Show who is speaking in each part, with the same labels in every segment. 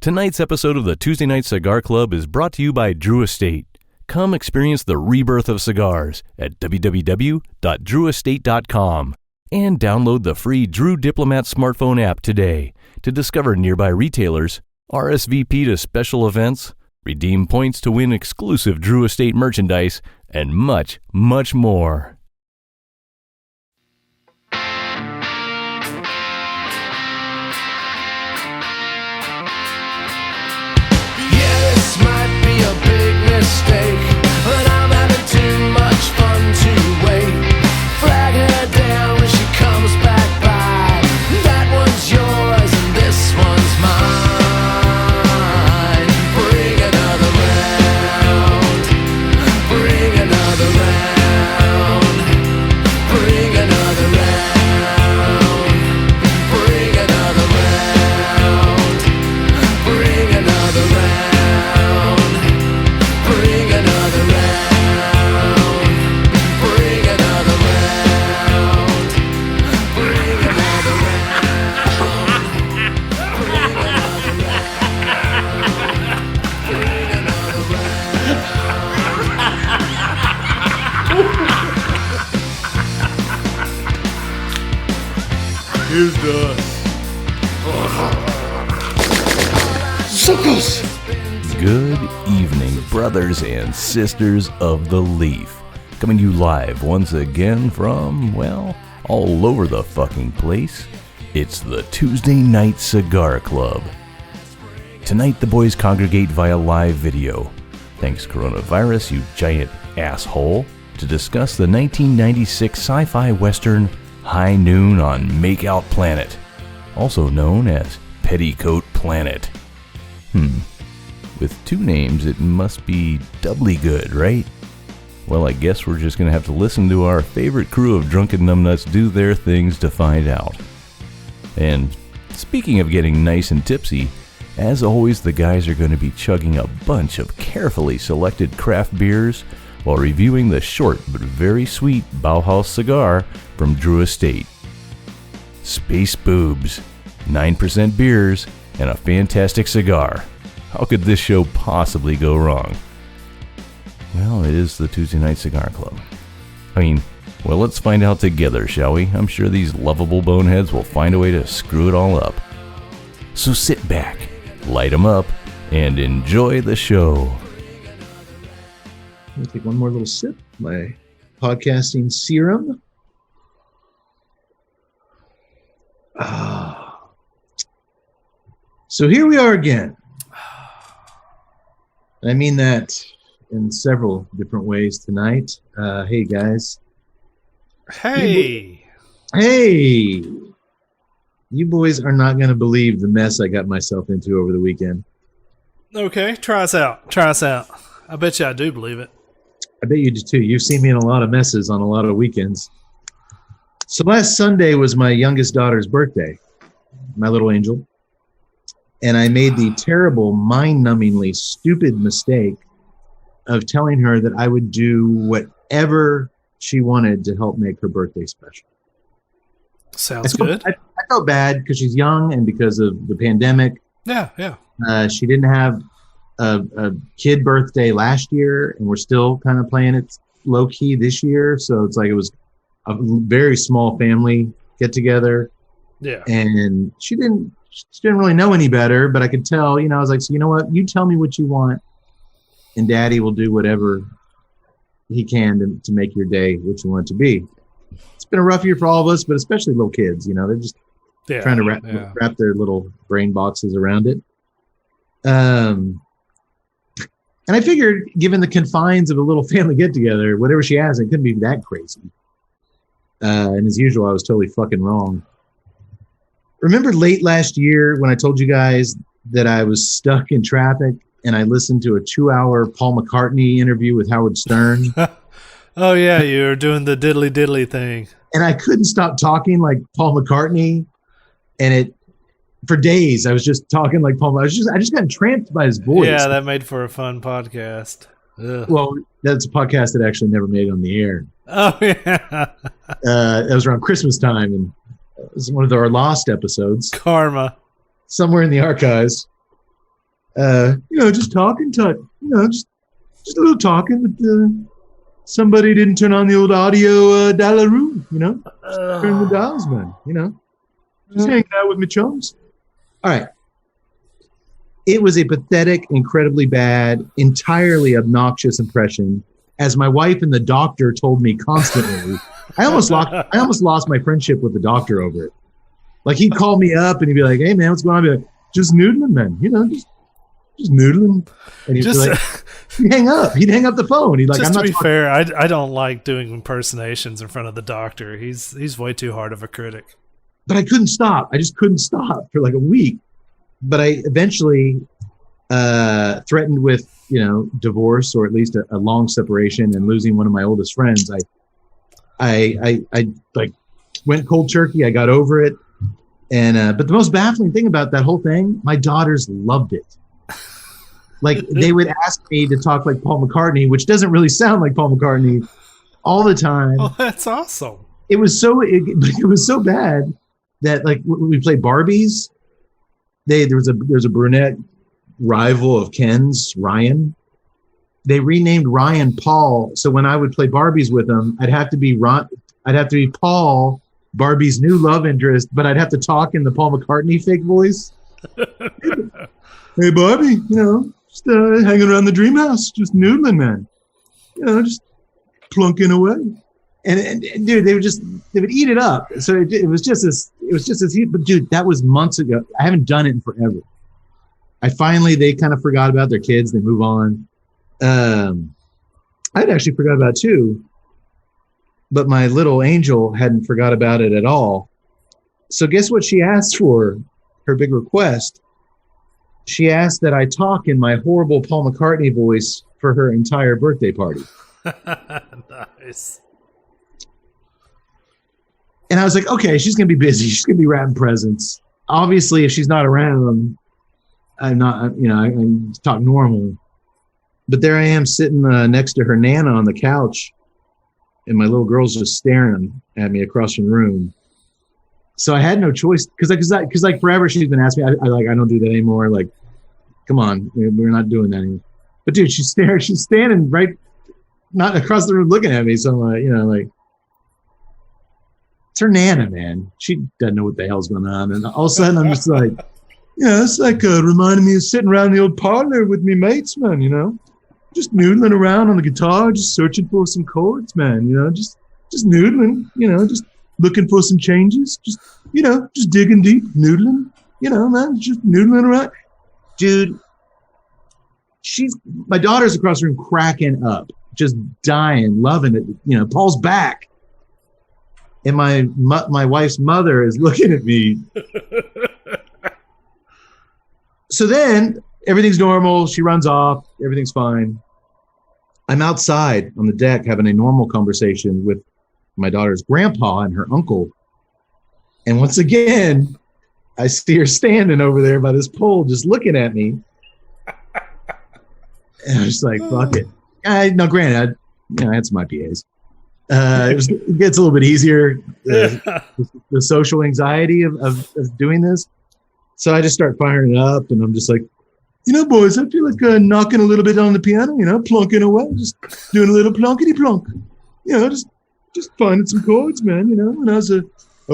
Speaker 1: Tonight's episode of the Tuesday Night Cigar Club is brought to you by Drew Estate. Come experience the rebirth of cigars at www.drewestate.com and download the free Drew Diplomat smartphone app today to discover nearby retailers, RSVP to special events, redeem points to win exclusive Drew Estate merchandise, and much, much more.
Speaker 2: Mistake, but I'm having too much fun to wait. Flag her down when she comes back by. That one's yours and this one's mine. Bring another round. Bring another round. Bring another round. Bring another round. Bring another round. Bring another round. Bring another round. Bring another round. Bring another round. Bring another round.
Speaker 3: Here's the suckers.
Speaker 1: Good evening, brothers and sisters of the Leaf. Coming to you live once again from, well, all over the fucking place. It's the Tuesday Night Cigar Club. Tonight the boys congregate via live video. Thanks coronavirus, you giant asshole, to discuss the 1996 sci-fi western High Noon on Makeout Planet, also known as Petticoat Planet. With two names, it must be doubly good, right? Well, I guess we're just going to have to listen to our favorite crew of drunken numbnuts do their things to find out. And speaking of getting nice and tipsy, as always, the guys are going to be chugging a bunch of carefully selected craft beers while reviewing the short but very sweet Bauhaus cigar from Drew Estate. Space boobs, 9% beers, and a fantastic cigar. How could this show possibly go wrong? Well, it is the Tuesday Night Cigar Club. Well, let's find out together, shall we? I'm sure these lovable boneheads will find a way to screw it all up. So sit back, light 'em up, and enjoy the show.
Speaker 4: I'm going to take one more little sip of my podcasting serum. So here we are again. I mean that in several different ways tonight. Hey, guys.
Speaker 3: Hey.
Speaker 4: Hey. You boys are not going to believe the mess I got myself into over the weekend.
Speaker 3: Okay, try us out. Try us out. I bet you I do believe it.
Speaker 4: I bet you do too. You've seen me in a lot of messes on a lot of weekends. So last Sunday was my youngest daughter's birthday, my little angel. And I made the terrible, mind-numbingly stupid mistake of telling her that I would do whatever she wanted to help make her birthday special.
Speaker 3: Sounds good.
Speaker 4: I felt bad because she's young and because of the pandemic.
Speaker 3: Yeah.
Speaker 4: She didn't have a kid birthday last year, and we're still kind of playing it low-key this year. So it's like it was a very small family get-together.
Speaker 3: Yeah.
Speaker 4: And she didn't really know any better, but I could tell, I was like, so you know what? You tell me what you want, and Daddy will do whatever he can to make your day what you want it to be. It's been a rough year for all of us, but especially little kids, they're just trying to wrap their little brain boxes around it. And I figured, given the confines of a little family get-together, whatever she has, it couldn't be that crazy. And as usual, I was totally fucking wrong. Remember late last year when I told you guys that I was stuck in traffic and I listened to a 2-hour Paul McCartney interview with Howard Stern?
Speaker 3: Oh, yeah, you were doing the diddly thing.
Speaker 4: And I couldn't stop talking like Paul McCartney. And for days, I was just talking like Paul. I just got entranced by his voice.
Speaker 3: Yeah, that made for a fun podcast. Ugh.
Speaker 4: Well, that's a podcast that actually never made it on the air.
Speaker 3: Oh, yeah.
Speaker 4: It was around Christmas time, and it was one of our lost episodes.
Speaker 3: Karma.
Speaker 4: Somewhere in the archives. Just talking, just a little talking. But somebody didn't turn on the old audio dial-a-roo, turn the dials, man. Just hanging out with my chums. All right. It was a pathetic, incredibly bad, entirely obnoxious impression, as my wife and the doctor told me constantly. I almost lost my friendship with the doctor over it. Like, he'd call me up and he'd be like, "Hey man, what's going on?" I'd be like, "Just noodling, man. Just noodling." And he'd be like, he'd hang up. He'd hang up the phone. He'd like,
Speaker 3: just
Speaker 4: "I'm
Speaker 3: to
Speaker 4: not
Speaker 3: be
Speaker 4: talking."
Speaker 3: fair, I don't like doing impersonations in front of the doctor. He's way too hard of a critic.
Speaker 4: But I couldn't stop. I just couldn't stop for like a week. But I eventually threatened with, divorce, or at least a long separation, and losing one of my oldest friends. I like went cold turkey. I got over it. And but the most baffling thing about that whole thing, my daughters loved it. Like, they would ask me to talk like Paul McCartney, which doesn't really sound like Paul McCartney, all the time.
Speaker 3: Oh, that's awesome.
Speaker 4: It was so bad that, like, when we played Barbies, there's a brunette rival of Ken's, Ryan. They renamed Ryan Paul, so when I would play Barbies with him, I'd have to be Paul, Barbie's new love interest, but I'd have to talk in the Paul McCartney fake voice. "Hey Barbie, just hanging around the dream house, just noodling, man. Just plunking away." And dude, they would eat it up. So it was just as huge. But dude, that was months ago. I haven't done it in forever. They kind of forgot about their kids. They move on. I'd actually forgot about it too, but my little angel hadn't forgot about it at all. So guess what she asked for? Her big request. She asked that I talk in my horrible Paul McCartney voice for her entire birthday party.
Speaker 3: Nice.
Speaker 4: And I was like, okay, she's going to be busy. She's going to be wrapping presents. Obviously, if she's not around, I can talk normal. But there I am sitting next to her Nana on the couch, and my little girl's just staring at me across from the room. So I had no choice, because like forever she's been asking me. I don't do that anymore. Like, come on, we're not doing that anymore. But dude, she's standing right, not across the room, looking at me. So I'm like, it's her Nana, man. She doesn't know what the hell's going on. And all of a sudden, I'm just like, it's like reminding me of sitting around the old parlor with me mates, man. Just noodling around on the guitar, just searching for some chords, man. Just noodling. Just looking for some changes. Just digging deep, noodling. Man, just noodling around. Dude, my daughter's across the room cracking up, just dying, loving it. Paul's back. And my wife's mother is looking at me. So then everything's normal. She runs off. Everything's fine. I'm outside on the deck having a normal conversation with my daughter's grandpa and her uncle. And once again, I see her standing over there by this pole just looking at me. And I was like, fuck it. Now, granted, I had some IPAs. It gets a little bit easier, the social anxiety of doing this. So I just start firing it up, and I'm just like, boys, I feel like knocking a little bit on the piano, plunking away, just doing a little plunkety plunk, just finding some chords, man. When I was a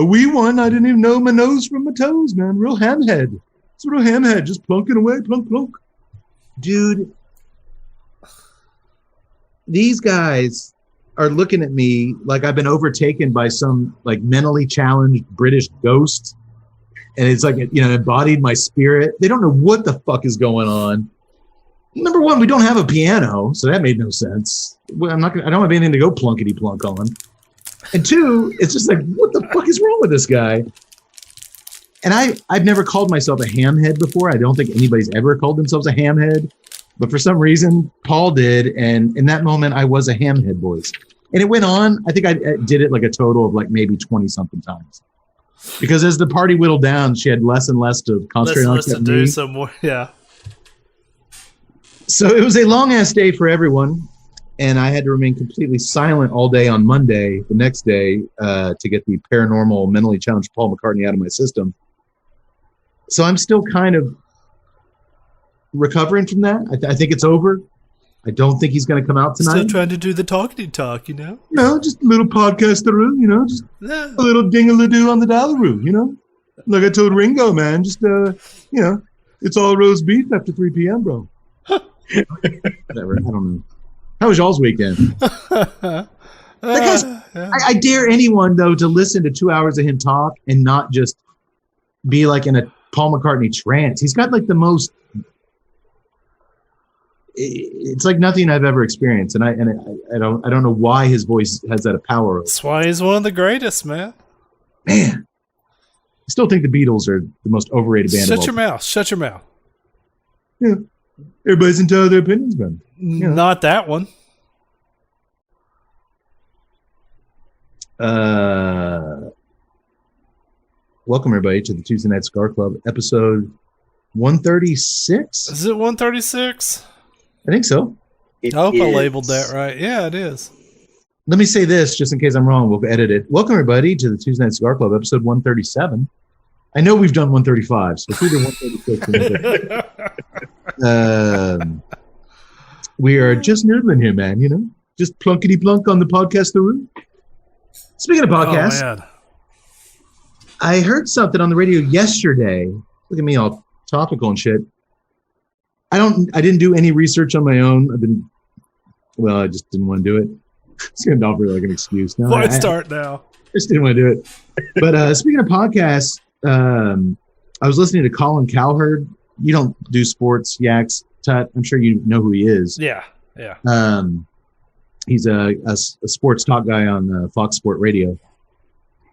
Speaker 4: wee one, I didn't even know my nose from my toes, man. Real hamhead. It's a real hamhead, just plunking away, plunk, plunk. Dude, these guys are looking at me like I've been overtaken by some like mentally challenged British ghost. And it's like, embodied my spirit. They don't know what the fuck is going on. Number one, we don't have a piano, so that made no sense. I don't have anything to go plunkety plunk on. And two, it's just like, what the fuck is wrong with this guy? And I've never called myself a hamhead before. I don't think anybody's ever called themselves a hamhead. But for some reason, Paul did. And in that moment, I was a hamhead, boys. And it went on. I think I did it like a total of like maybe 20 something times. Because as the party whittled down, she had less and less to concentrate on.
Speaker 3: Less to do some more, yeah.
Speaker 4: So it was a long ass day for everyone, and I had to remain completely silent all day on Monday, the next day, to get the paranormal, mentally challenged Paul McCartney out of my system. So I'm still kind of recovering from that. I think it's over. I don't think he's going to come out tonight.
Speaker 3: Still trying to do the talkity talk, you know?
Speaker 4: No, just a little podcast-a-roo, you know, just a little ding-a-la-doo on the dollar-roo, you know? Like I told Ringo, man, just, you know, it's all roast beef after 3 p.m., bro. Whatever, I don't know. How was y'all's weekend? I dare anyone, though, to listen to 2 hours of him talk and not just be like in a Paul McCartney trance. He's got like the most... It's like nothing I've ever experienced, and I don't know why his voice has that power.
Speaker 3: That's why he's one of the greatest, man.
Speaker 4: Man, I still think the Beatles are the most overrated band.
Speaker 3: Shut your mouth. Shut your mouth.
Speaker 4: Yeah, everybody's entitled to their opinions, man. Yeah.
Speaker 3: Not that one.
Speaker 4: Welcome everybody to the Tuesday Night Cigar Club, episode 136.
Speaker 3: Is it 136?
Speaker 4: I think so.
Speaker 3: I hope I labeled that right. Yeah, it is.
Speaker 4: Let me say this, just in case I'm wrong. We'll edit it. Welcome, everybody, to the Tuesday Night Cigar Club, episode 137. I know we've done 135, so it's either 136 or we are just noodling here, man, you know? Just plunkety-plunk on the podcast. Speaking of podcasts,
Speaker 3: man.
Speaker 4: I heard something on the radio yesterday. Look at me all topical and shit. I didn't do any research on my own. I just didn't want to do it. It's going to offer like an excuse. No,
Speaker 3: Why start now?
Speaker 4: I just didn't want to do it. But speaking of podcasts, I was listening to Colin Cowherd. You don't do sports, Yaks, Tut. I'm sure you know who he is.
Speaker 3: Yeah.
Speaker 4: He's a sports talk guy on Fox Sport Radio.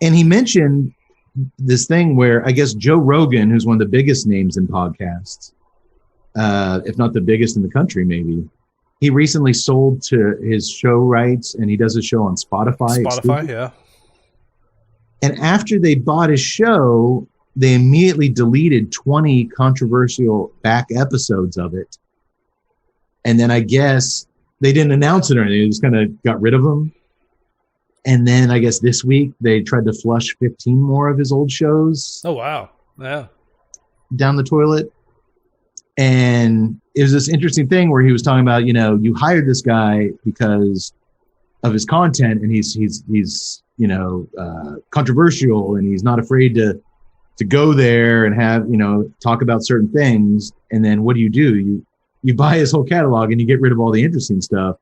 Speaker 4: And he mentioned this thing where I guess Joe Rogan, who's one of the biggest names in podcasts, if not the biggest in the country, maybe, he recently sold to his show rights, and he does a show on Spotify.
Speaker 3: Yeah.
Speaker 4: And after they bought his show, they immediately deleted 20 controversial back episodes of it. And then I guess they didn't announce it or anything. They just kind of got rid of them. And then I guess this week they tried to flush 15 more of his old shows.
Speaker 3: Oh, wow. Yeah.
Speaker 4: Down the toilet. And it was this interesting thing where he was talking about, you know, you hired this guy because of his content, and he's you know, controversial, and he's not afraid to go there and have, you know, talk about certain things. And then what do? You buy his whole catalog and you get rid of all the interesting stuff.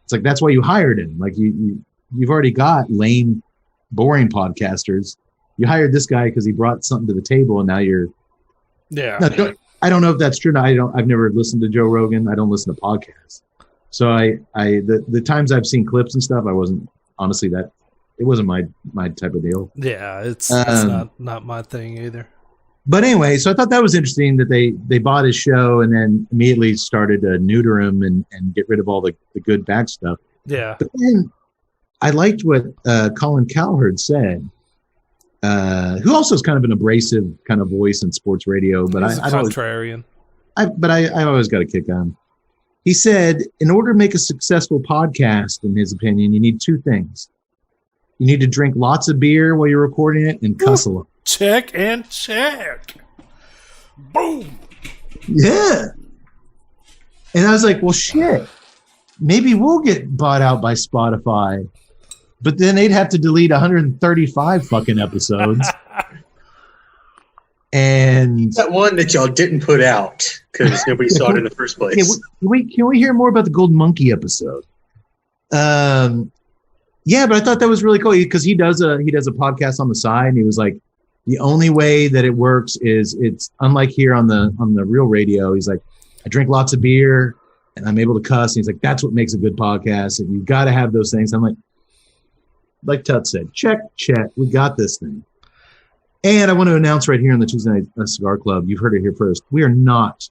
Speaker 4: It's like, that's why you hired him. Like you've already got lame, boring podcasters. You hired this guy because he brought something to the table, and now you're.
Speaker 3: Yeah.
Speaker 4: No, I don't know if that's true. I've never listened to Joe Rogan. I don't listen to podcasts. So the times I've seen clips and stuff, I wasn't honestly that. It wasn't my type of deal.
Speaker 3: Yeah, it's not my thing either.
Speaker 4: But anyway, so I thought that was interesting that they bought his show and then immediately started to neuter him and get rid of all the good back stuff.
Speaker 3: Yeah.
Speaker 4: But then I liked what Colin Cowherd said, who also is kind of an abrasive kind of voice in sports radio. But
Speaker 3: He's a contrarian.
Speaker 4: I always got a kick on him. He said, in order to make a successful podcast, in his opinion, you need two things. You need to drink lots of beer while you're recording it and cuss a lot.
Speaker 3: Check and check. Boom.
Speaker 4: Yeah. And I was like, well, shit. Maybe we'll get bought out by Spotify. But then they'd have to delete 135 fucking episodes. And
Speaker 5: that one that y'all didn't put out because nobody saw it in the first place.
Speaker 4: Can we hear more about the Gold Monkey episode? Yeah, but I thought that was really cool because he does a podcast on the side, and he was like, the only way that it works is it's unlike here on the real radio. He's like, I drink lots of beer and I'm able to cuss. And he's like, that's what makes a good podcast, and you've got to have those things. I'm like Tut said, check, we got this thing. And I want to announce right here on the Tuesday Night Cigar Club, you've heard it here first, we are not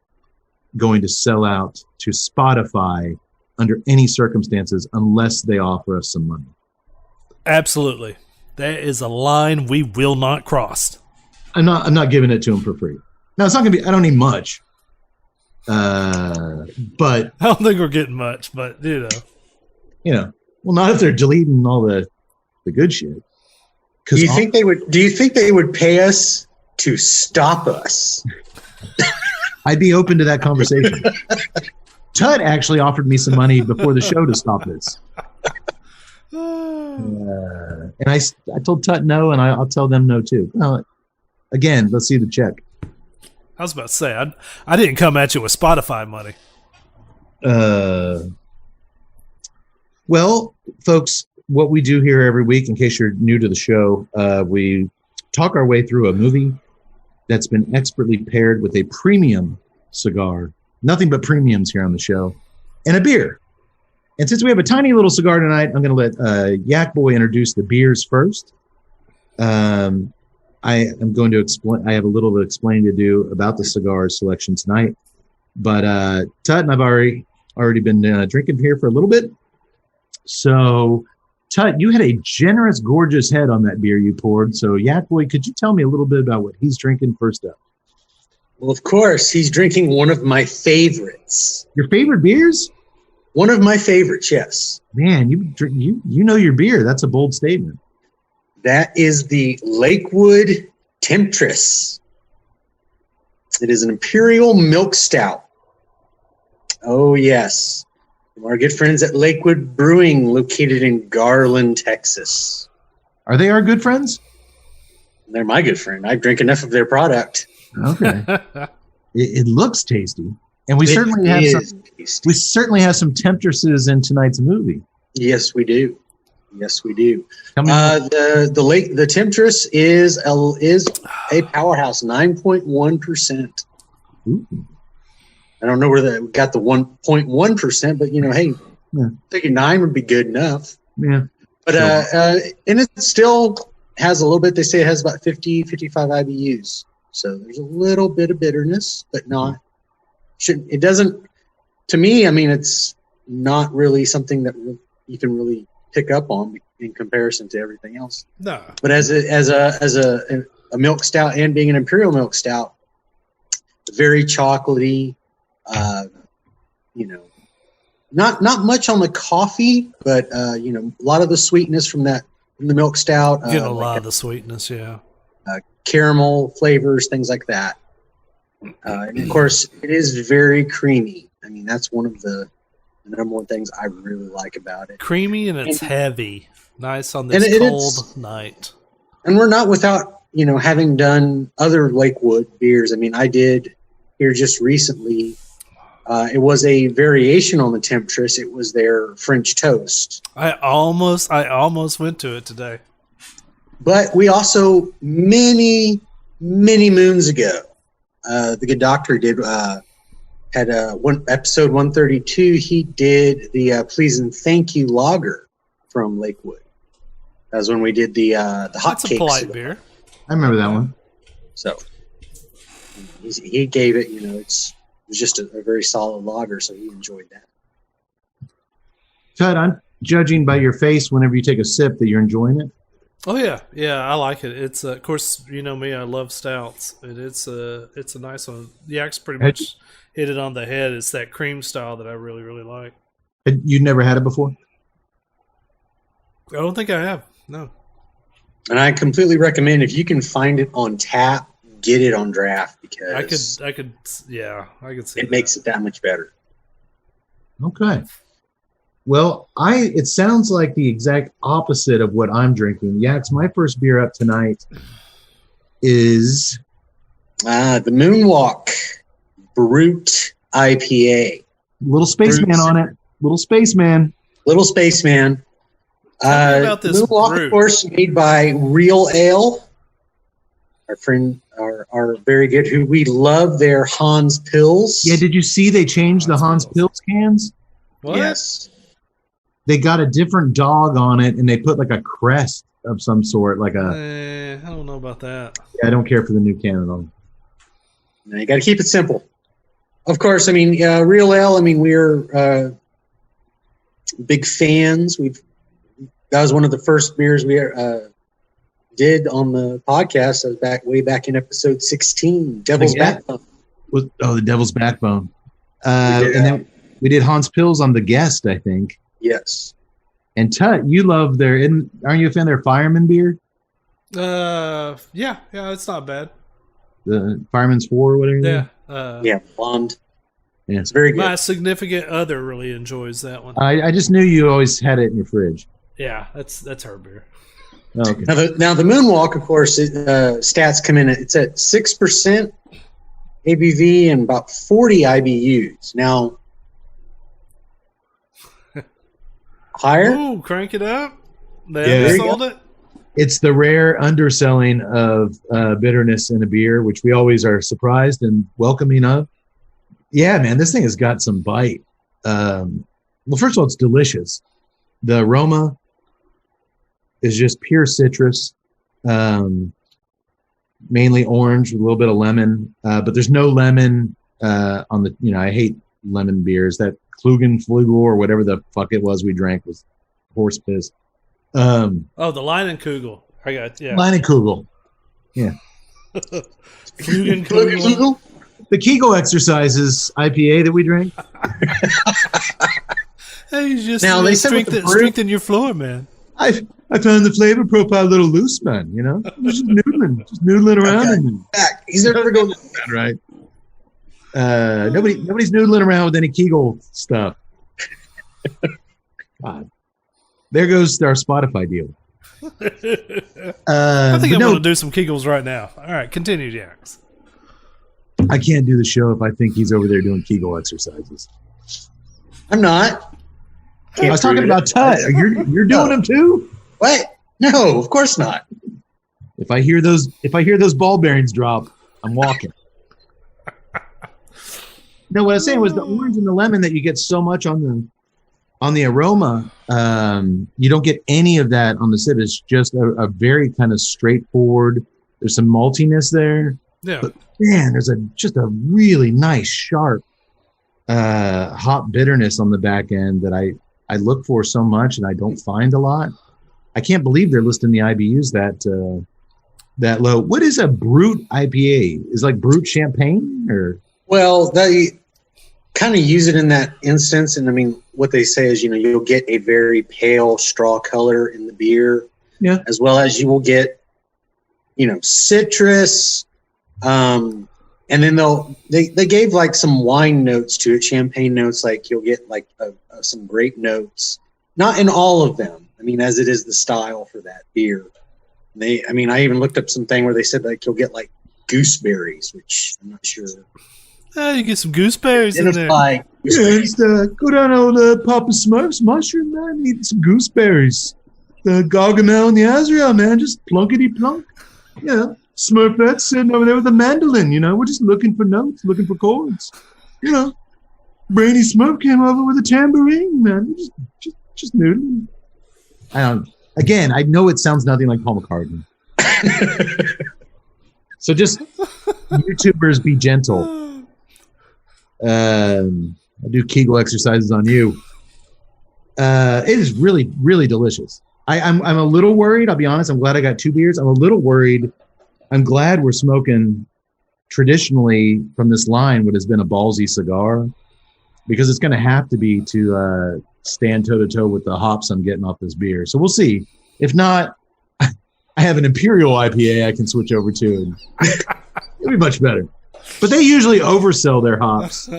Speaker 4: going to sell out to Spotify under any circumstances unless they offer us some money.
Speaker 3: Absolutely. That is a line we will not cross.
Speaker 4: I'm not giving it to them for free. Now, it's not going to be, I don't need much. But
Speaker 3: I don't think we're getting much, but
Speaker 4: well, not if they're deleting all the good shit.
Speaker 5: Do you think they would pay us to stop us?
Speaker 4: I'd be open to that conversation. Tut actually offered me some money before the show to stop this. And I told Tut no, and I'll tell them no too. Again, let's see the check.
Speaker 3: I was about to say, I didn't come at you with Spotify money.
Speaker 4: Well, folks, what we do here every week, in case you're new to the show, we talk our way through a movie that's been expertly paired with a premium cigar. Nothing but premiums here on the show. And a beer. And since we have a tiny little cigar tonight, I'm going to let Yak Boy introduce the beers first. I am going to explain. I have a little bit of explaining to do about the cigar selection tonight. But Tut and I've already been drinking here for a little bit. So, Tut, you had a generous, gorgeous head on that beer you poured. So, Yak Boy, could you tell me a little bit about what he's drinking first up?
Speaker 5: Well, of course, he's drinking one of my favorites.
Speaker 4: Your favorite beers?
Speaker 5: One of my favorites, yes.
Speaker 4: Man, you know your beer. That's a bold statement.
Speaker 5: That is the Lakewood Temptress. It is an Imperial Milk Stout. Oh, yes. From our good friends at Lakewood Brewing, located in Garland, Texas.
Speaker 4: Are they our good friends?
Speaker 5: They're my good friend. I drink enough of their product.
Speaker 4: Okay. It looks tasty. And we certainly have some temptresses in tonight's movie.
Speaker 5: Yes, we do. Yes, we do. The Temptress is a powerhouse, 9.1%. I don't know where we got the 1.1%, but hey, I think 9 would be good enough.
Speaker 4: Yeah.
Speaker 5: But and it still has a little bit. They say it has about 50, 55 IBUs. So there's a little bit of bitterness, but it doesn't. To me, I mean, it's not really something that you can really pick up on in comparison to everything else.
Speaker 3: No.
Speaker 5: But as a milk stout and being an imperial milk stout, very chocolatey. Not much on the coffee, but a lot of the sweetness from the milk stout.
Speaker 3: Get a lot of the sweetness, yeah.
Speaker 5: Caramel flavors, things like that. And of course, it is very creamy. I mean, that's one of the number one things I really like about it.
Speaker 3: Creamy and it's heavy. Nice on this cold night.
Speaker 5: And we're not without, having done other Lakewood beers. I mean, I did here just recently. It was a variation on the Temptress. It was their French toast.
Speaker 3: I almost went to it today.
Speaker 5: But we also, many, many moons ago, the good doctor had episode 132. He did the Please and Thank You lager from Lakewood. That was when we did the hot
Speaker 3: That's
Speaker 5: cakes.
Speaker 3: a polite beer.
Speaker 4: I remember that one.
Speaker 5: So he gave it. It was just a very solid lager, so he enjoyed that.
Speaker 4: Ted, I'm judging by your face whenever you take a sip that you're enjoying it.
Speaker 3: Oh yeah, I like it. It's of course, me, I love stouts. It's a nice one. Yak's pretty much hit it on the head. It's that cream style that I really, really like.
Speaker 4: You'd never had it before?
Speaker 3: I don't think I have. No.
Speaker 5: And I completely recommend, if you can find it on tap, get it on draft, because
Speaker 3: I could see
Speaker 5: it makes it that much better.
Speaker 4: Okay. Well, it sounds like the exact opposite of what I'm drinking. Yaks, my first beer up tonight is
Speaker 5: the Moonwalk Brute IPA.
Speaker 4: Little spaceman on it. Little spaceman.
Speaker 3: Tell me about this
Speaker 5: Moonwalk,
Speaker 3: Brute.
Speaker 5: of course, made by Real Ale. Our friend, our very good, who we love, their Hans Pils.
Speaker 4: Yeah, did you see they changed the Hans Pils cans?
Speaker 3: What?
Speaker 5: Yes.
Speaker 4: They got a different dog on it, and they put like a crest of some sort, like a.
Speaker 3: I don't know about that.
Speaker 4: Yeah, I don't care for the new can at all.
Speaker 5: No, you got to keep it simple. Of course, I mean, Real Ale. I mean, we're big fans. That was one of the first beers we did on the podcast. That was way back in episode 16, Devil's Backbone.
Speaker 4: The Devil's Backbone. And then we did Hans Pils on The Guest, I think.
Speaker 5: Yes.
Speaker 4: And Tut, you love aren't you a fan of their Fireman beer?
Speaker 3: Yeah, it's not bad.
Speaker 4: The Fireman's 4 or whatever.
Speaker 3: Yeah,
Speaker 5: Blonde.
Speaker 4: Yeah.
Speaker 5: It's very good.
Speaker 3: My significant other really enjoys that one.
Speaker 4: I just knew you always had it in your fridge.
Speaker 3: Yeah, that's her beer.
Speaker 4: Oh, okay.
Speaker 5: Now the Moonwalk, of course, stats come in. It's at 6% ABV and about 40 IBUs. Now, higher?
Speaker 3: Ooh, crank it up. They sold it.
Speaker 4: It's the rare underselling of bitterness in a beer, which we always are surprised and welcoming of. Yeah, man, this thing has got some bite. Well, first of all, it's delicious. The aroma is just pure citrus, mainly orange with a little bit of lemon, but there's no lemon on the. I hate lemon beers. That Klugenflugel or whatever the fuck it was we drank was horse piss.
Speaker 3: The Leinenkugel. I got
Speaker 4: Leinenkugel. Yeah.
Speaker 3: Klugenkugel.
Speaker 4: The Kegel exercises IPA that we drank.
Speaker 3: Hey, you just
Speaker 5: Now, they said
Speaker 3: strengthen your floor, man.
Speaker 4: I found the flavor profile a little loose, man. Just noodling around.
Speaker 5: Back. He's never going
Speaker 4: Right. Nobody's noodling around with any Kegel stuff. God. There goes our Spotify deal.
Speaker 3: I think I'm going to do some Kegels right now. All right, continue, Jax.
Speaker 4: I can't do the show if I think he's over there doing Kegel exercises.
Speaker 5: I'm not.
Speaker 4: I was talking about Tut. You're doing them too?
Speaker 5: What? No, of course not.
Speaker 4: If I hear those ball bearings drop, I'm walking. No, what I was saying was the orange and the lemon that you get so much on the aroma. You don't get any of that on the sip. It's just a very kind of straightforward. There's some maltiness there.
Speaker 3: Yeah.
Speaker 4: But man, there's just a really nice sharp hop bitterness on the back end that I look for so much and I don't find a lot. I can't believe they're listing the IBUs that low. What is a brute IPA? Is it like brute champagne or?
Speaker 5: Well, they kind of use it in that instance, and I mean, what they say is, you'll get a very pale straw color in the beer, as well as you will get, citrus, and then they gave like some wine notes to it, champagne notes, like you'll get like some grape notes, not in all of them. I mean, as it is the style for that beer. I even looked up something where they said like you'll get like gooseberries, which I'm not sure.
Speaker 3: You get some gooseberries in there.
Speaker 4: Just go down old Papa Smurf's mushroom, man. Eat some gooseberries. The Gargamel and the Azrael, man. Just plunkety plunk. Yeah. Smurfette sitting over there with a mandolin, We're just looking for notes, looking for chords. Brainy Smurf came over with a tambourine, man. Just noodling. Again, I know it sounds nothing like Paul McCartney. So just YouTubers, be gentle. I do Kegel exercises on you. It is really, really delicious. I'm a little worried. I'll be honest. I'm glad I got 2 beers. I'm a little worried. I'm glad we're smoking traditionally from this line what has been a ballsy cigar, because it's going to have to be to stand toe-to-toe with the hops I'm getting off this beer. So we'll see. If not, I have an Imperial IPA I can switch over to, and it'll be much better. But they usually oversell their hops.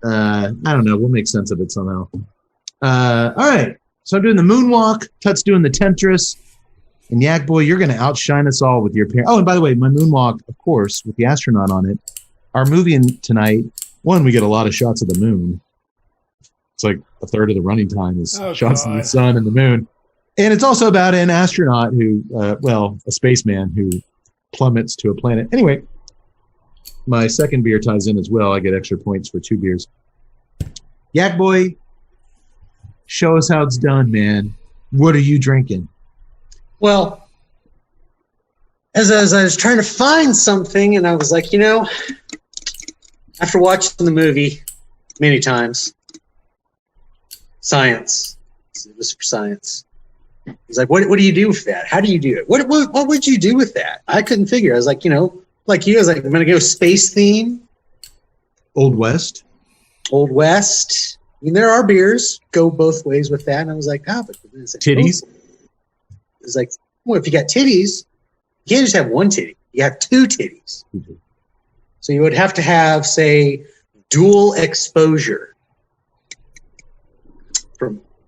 Speaker 4: I don't know. We'll make sense of it somehow. All right. So I'm doing the Moonwalk. Tut's doing the Temptress. And Yak Boy, you're going to outshine us all with your pair. Oh, and by the way, my Moonwalk, of course, with the astronaut on it. Our movie tonight, one, we get a lot of shots of the moon. It's like a third of the running time is shots of the sun and the moon. And it's also about an astronaut who, a spaceman who plummets to a planet. Anyway, my second beer ties in as well. I get extra points for 2 beers. Yak Boy, show us how it's done, man. What are you drinking?
Speaker 5: Well, as I was trying to find something, and I was like, after watching the movie many times, science. It was for science. He's like, what do you do with that? How do you do it? What would you do with that? I couldn't figure. I was like, like you, I was like, I'm going to go space theme.
Speaker 4: Old West.
Speaker 5: Old West. I mean, there are beers go both ways with that. And I was like, but
Speaker 4: titties.
Speaker 5: It's like, well, if you got titties, you can't just have one titty. You have 2 titties. So you would have to have, say, dual exposure.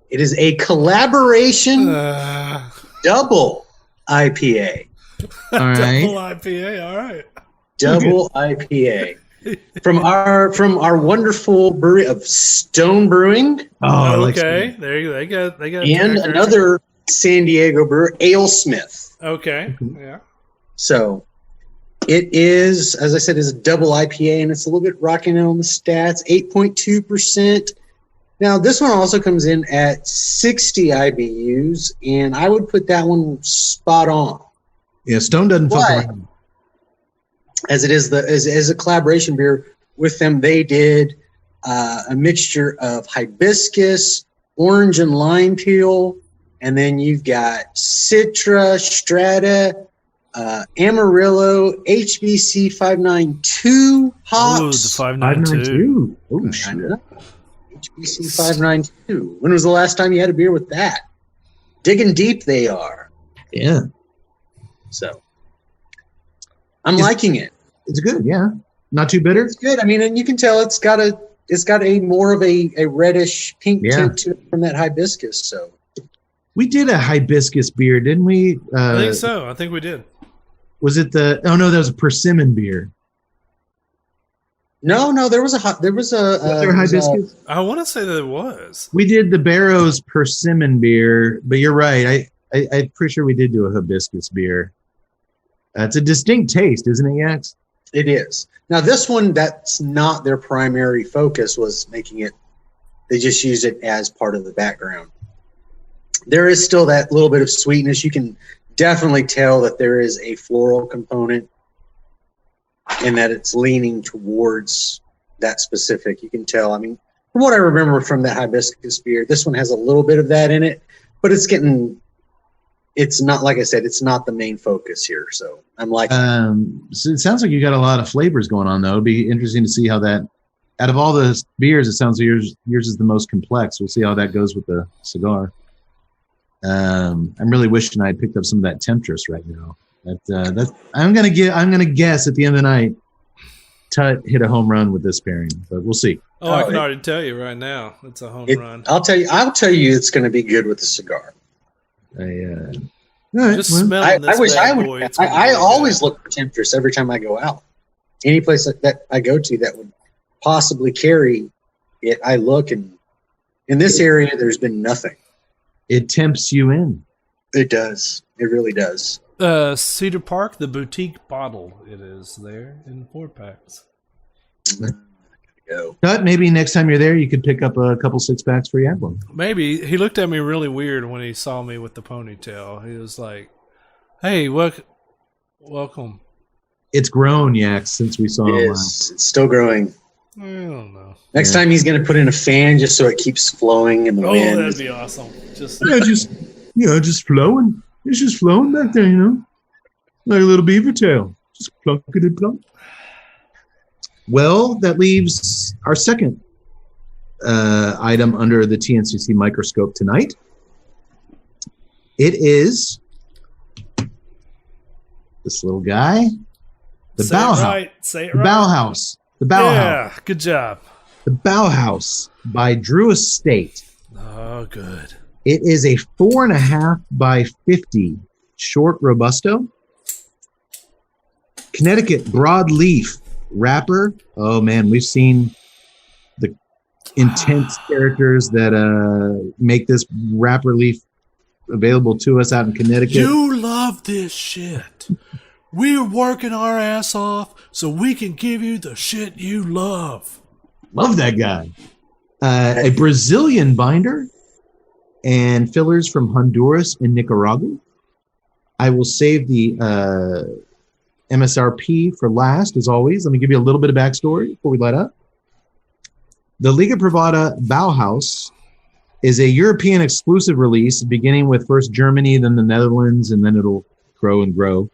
Speaker 5: It is a collaboration double IPA.
Speaker 4: All right.
Speaker 3: Double IPA, all right.
Speaker 5: Double IPA. From our wonderful brewery of Stone Brewing.
Speaker 4: Oh,
Speaker 3: Okay, there you go. They got
Speaker 5: And another San Diego brewer, AleSmith.
Speaker 3: Okay, yeah.
Speaker 5: So it is, as I said, is a double IPA, and it's a little bit rocking on the stats, 8.2%. Now, this one also comes in at 60 IBUs, and I would put that one spot on.
Speaker 4: Yeah, Stone doesn't fuck
Speaker 5: But
Speaker 4: around.
Speaker 5: as it is as a collaboration beer with them, they did a mixture of hibiscus, orange and lime peel, and then you've got Citra, Strata, Amarillo, HBC 592 hops.
Speaker 3: Ooh, the 592.
Speaker 4: 592. Oh, shit.
Speaker 5: HBC 592. When was the last time you had a beer with that? Digging deep they are.
Speaker 4: Yeah.
Speaker 5: So I'm liking it.
Speaker 4: It's good, yeah. Not too bitter?
Speaker 5: It's good. I mean, and you can tell it's got a more of a reddish pink tint to it from that hibiscus. So
Speaker 4: We did a hibiscus beer, didn't we?
Speaker 3: I think so. I think we did.
Speaker 4: Was it that was a persimmon beer.
Speaker 5: no, there was a
Speaker 4: Was there hibiscus?
Speaker 3: I want to say that it was.
Speaker 4: We did the Barrow's persimmon beer, but you're right. I'm pretty sure we did do a hibiscus beer. It's a distinct taste, isn't it, Yax?
Speaker 5: It is. Now this one, that's not their primary focus, was making it. They just use it as part of the background. There is still that little bit of sweetness. You can definitely tell that there is a floral component and that it's leaning towards that specific. You can tell. I mean, from what I remember from that hibiscus beer, this one has a little bit of that in it, but it's not, like I said, it's not the main focus here. So I'm like,
Speaker 4: So it sounds like you got a lot of flavors going on, though. It'd be interesting to see how that, out of all the beers, it sounds like yours is the most complex. We'll see how that goes with the cigar. I'm really wishing I had picked up some of that Temptress right now. I'm gonna guess at the end of the night, Tut hit a home run with this pairing, but we'll see.
Speaker 3: Oh, I can already tell you right now, it's a home run.
Speaker 5: I'll tell you, it's going to be good with the cigar.
Speaker 4: All right,
Speaker 3: Just
Speaker 4: well,
Speaker 3: smelling this
Speaker 5: I wish
Speaker 3: bad
Speaker 5: I would.
Speaker 3: boy, it's gonna
Speaker 5: I
Speaker 3: be
Speaker 5: always
Speaker 3: good.
Speaker 5: look for Temptress every time I go out. Any place that I go to that would possibly carry it, I look, and in this area, there's been nothing.
Speaker 4: it tempts you in.
Speaker 5: It does. It really does.
Speaker 3: Cedar Park, the boutique bottle. It is there in 4-packs.
Speaker 5: Go.
Speaker 4: Tut, maybe next time you're there, you could pick up a couple 6-packs for Yadlin.
Speaker 3: Maybe he looked at me really weird when he saw me with the ponytail. He was like, "Hey, welcome."
Speaker 4: It's grown, Yax, since we saw
Speaker 5: It
Speaker 4: him
Speaker 5: is.
Speaker 4: last.
Speaker 5: It's still growing.
Speaker 3: I don't know.
Speaker 5: Next time he's going to put in a fan just so it keeps flowing in the
Speaker 3: Oh,
Speaker 5: wind.
Speaker 3: that'd be awesome. Just
Speaker 4: Just flowing. It's just flowing back there, like a little beaver tail. Just plunkety plunk. Well, that leaves our second item under the TNCC microscope tonight. It is this little guy, the
Speaker 3: say
Speaker 4: Bauhaus.
Speaker 3: it right. Say it
Speaker 4: The
Speaker 3: right.
Speaker 4: Bauhaus. The Bauhaus.
Speaker 3: Yeah, good job.
Speaker 4: The Bauhaus by Drew Estate.
Speaker 3: Oh, good.
Speaker 4: It is a 4.5 by 50 short Robusto. Connecticut broadleaf wrapper. Oh man, we've seen the intense characters that make this wrapper leaf available to us out in Connecticut.
Speaker 3: You love this shit. We're working our ass off so we can give you the shit you love.
Speaker 4: Love that guy. A Brazilian binder and fillers from Honduras and Nicaragua. I will save the MSRP for last, as always. Let me give you a little bit of backstory before we light up. The Liga Privada Bauhaus is a European exclusive release, beginning with first Germany, then the Netherlands, and then it'll grow and grow.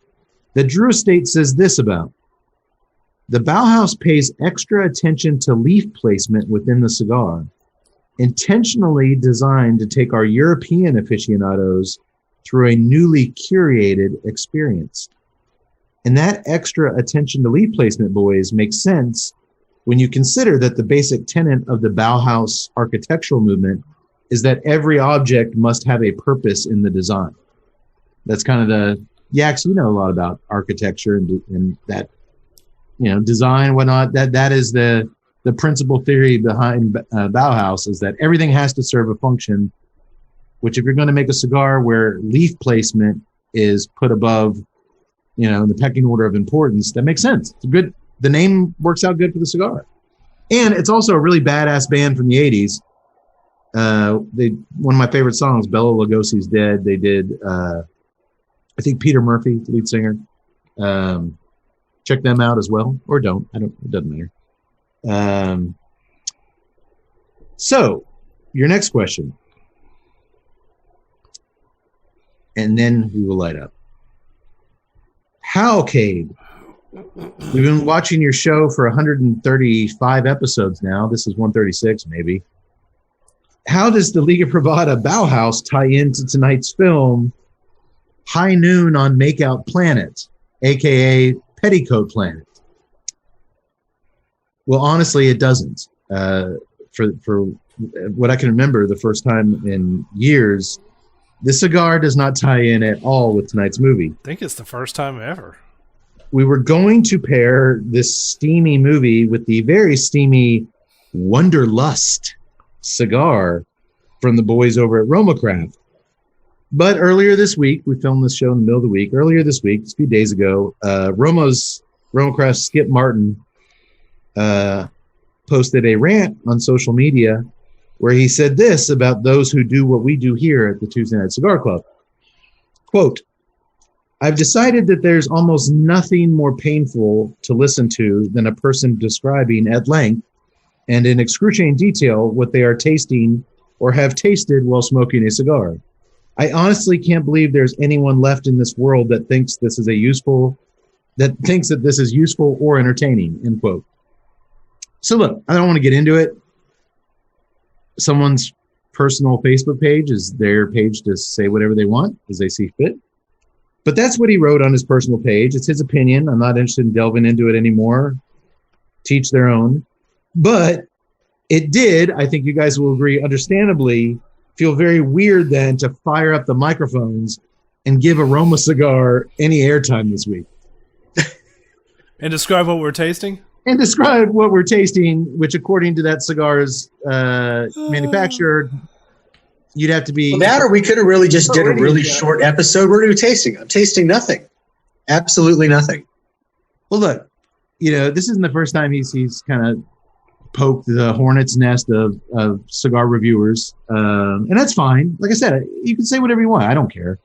Speaker 4: The Drew Estate says this about: the Bauhaus pays extra attention to leaf placement within the cigar, intentionally designed to take our European aficionados through a newly curated experience. And that extra attention to leaf placement, boys, makes sense when you consider that the basic tenet of the Bauhaus architectural movement is that every object must have a purpose in the design. That's kind of the, Yax, you know a lot about architecture and that, design, whatnot. That is the principal theory behind Bauhaus, is that everything has to serve a function, which if you're going to make a cigar where leaf placement is put above, in the pecking order of importance, that makes sense. It's good. The name works out good for the cigar. And it's also a really badass band from the 80s. One of my favorite songs, Bela Lugosi's Dead, they did, I think Peter Murphy, the lead singer. Check them out as well, or don't. It doesn't matter. So, your next question. And then we will light up. How, Cade? We've been watching your show for 135 episodes now. This is 136, maybe. How does the Liga Privada Bauhaus tie into tonight's film, High Noon on Makeout Planet, a.k.a. Petticoat Planet? Well, honestly, it doesn't. For what I can remember, the first time in years, this cigar does not tie in at all with tonight's movie.
Speaker 3: I think it's the first time ever.
Speaker 4: We were going to pair this steamy movie with the very steamy Wonderlust cigar from the boys over at Romacraft. But earlier this week, we filmed this show in the middle of the week. Earlier this week, just a few days ago, Romacraft Skip Martin posted a rant on social media where he said this about those who do what we do here at the Tuesday Night Cigar Club. Quote, I've decided that there's almost nothing more painful to listen to than a person describing at length and in excruciating detail what they are tasting or have tasted while smoking a cigar. I honestly can't believe there's anyone left in this world that thinks that this is useful or entertaining, end quote. So look, I don't want to get into it. Someone's personal Facebook page is their page to say whatever they want as they see fit. But that's what he wrote on his personal page. It's his opinion. I'm not interested in delving into it anymore. Teach their own. But it did, I think you guys will agree, understandably, feel very weird then to fire up the microphones and give Aroma Cigar any airtime this week.
Speaker 3: And describe what we're tasting?
Speaker 4: And describe what we're tasting, which according to that cigar's manufacturer, you'd have to be...
Speaker 5: Well, that or we could have really just did a really short episode. What are you tasting? I'm tasting nothing. Absolutely nothing.
Speaker 4: Well, look, this isn't the first time he's kind of poked the hornet's nest of cigar reviewers. And that's fine. Like I said, you can say whatever you want. I don't care.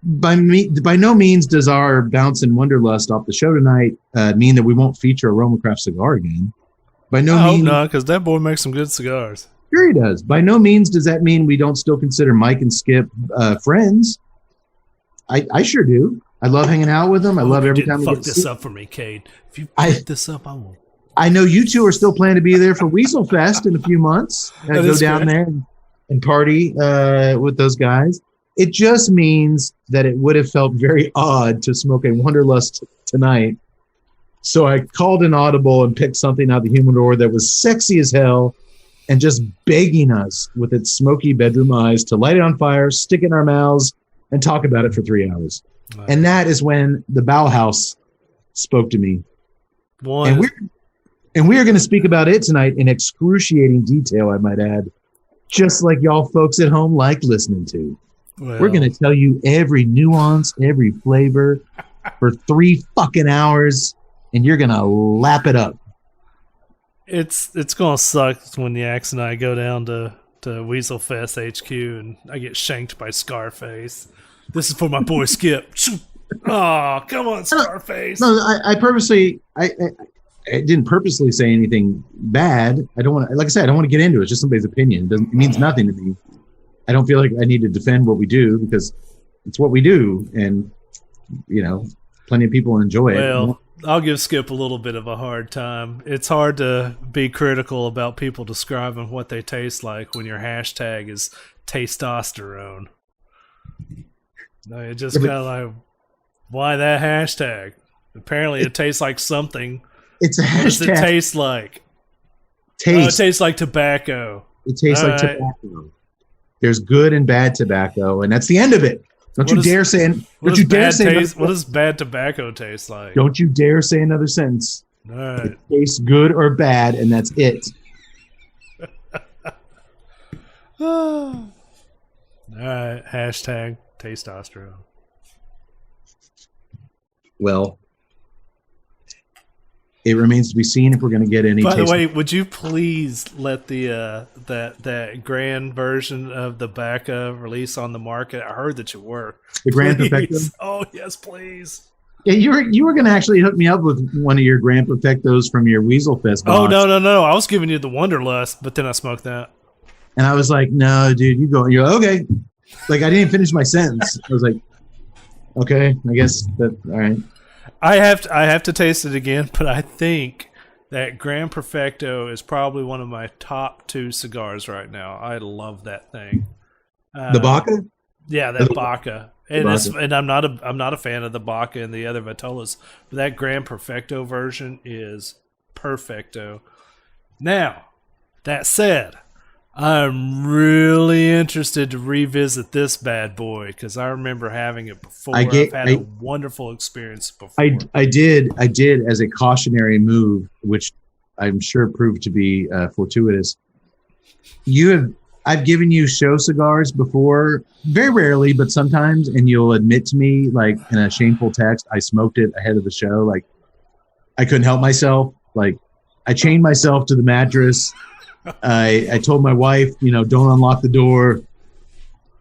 Speaker 4: By no means does our bounce and Wonderlust off the show tonight mean that we won't feature a Romacraft cigar again. By no means,
Speaker 3: hope not, because that boy makes some good cigars.
Speaker 4: Sure he does. By no means does that mean we don't still consider Mike and Skip friends. I sure do. I love hanging out with them. I love every time we
Speaker 3: fuck
Speaker 4: get
Speaker 3: this up for me, Cade. If you fuck this up, I won't.
Speaker 4: I know you two are still planning to be there for Weasel Fest in a few months. Go down there and party with those guys. It just means that it would have felt very odd to smoke a Wonderlust tonight. So I called an audible and picked something out of the humidor that was sexy as hell and just begging us with its smoky bedroom eyes to light it on fire, stick it in our mouths, and talk about it for 3 hours. Right. And that is when the Bauhaus spoke to me. And we're going to speak about it tonight in excruciating detail, I might add, just like y'all folks at home like listening to. Well, we're going to tell you every nuance, every flavor for 3 fucking hours, and you're going to lap it up.
Speaker 3: It's going to suck when the Axe and I go down to Weasel Fest HQ and I get shanked by Scarface. This is for my boy Skip. Oh, come on, Scarface.
Speaker 4: No, I didn't purposely say anything bad. I don't want to, like I said, I don't want to get into it. It's just somebody's opinion. It means nothing to me. I don't feel like I need to defend what we do because it's what we do. And, plenty of people enjoy it.
Speaker 3: Well, I'll give Skip a little bit of a hard time. It's hard to be critical about people describing what they taste like when your hashtag is testosterone. It just kind of like, Why that hashtag? Apparently, it tastes like something.
Speaker 4: It's a
Speaker 3: What does it
Speaker 4: hashtag.
Speaker 3: taste like?
Speaker 4: Taste.
Speaker 3: Oh, it tastes like tobacco.
Speaker 4: It tastes like
Speaker 3: All right.
Speaker 4: tobacco. There's good and bad tobacco, and that's the end of it. Don't
Speaker 3: What
Speaker 4: you
Speaker 3: is-
Speaker 4: dare say.
Speaker 3: What
Speaker 4: Don't
Speaker 3: does
Speaker 4: you dare
Speaker 3: bad
Speaker 4: say.
Speaker 3: taste? What
Speaker 4: Another,
Speaker 3: does bad tobacco taste like?
Speaker 4: don't you dare say another sentence.
Speaker 3: All right.
Speaker 4: It tastes good or bad, and that's it.
Speaker 3: All right. Hashtag testosterone.
Speaker 4: Well, it remains to be seen if we're going to get any.
Speaker 3: By the
Speaker 4: taste-
Speaker 3: way, would you please let the that grand version of the Bacca release on the market? I heard that you were.
Speaker 4: the Grand
Speaker 3: Please.
Speaker 4: Perfecto.
Speaker 3: Oh yes, please.
Speaker 4: Yeah, you were going to actually hook me up with one of your Grand Perfectos from your Weasel Fest box.
Speaker 3: Oh no! I was giving you the Wonderlust, but then I smoked that.
Speaker 4: And I was like, no, dude, you go. You're like, okay. Like, I didn't finish my sentence. I was like, okay, I guess that, all right.
Speaker 3: I have to taste it again, but I think that Grand Perfecto is probably one of my top 2 cigars right now. I love that thing.
Speaker 4: The Baca?
Speaker 3: Yeah, that
Speaker 4: The-
Speaker 3: Baca. And
Speaker 4: Baca.
Speaker 3: and I'm not a fan of the Baca and the other Vitolas, but that Grand Perfecto version is perfecto. Now, that said, I'm really interested to revisit this bad boy because I remember having it before. I've had a wonderful experience before.
Speaker 4: I did as a cautionary move, which I'm sure proved to be fortuitous. I've given you show cigars before, very rarely, but sometimes, and you'll admit to me, like in a shameful text, I smoked it ahead of the show. Like I couldn't help myself. Like I chained myself to the mattress. I told my wife, don't unlock the door.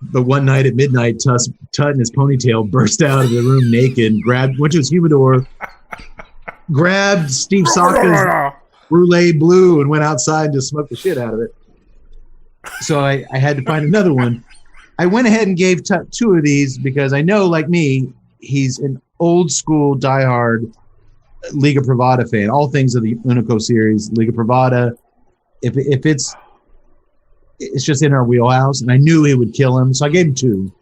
Speaker 4: But one night at midnight, Tut in his ponytail burst out of the room naked, went to his humidor, grabbed Steve Saka's Brulee Blue, and went outside to smoke the shit out of it. So I had to find another one. I went ahead and gave Tut 2 of these because I know, like me, he's an old school diehard Liga Privada fan. All things of the Unico series, Liga Privada. If it's just in our wheelhouse, and I knew he would kill him, so I gave him 2.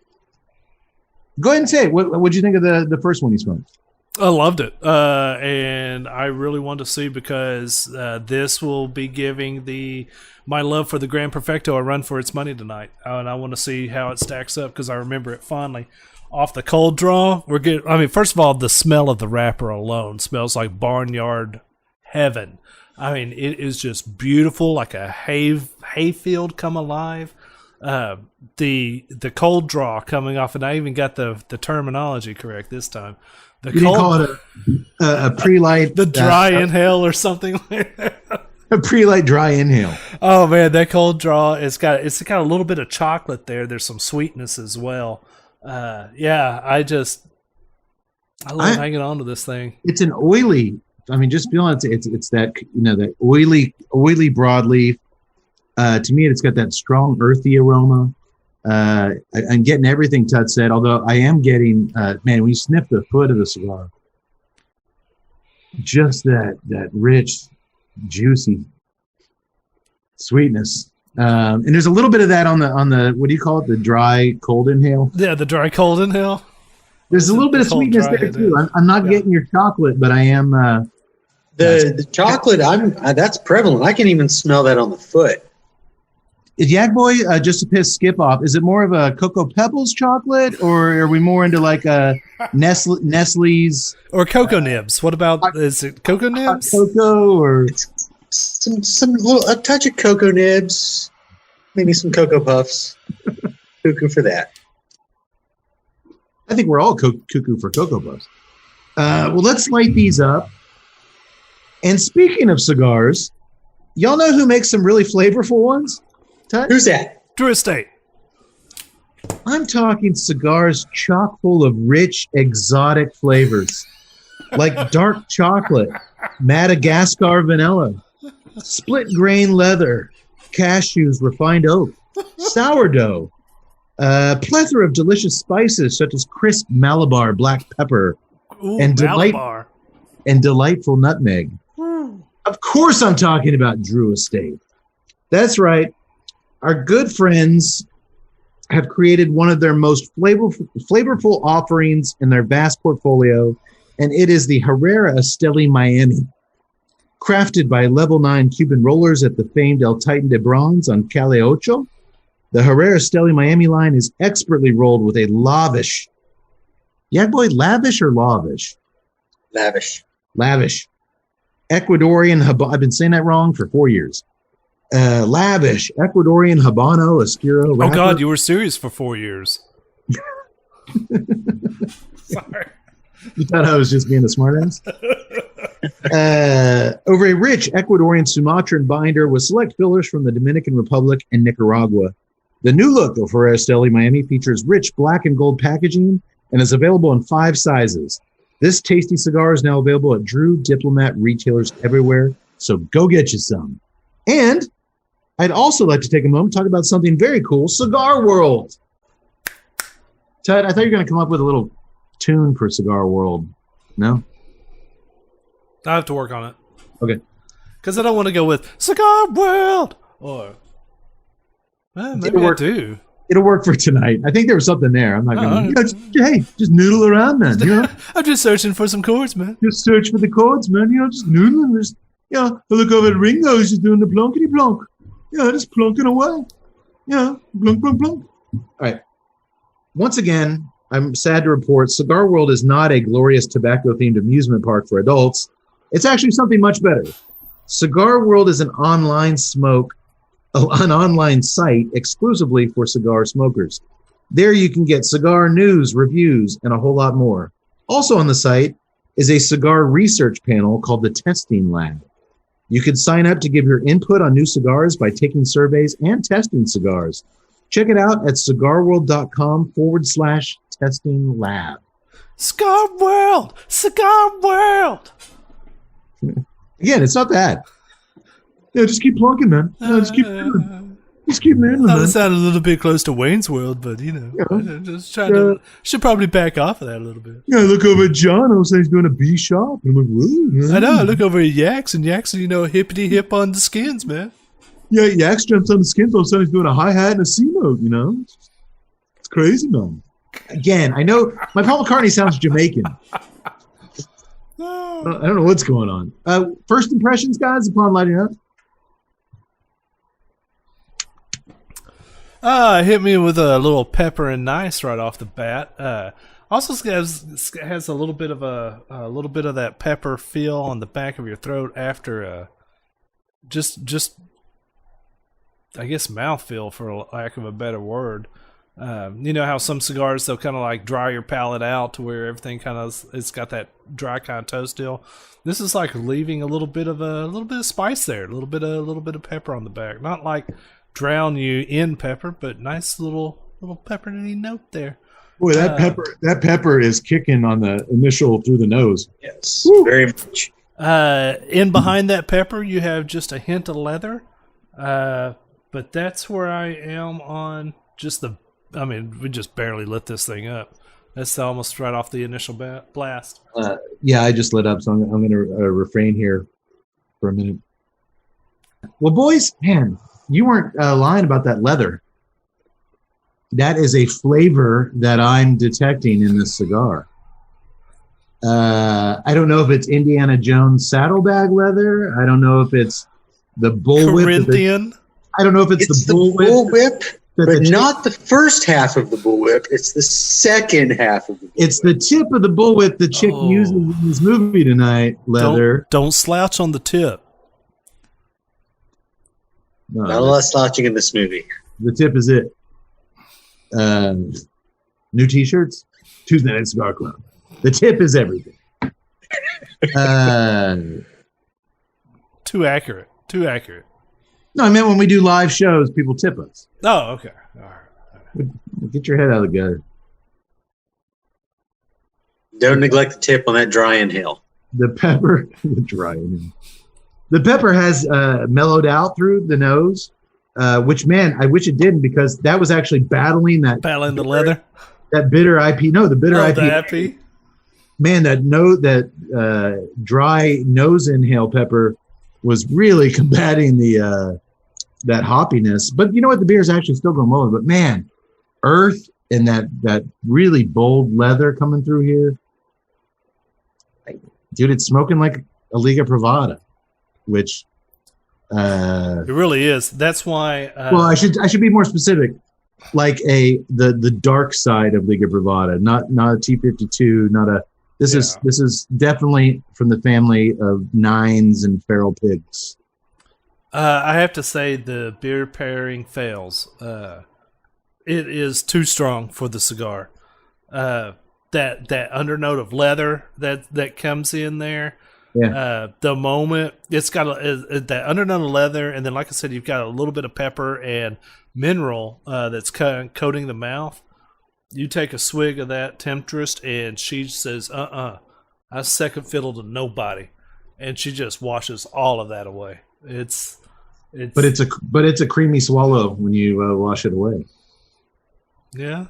Speaker 4: Go ahead and say it. What'd you think of the first one he smoked?
Speaker 3: I loved it, and I really want to see because this will be giving my love for the Grand Perfecto a run for its money tonight, and I want to see how it stacks up because I remember it fondly. Off the cold draw, we're good. I mean, first of all, the smell of the wrapper alone smells like barnyard heaven. I mean, it is just beautiful, like a hayfield come alive. The cold draw coming off, and I even got the terminology correct this time.
Speaker 4: You didn't call it a pre-light,
Speaker 3: the dry inhale or something like that.
Speaker 4: a pre-light dry inhale.
Speaker 3: Oh man, that cold draw, it's got a little bit of chocolate there. There's some sweetness as well. Yeah, I love hanging on to this thing.
Speaker 4: It's an oily. I mean, just feeling it's that that oily broadleaf. To me, it's got that strong earthy aroma. I'm getting everything Tut said, although I am getting, when you sniff the foot of the cigar, just that rich, juicy sweetness. And there's a little bit of that on the what do you call it? The dry cold inhale.
Speaker 3: Yeah, the dry cold inhale.
Speaker 4: There's a little bit of
Speaker 3: Cold,
Speaker 4: sweetness
Speaker 3: dry
Speaker 4: there
Speaker 3: inhale.
Speaker 4: too. I'm not getting your chocolate, but I am.
Speaker 5: The chocolate, that's prevalent. I can even smell that on the foot.
Speaker 4: Is Yak Boy, just to piss Skip off, is it more of a Cocoa Pebbles chocolate, or are we more into like a Nestle's
Speaker 3: Or cocoa nibs. What about, is it cocoa
Speaker 4: hot
Speaker 3: nibs?
Speaker 4: cocoa, or
Speaker 5: Some a touch of cocoa nibs, maybe some cocoa puffs. Cuckoo for that.
Speaker 4: I think we're all cuckoo for Cocoa Puffs. Well, let's light these up. And speaking of cigars, y'all know who makes some really flavorful ones? Tut?
Speaker 5: Who's that?
Speaker 3: Drew Estate.
Speaker 4: I'm talking cigars chock full of rich, exotic flavors, like dark chocolate, Madagascar vanilla, split grain leather, cashews, refined oak, sourdough, plethora of delicious spices such as crisp Malabar black pepper
Speaker 3: Ooh,
Speaker 4: And
Speaker 3: Malabar.
Speaker 4: and delightful nutmeg. Of course, I'm talking about Drew Estate. That's right. Our good friends have created one of their most flavorful offerings in their vast portfolio, and it is the Herrera Esteli Miami. Crafted by Level 9 Cuban rollers at the famed El Titan de Bronze on Calle Ocho, the Herrera Esteli Miami line is expertly rolled with a lavish. Yeah, boy, lavish or lavish?
Speaker 5: Lavish.
Speaker 4: Lavish. Ecuadorian Habano. I've been saying that wrong for 4 years. Lavish. Ecuadorian Habano Oscuro.
Speaker 3: Oh, God, you were serious for 4 years. Sorry.
Speaker 4: You thought I was just being a smartass? Over a rich Ecuadorian Sumatran binder with select fillers from the Dominican Republic and Nicaragua. The new look of Herrera Esteli Miami features rich black and gold packaging and is available in 5 sizes. This tasty cigar is now available at Drew Diplomat retailers everywhere, so go get you some. And I'd also like to take a moment to talk about something very cool, Cigar World. Ted, I thought you were going to come up with a little tune for Cigar World. No?
Speaker 3: I have to work on it.
Speaker 4: Okay.
Speaker 3: Because I don't want to go with Cigar World or maybe I do.
Speaker 4: It'll work for tonight. I think there was something there. I'm not going to. Just noodle around, man. You know?
Speaker 3: I'm just searching for some chords, man.
Speaker 4: Just search for the chords, man. You know, just noodling. Just, I look over at Ringo. He's just doing the plunkety plunk. Just plunking away. Plunk, plunk, plunk. All right. Once again, I'm sad to report Cigar World is not a glorious tobacco-themed amusement park for adults. It's actually something much better. Cigar World is an online site exclusively for cigar smokers. There you can get cigar news, reviews, and a whole lot more. Also on the site is a cigar research panel called the Testing Lab. You can sign up to give your input on new cigars by taking surveys and testing cigars. Check it out at cigarworld.com/testing lab.
Speaker 3: Cigar World! Cigar World!
Speaker 4: Again, it's not bad. Just keep plunking, man. Just keep doing. Just keep noodling, man.
Speaker 3: That sounded a little bit close to Wayne's World, but just trying to. Should probably back off of that a little bit.
Speaker 4: I look over at John. I was saying he's doing a B shop. I'm like, whoa.
Speaker 3: I know. I look over at Yaks, and Yaks, hippity hip on the skins, man.
Speaker 4: Yeah, Yaks jumps on the skins. All of a sudden, he's doing a hi hat and a C note. It's crazy, man. Again, I know my Paul McCartney sounds Jamaican. I don't know what's going on. First impressions, guys, upon lighting up.
Speaker 3: Hit me with a little pepper and nice right off the bat. Also has a little bit of that pepper feel on the back of your throat after just I guess mouthfeel, for lack of a better word. You know how some cigars, they'll kind of like dry your palate out to where everything kind of, it's got that dry kind of toast still. This is like leaving a little bit of spice there, a little bit of pepper on the back. Not like drown you in pepper, but nice little peppery note there.
Speaker 4: Boy, that pepper is kicking on the initial through the nose.
Speaker 5: Yes, woo. Very much.
Speaker 3: In behind that pepper, you have just a hint of leather, but that's where I am on just the. I mean, we just barely lit this thing up. That's almost right off the initial blast.
Speaker 4: Yeah, I just lit up, so I'm going to refrain here for a minute. Well, boys, man, you weren't lying about that leather. That is a flavor that I'm detecting in this cigar. I don't know if it's Indiana Jones saddlebag leather. I don't know if it's the bullwhip.
Speaker 3: Corinthian.
Speaker 4: I don't know if it's the
Speaker 5: bullwhip. But not the first half of the bullwhip. It's the second half of the bullwhip.
Speaker 4: It's the tip of the bullwhip the chick uses in this movie tonight, leather.
Speaker 3: Don't slouch on the tip.
Speaker 5: No, not a lot of slouching in this movie.
Speaker 4: The tip is it. New T-shirts? Tuesday Night Cigar Club. The tip is everything.
Speaker 3: Too accurate.
Speaker 4: No, I meant when we do live shows, people tip us.
Speaker 3: Oh, okay. All right.
Speaker 4: Get your head out of the gutter.
Speaker 5: Don't neglect the tip on that dry inhale.
Speaker 4: The pepper has mellowed out through the nose, which, man, I wish it didn't, because that was actually battling
Speaker 3: the leather.
Speaker 4: That bitter IP. No, the bitter IP.
Speaker 3: The IP.
Speaker 4: Man, that dry nose inhale pepper was really combating the that hoppiness. But you know what? The beer is actually still going well. But man, earth and that really bold leather coming through here. Dude, it's smoking like a Liga Privada, which
Speaker 3: It really is. That's why.
Speaker 4: well, I should be more specific. Like the dark side of Liga Privada, not a T52, not a. This is definitely from the family of nines and feral pigs.
Speaker 3: I have to say the beer pairing fails. It is too strong for the cigar. That undernote of leather that comes in there.
Speaker 4: Yeah.
Speaker 3: The moment it's got that undernote of leather, and then like I said, you've got a little bit of pepper and mineral that's coating the mouth. You take a swig of that Temptress, and she says, I second fiddle to nobody, and she just washes all of that away. It's
Speaker 4: But it's a creamy swallow when you wash it away.
Speaker 3: Yeah.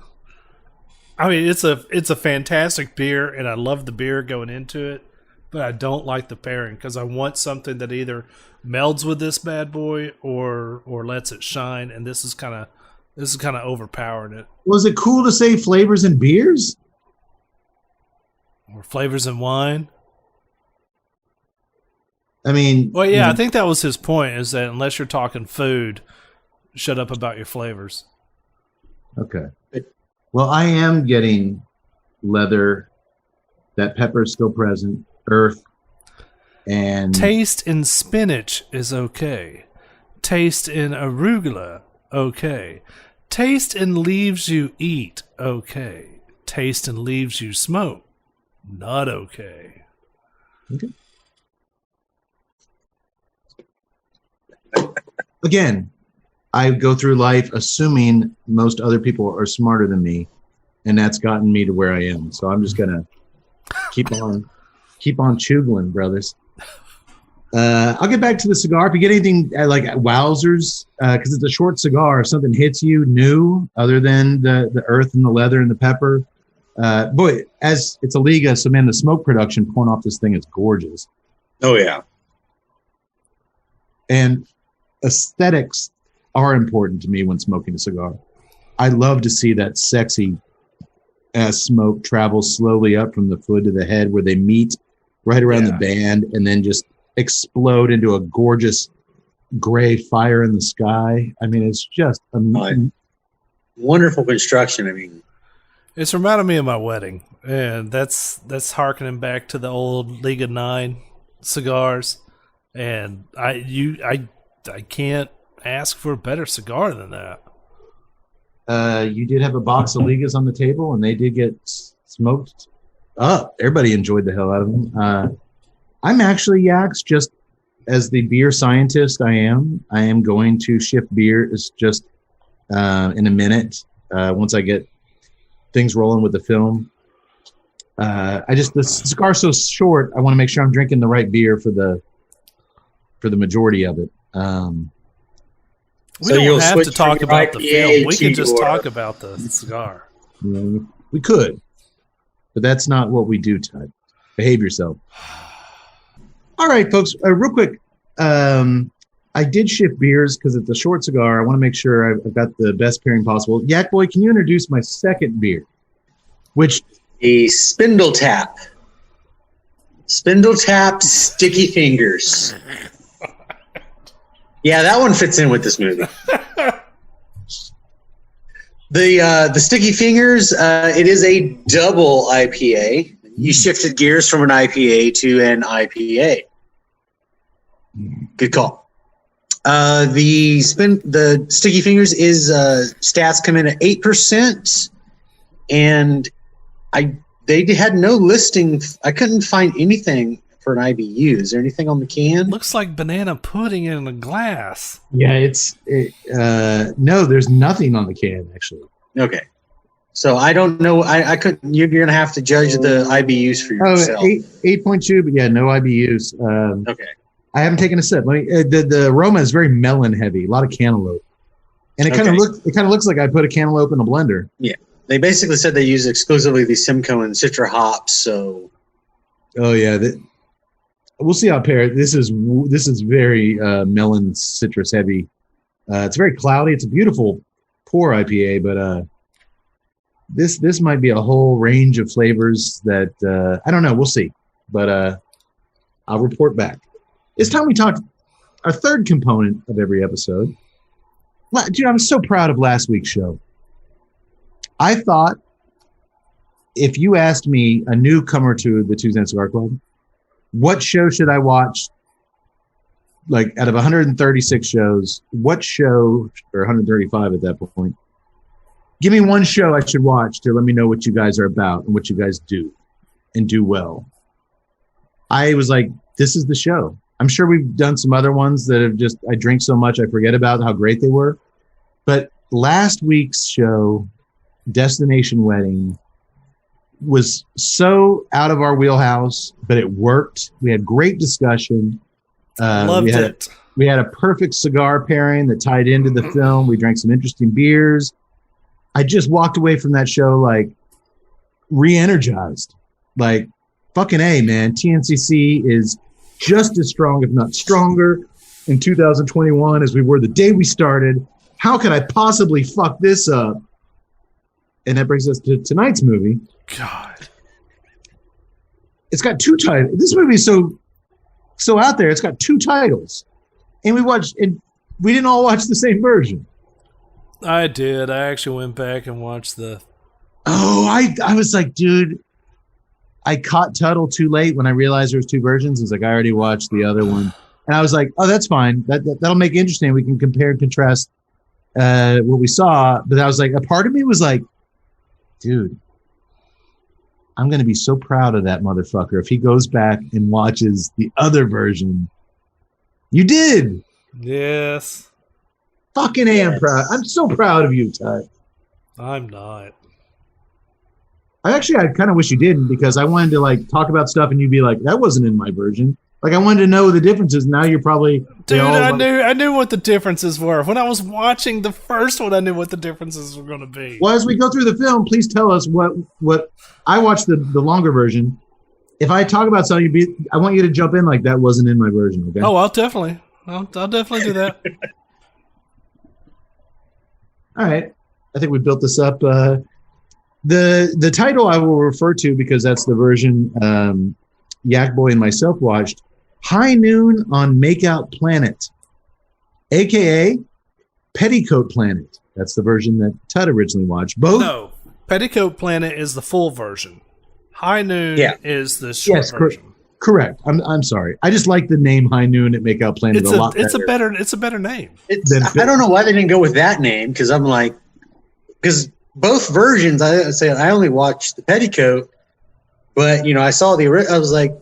Speaker 3: I mean, it's a fantastic beer, and I love the beer going into it, but I don't like the pairing because I want something that either melds with this bad boy or lets it shine, and this is kind of overpowering it.
Speaker 4: Was it cool to say flavors and beers?
Speaker 3: Or flavors and wine.
Speaker 4: I mean,
Speaker 3: Well, yeah, I think that was his point, is that unless you're talking food, shut up about your flavors.
Speaker 4: Okay. Well, I am getting leather. That pepper is still present. Earth. And
Speaker 3: Taste in spinach is okay. Taste in arugula, okay. Taste in leaves you eat, okay. Taste in leaves you smoke, not okay.
Speaker 4: Okay. Again, I go through life assuming most other people are smarter than me, and that's gotten me to where I am. So I'm just gonna keep on chugling, brothers. I'll get back to the cigar. If you get anything like wowzers, because it's a short cigar, if something hits you new other than the earth and the leather and the pepper, boy, as it's a Liga, so man, the smoke production pouring off this thing is gorgeous.
Speaker 5: Oh yeah.
Speaker 4: And aesthetics are important to me when smoking a cigar. I love to see that sexy smoke travel slowly up from the foot to the head where they meet right around the band and then just explode into a gorgeous gray fire in the sky. I mean, it's just
Speaker 5: wonderful construction. I mean,
Speaker 3: it's reminding me of my wedding, and that's harkening back to the old Liga 9 cigars, and I can't ask for a better cigar than that.
Speaker 4: You did have a box of Ligas on the table, and they did get smoked up. Everybody enjoyed the hell out of them. I'm actually, Yaks, just as the beer scientist I am going to shift beers just in a minute once I get things rolling with the film. The cigar's so short, I want to make sure I'm drinking the right beer for the majority of it.
Speaker 3: We don't have to talk about the film. We can just talk about the cigar.
Speaker 4: We could, but that's not what we do tonight. Behave yourself. All right, folks, real quick. I did shift beers because it's a short cigar. I want to make sure I've got the best pairing possible. Yak Boy, can you introduce my second beer? Which
Speaker 5: the Spindle Tap Sticky Fingers. Yeah, that one fits in with this movie. The Sticky Fingers, it is a double IPA. You shifted gears from an IPA to an IPA. Good call. The Sticky Fingers is stats come in at 8%, and they had no listing. I couldn't find anything for an IBU. Is there anything on the can?
Speaker 3: Looks like banana pudding in a glass.
Speaker 4: Yeah, no, there's nothing on the can actually.
Speaker 5: Okay. So I don't know. I couldn't. You're gonna have to judge the IBUs for yourself.
Speaker 4: 8.2, but yeah, no IBUs.
Speaker 5: Okay.
Speaker 4: I haven't taken a sip. The aroma is very melon heavy, a lot of cantaloupe, and it kind of looks like I put a cantaloupe in a blender.
Speaker 5: Yeah, they basically said they use exclusively the Simcoe and Citra hops. So,
Speaker 4: oh yeah, we'll see how it pairs. This is very melon citrus heavy. It's very cloudy. It's a beautiful pour IPA, but this might be a whole range of flavors that I don't know. We'll see, but I'll report back. It's time we talked our third component of every episode. Dude, I'm so proud of last week's show. I thought if you asked me, a newcomer to the Tuesday Night Cigar Club, what show should I watch? Like out of 136 shows, what show, or 135 at that point, give me one show I should watch to let me know what you guys are about and what you guys do and do well. I was like, this is the show. I'm sure we've done some other ones that have just, I drink so much I forget about how great they were. But last week's show, Destination Wedding, was so out of our wheelhouse, but it worked. We had great discussion.
Speaker 3: Loved it.
Speaker 4: We had a perfect cigar pairing that tied into the film. We drank some interesting beers. I just walked away from that show like re-energized. Like, fucking A, man. TNCC is just as strong, if not stronger, in 2021 as we were the day we started. How could I possibly fuck this up? And that brings us to tonight's movie.
Speaker 3: God.
Speaker 4: It's got two titles. This movie is so out there. It's got two titles. And we didn't all watch the same version.
Speaker 3: I did. I actually went back and watched the...
Speaker 4: Oh, I was like, dude, I caught Tuttle too late when I realized there was two versions. He's like, I already watched the other one. And I was like, oh, that's fine. That'll make it interesting. We can compare and contrast what we saw. But I was like, a part of me was like, dude, I'm going to be so proud of that motherfucker if he goes back and watches the other version. You did.
Speaker 3: Yes.
Speaker 4: Fucking A, I'm proud. I'm so proud of you, Ty.
Speaker 3: I'm not.
Speaker 4: I kind of wish you didn't, because I wanted to like talk about stuff and you'd be like, that wasn't in my version. Like, I wanted to know the differences. Now you're probably...
Speaker 3: Dude, I knew what the differences were. When I was watching the first one, I knew what the differences were going to be.
Speaker 4: Well, as we go through the film, please tell us what I watched the longer version. If I talk about something, I want you to jump in like that wasn't in my version, okay?
Speaker 3: Oh, I'll definitely do that.
Speaker 4: All right. I think we built this up. The title I will refer to, because that's the version Yak Boy and myself watched, High Noon on Makeout Planet, a.k.a. Petticoat Planet. That's the version that Tut originally watched. Both?
Speaker 3: No, Petticoat Planet is the full version. High Noon is the short version.
Speaker 4: Correct. I'm sorry. I just like the name High Noon at Makeout Planet a lot better.
Speaker 3: It's a better name.
Speaker 5: I don't know why they didn't go with that name, because I'm like, because both versions, I only watched the Petticoat, but I saw the original. I was like,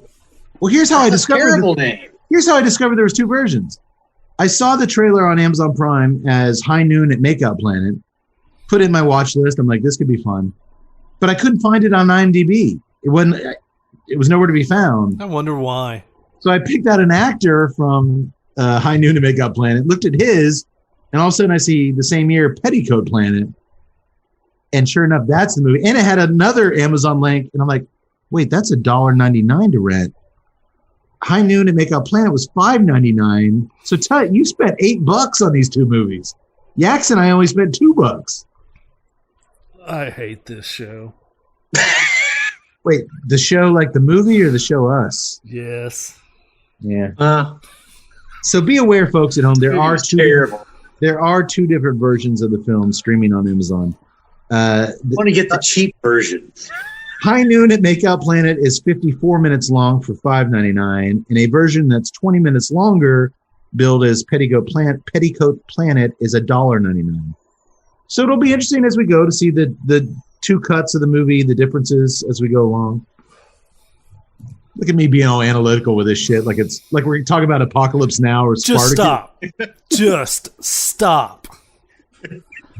Speaker 4: well, here's how I discovered
Speaker 5: terrible name.
Speaker 4: Here's how I discovered there was two versions. I saw the trailer on Amazon Prime as High Noon at Makeout Planet, put it in my watch list. I'm like, this could be fun, but I couldn't find it on IMDb. It was nowhere to be found.
Speaker 3: I wonder why.
Speaker 4: So I picked out an actor from High Noon at Makeout Planet, looked at his, and all of a sudden I see the same year Petticoat Planet. And sure enough, that's the movie. And it had another Amazon link. And I'm like, wait, that's $1.99 to rent. High Noon at Makeout Planet was $5.99. So Tut, you spent $8 on these two movies. Yax and I only spent $2.
Speaker 3: I hate this show.
Speaker 4: Wait, the show like the movie or the show us?
Speaker 3: Yes.
Speaker 4: Yeah. So be aware, folks at home, there are two different versions of the film streaming on Amazon.
Speaker 5: I want to get the cheap version.
Speaker 4: High Noon at Makeout Planet is 54 minutes long for $5.99, and a version that's 20 minutes longer, billed as Petticoat Planet, is $1.99. So it'll be interesting as we go to see the two cuts of the movie, the differences as we go along. Look at me being all analytical with this shit, like it's like we're talking about Apocalypse Now or Spartacus.
Speaker 3: Just stop.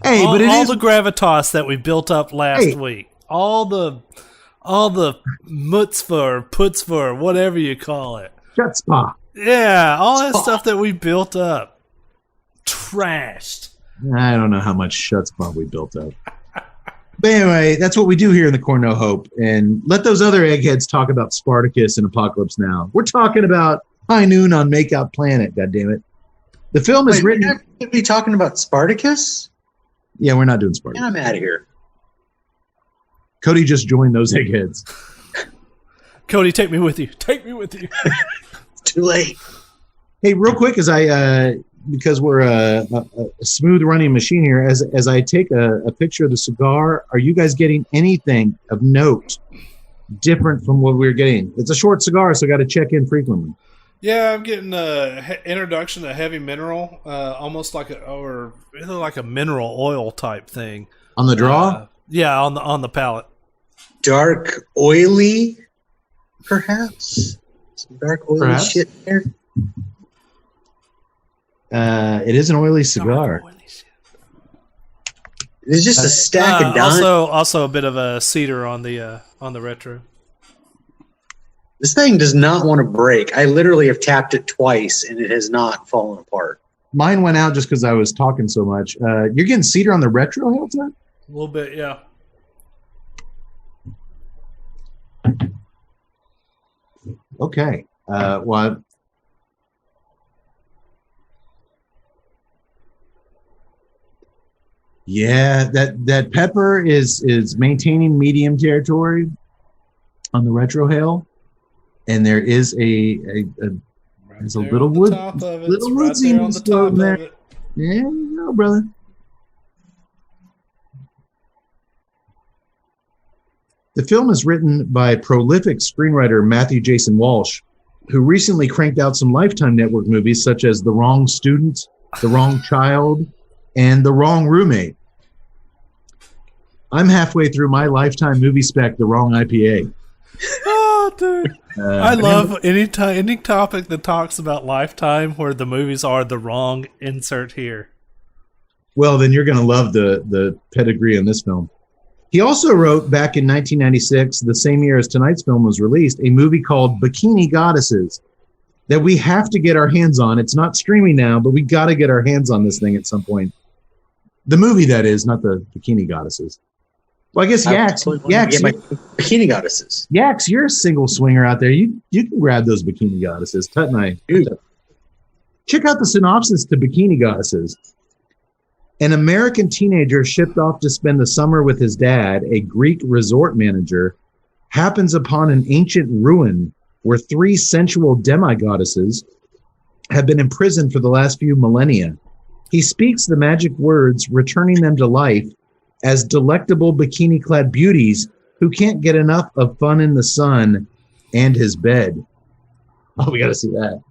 Speaker 4: Hey,
Speaker 3: all
Speaker 4: but
Speaker 3: the gravitas that we built up last week, all the mutzvah or putzvah, whatever you call it.
Speaker 4: Chutzpah.
Speaker 3: Yeah, all that stuff that we built up. Trashed.
Speaker 4: I don't know how much chutzpah we built up. But anyway, that's what we do here in the Core No Hope. And let those other eggheads talk about Spartacus and Apocalypse Now. We're talking about High Noon on Makeout Planet, goddammit. The film is written...
Speaker 5: We're be talking about Spartacus?
Speaker 4: Yeah, we're not doing Spartacus.
Speaker 5: I'm out of here.
Speaker 4: Cody just joined those eggheads.
Speaker 3: Cody, take me with you. Take me with you.
Speaker 5: Too late.
Speaker 4: Hey, real quick, because we're a smooth running machine here, as I take a picture of the cigar, are you guys getting anything of note different from what we're getting? It's a short cigar, so I got to check in frequently.
Speaker 3: Yeah, I'm getting a introduction to heavy mineral, almost like a mineral oil type thing
Speaker 4: On the draw?
Speaker 3: Yeah, on the palate.
Speaker 5: Dark, oily, perhaps. Some dark, oily shit there.
Speaker 4: It is an oily cigar.
Speaker 5: It's just a stack of dimes.
Speaker 3: Also a bit of a cedar on the retro.
Speaker 5: This thing does not want to break. I literally have tapped it twice, and it has not fallen apart.
Speaker 4: Mine went out just because I was talking so much. You're getting cedar on the retro, Hilton?
Speaker 3: A little bit, yeah.
Speaker 4: Okay. Well, yeah, that pepper is maintaining medium territory on the retro hail, and there is there's a little wood, little woodsiness on there. Yeah, you know, brother. The film is written by prolific screenwriter Matthew Jason Walsh, who recently cranked out some Lifetime Network movies such as The Wrong Student, The Wrong Child, and The Wrong Roommate. I'm halfway through my Lifetime movie spec, The Wrong IPA.
Speaker 3: Oh, dude. I love any topic that talks about Lifetime where the movies are the wrong insert here.
Speaker 4: Well, then you're going to love the pedigree in this film. He also wrote, back in 1996, the same year as tonight's film was released, a movie called Bikini Goddesses that we have to get our hands on. It's not streaming now, but we got to get our hands on this thing at some point. The movie, that is, not the Bikini Goddesses. Well, I guess Yax,
Speaker 5: Bikini Goddesses.
Speaker 4: Yax, you're a single swinger out there. You can grab those Bikini Goddesses. Tut and I. Check out the synopsis to Bikini Goddesses. An American teenager shipped off to spend the summer with his dad, a Greek resort manager, happens upon an ancient ruin where 3 sensual demigoddesses have been imprisoned for the last few millennia. He speaks the magic words, returning them to life as delectable bikini-clad beauties who can't get enough of fun in the sun and his bed. Oh, we got to see that.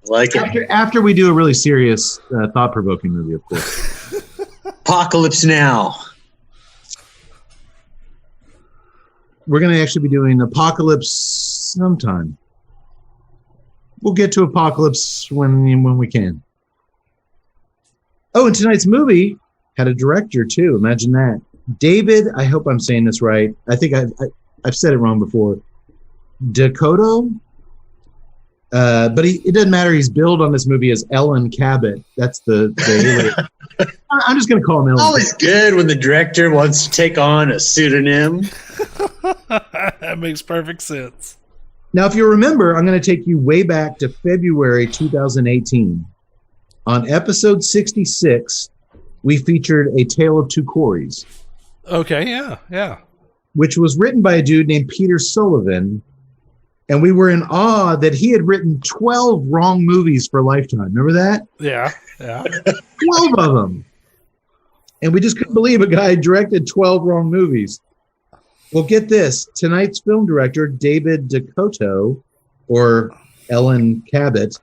Speaker 5: Like it.
Speaker 4: After we do a really serious, thought-provoking movie, of course.
Speaker 5: Apocalypse Now.
Speaker 4: We're going to actually be doing Apocalypse sometime. We'll get to Apocalypse when we can. Oh, and tonight's movie had a director, too. Imagine that. David, I hope I'm saying this right. I think I've said it wrong before. Dakota? But it doesn't matter. He's billed on this movie as Ellen Cabot. That's the I'm just going to call him Ellen.
Speaker 5: Always good when the director wants to take on a pseudonym.
Speaker 3: That makes perfect sense.
Speaker 4: Now, if you remember, I'm going to take you way back to February 2018. On episode 66, we featured A Tale of Two Corys.
Speaker 3: Okay, yeah.
Speaker 4: Which was written by a dude named Peter Sullivan. And we were in awe that he had written 12 wrong movies for Lifetime. Remember that?
Speaker 3: Yeah.
Speaker 4: 12 of them. And we just couldn't believe a guy directed 12 wrong movies. Well, get this. Tonight's film director, David Dakota, or Ellen Cabot,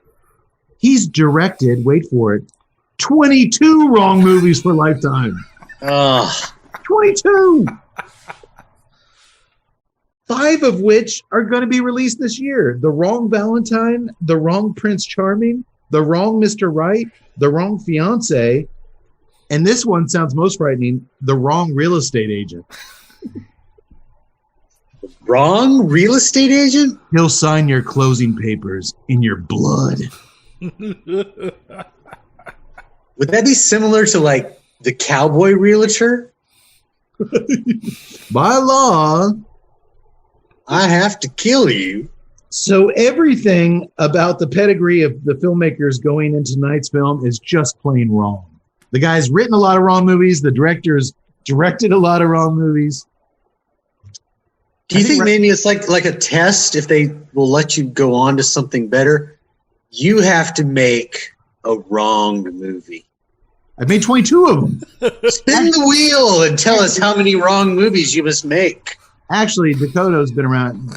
Speaker 4: he's directed, wait for it, 22 wrong movies for Lifetime. 22! 5 of which are going to be released this year. The Wrong Valentine, The Wrong Prince Charming, The Wrong Mr. Right, The Wrong Fiancé, and this one sounds most frightening, The Wrong Real Estate Agent.
Speaker 5: Wrong real estate agent?
Speaker 4: He'll sign your closing papers in your blood.
Speaker 5: Would that be similar to like the cowboy realtor?
Speaker 4: By law,
Speaker 5: I have to kill you.
Speaker 4: So everything about the pedigree of the filmmakers going into tonight's film is just plain wrong. The guy's written a lot of wrong movies. The director's directed a lot of wrong movies.
Speaker 5: Do you think maybe it's like a test? If they will let you go on to something better, you have to make a wronged movie.
Speaker 4: I've made 22 of them.
Speaker 5: Spin the wheel and tell us how many wrong movies you must make.
Speaker 4: Actually, Dakota's been around.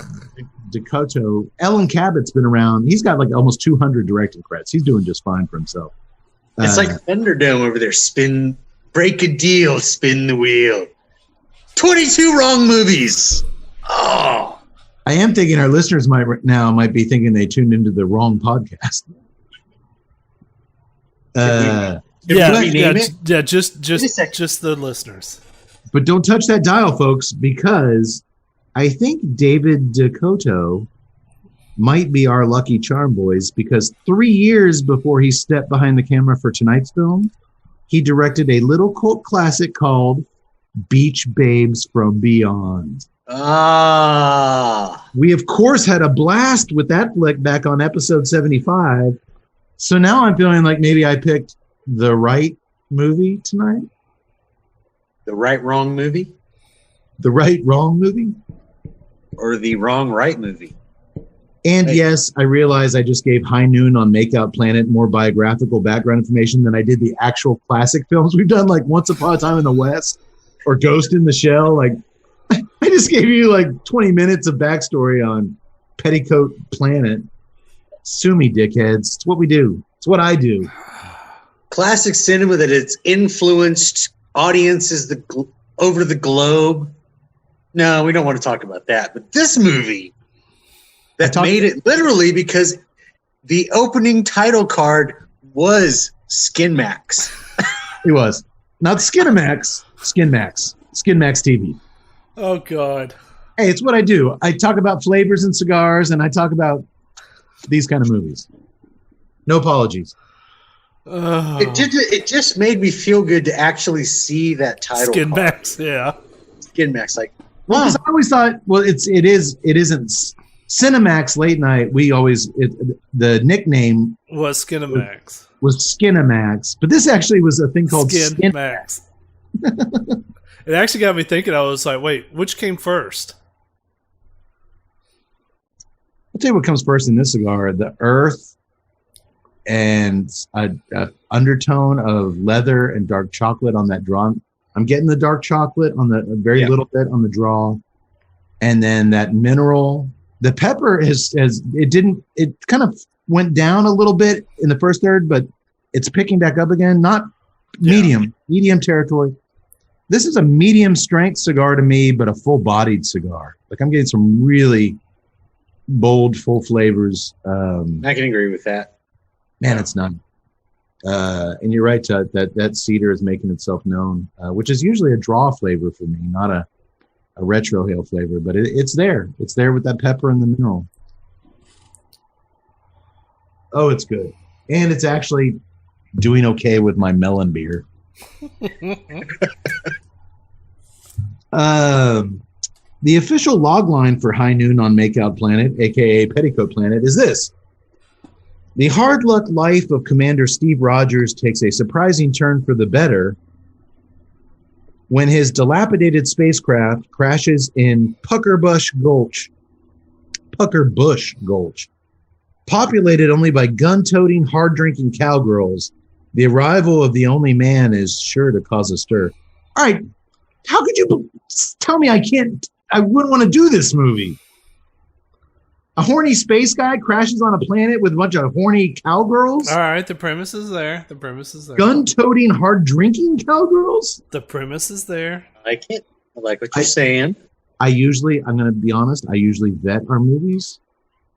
Speaker 4: Dakota, Ellen Cabot's been around. He's got like almost 200 directing credits. He's doing just fine for himself.
Speaker 5: It's like Thunderdome over there. Break a deal, spin the wheel. 22 wrong movies. Oh.
Speaker 4: I am thinking our listeners might be thinking they tuned into the wrong podcast.
Speaker 3: Just the listeners.
Speaker 4: But don't touch that dial, folks, because I think David Dakota might be our lucky charm, boys, because 3 years before he stepped behind the camera for tonight's film, he directed a little cult classic called Beach Babes from Beyond. We, of course, had a blast with that flick back on episode 75. So now I'm feeling like maybe I picked the right movie tonight.
Speaker 5: The right wrong movie?
Speaker 4: The right wrong movie?
Speaker 5: Or the wrong right movie?
Speaker 4: And yes, I realize I just gave High Noon on Makeout Planet more biographical background information than I did the actual classic films we've done, like Once Upon a Time in the West or Ghost in the Shell. Like, I just gave you like 20 minutes of backstory on Petticoat Planet. Sue me, dickheads. It's what we do. It's what I do.
Speaker 5: Classic cinema that it's influenced audiences over the globe. No, we don't want to talk about that. But this movie that made it literally because the opening title card was Skin Max.
Speaker 4: It was. Not Skinamax. Skin Max. Skin Max TV.
Speaker 3: Oh, God.
Speaker 4: Hey, it's what I do. I talk about flavors and cigars, and I talk about these kind of movies. No apologies.
Speaker 5: It just made me feel good to actually see that title.
Speaker 3: Skin Max, yeah.
Speaker 5: Skin Max, like.
Speaker 4: Well, 'cause I always thought, well, it isn't Cinemax late night. The nickname
Speaker 3: was Skinamax.
Speaker 4: Was Skinamax, but this actually was a thing called
Speaker 3: Skin Max. It actually got me thinking. I was like, wait, which came first?
Speaker 4: I'll tell you what comes first in this cigar: the earth and a undertone of leather and dark chocolate on that draw. I'm getting the dark chocolate on the little bit on the draw, and then that mineral. The pepper it kind of went down a little bit in the first third, but it's picking back up again. Not medium territory. This is a medium strength cigar to me, but a full bodied cigar. Like I'm getting some really bold, full flavors.
Speaker 5: I can agree with that.
Speaker 4: Man, it's not. And you're right, Tut, that cedar is making itself known, which is usually a draw flavor for me, not a retrohale flavor, but it's there. It's there with that pepper and the mineral. Oh, it's good. And it's actually doing okay with my melon beer. The official log line for High Noon on Makeout Planet, aka Petticoat Planet, is this. The hard luck life of Commander Steve Rogers takes a surprising turn for the better when his dilapidated spacecraft crashes in Puckerbush Gulch, populated only by gun-toting, hard-drinking cowgirls. The arrival of the only man is sure to cause a stir. All right, how could you tell me I wouldn't want to do this movie? A horny space guy crashes on a planet with a bunch of horny cowgirls?
Speaker 3: All right, the premise is there.
Speaker 4: Gun-toting, hard-drinking cowgirls?
Speaker 3: The premise is there.
Speaker 5: I like it. I like what you're saying.
Speaker 4: I'm going to be honest, I usually vet our movies.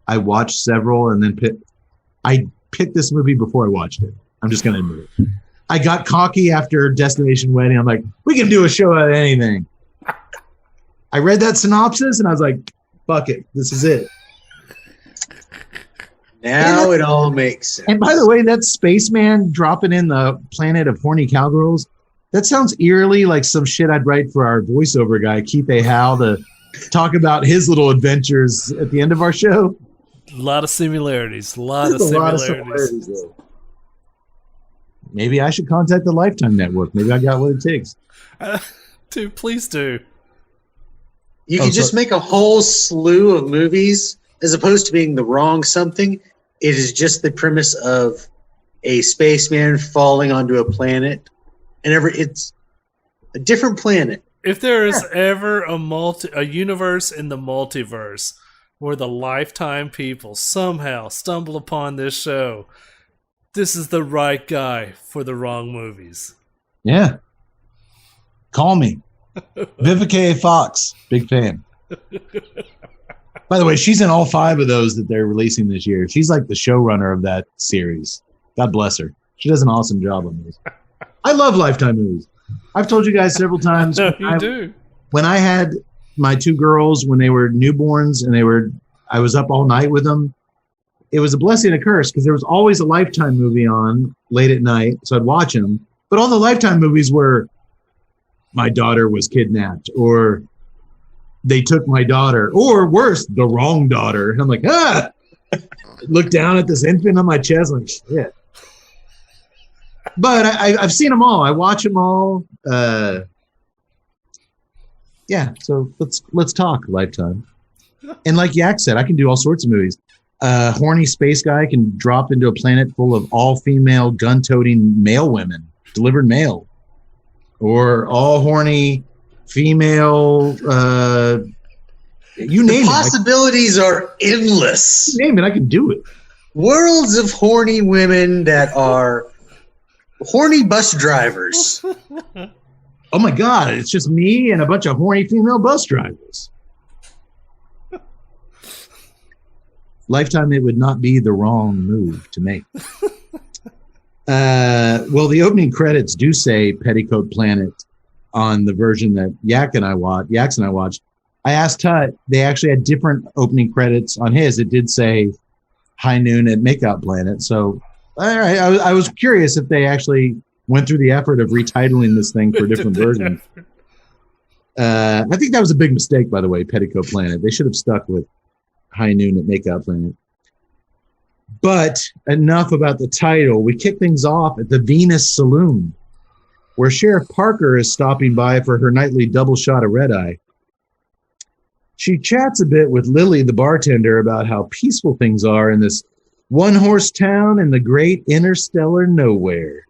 Speaker 4: I watch several and then I picked this movie before I watched it. I'm just going to admit it. I got cocky after Destination Wedding. I'm like, we can do a show out of anything. I read that synopsis and I was like, fuck it. This is it.
Speaker 5: Now it all makes sense.
Speaker 4: And by the way, that spaceman dropping in the planet of horny cowgirls, that sounds eerily like some shit I'd write for our voiceover guy, Keith A. Howe, to talk about his little adventures at the end of our show.
Speaker 3: A lot of similarities. A lot of similarities.
Speaker 4: Maybe I should contact the Lifetime Network. Maybe I got what it takes.
Speaker 3: Dude, please do.
Speaker 5: You can just make a whole slew of movies as opposed to being the wrong something. It is just the premise of a spaceman falling onto a planet, and it's a different planet.
Speaker 3: If there is ever a universe in the multiverse where the Lifetime people somehow stumble upon this show, this is the right guy for the wrong movies.
Speaker 4: Yeah. Call me. Vivica A. Fox. Big fan. By the way, she's in all 5 of those that they're releasing this year. She's like the showrunner of that series. God bless her. She does an awesome job on these. I love Lifetime movies. I've told you guys several times.
Speaker 3: You do.
Speaker 4: When I had my 2 girls, when they were newborns and I was up all night with them, it was a blessing and a curse because there was always a Lifetime movie on late at night, so I'd watch them. But all the Lifetime movies were my daughter was kidnapped, or they took my daughter, or worse, the wrong daughter. And I'm like, look down at this infant on my chest, like, shit. But I've seen them all. I watch them all. Yeah, so let's talk Lifetime. And like Yak said, I can do all sorts of movies. Horny space guy can drop into a planet full of all-female gun-toting male women, delivered mail. Or all horny female, you name it.
Speaker 5: The possibilities are endless.
Speaker 4: You name it, I can do it.
Speaker 5: Worlds of horny women that are horny bus drivers.
Speaker 4: Oh my God, it's just me and a bunch of horny female bus drivers. Lifetime, it would not be the wrong move to make. Well, the opening credits do say Petticoat Planet on the version that Yaks and I watched. I asked Tut, they actually had different opening credits on his. It did say High Noon at Makeout Planet. So, all right, I was curious if they actually went through the effort of retitling this thing for different versions. I think that was a big mistake, by the way, Petticoat Planet. They should have stuck with High Noon at Makeout Planet. But enough about the title. We kick things off at the Venus Saloon, where Sheriff Parker is stopping by for her nightly double shot of red eye. She chats a bit with Lily, the bartender, about how peaceful things are in this one-horse town in the great interstellar nowhere.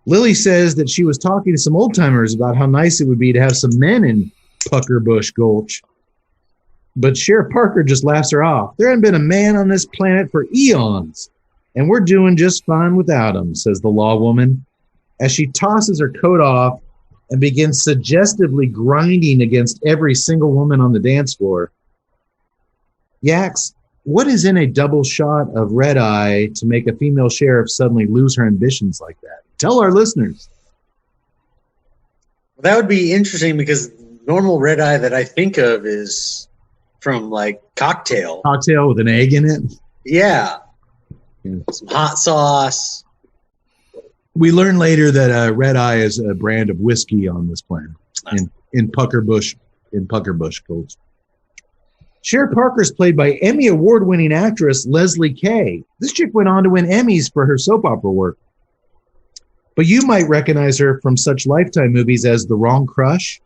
Speaker 4: Lily says that she was talking to some old-timers about how nice it would be to have some men in Puckerbush Gulch. But Sheriff Parker just laughs her off. There hasn't been a man on this planet for eons, and we're doing just fine without him, says the law woman, as she tosses her coat off and begins suggestively grinding against every single woman on the dance floor. Yaks, what is in a double shot of red eye to make a female sheriff suddenly lose her ambitions like that? Tell our listeners.
Speaker 5: Well, that would be interesting because normal red eye that I think of is from like cocktail
Speaker 4: with an egg in it.
Speaker 5: Yeah. Some hot sauce.
Speaker 4: We learn later that Red Eye is a brand of whiskey on this planet in Puckerbush Gulch. Sheriff Parker is played by Emmy award-winning actress Leslie Kay. This chick went on to win Emmys for her soap opera work. But you might recognize her from such Lifetime movies as The Wrong Crush,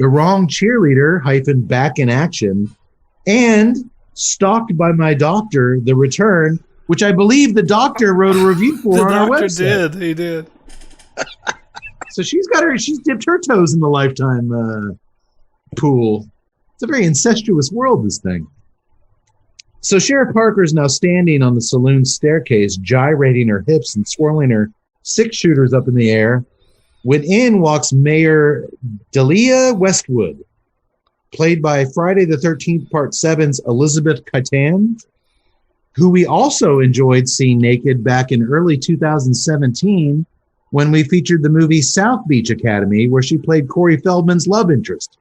Speaker 4: The Wrong Cheerleader - Back in Action, and Stalked by My Doctor, The Return, which I believe the doctor wrote a review for on our website.
Speaker 3: He did.
Speaker 4: So she's dipped her toes in the Lifetime pool. It's a very incestuous world, this thing. So Sheriff Parker is now standing on the saloon staircase, gyrating her hips and swirling her 6-shooters up in the air, when in walks Mayor Delia Westwood, played by Friday the 13th Part 7's Elizabeth Catan, who we also enjoyed seeing naked back in early 2017 when we featured the movie South Beach Academy, where she played Corey Feldman's love interest.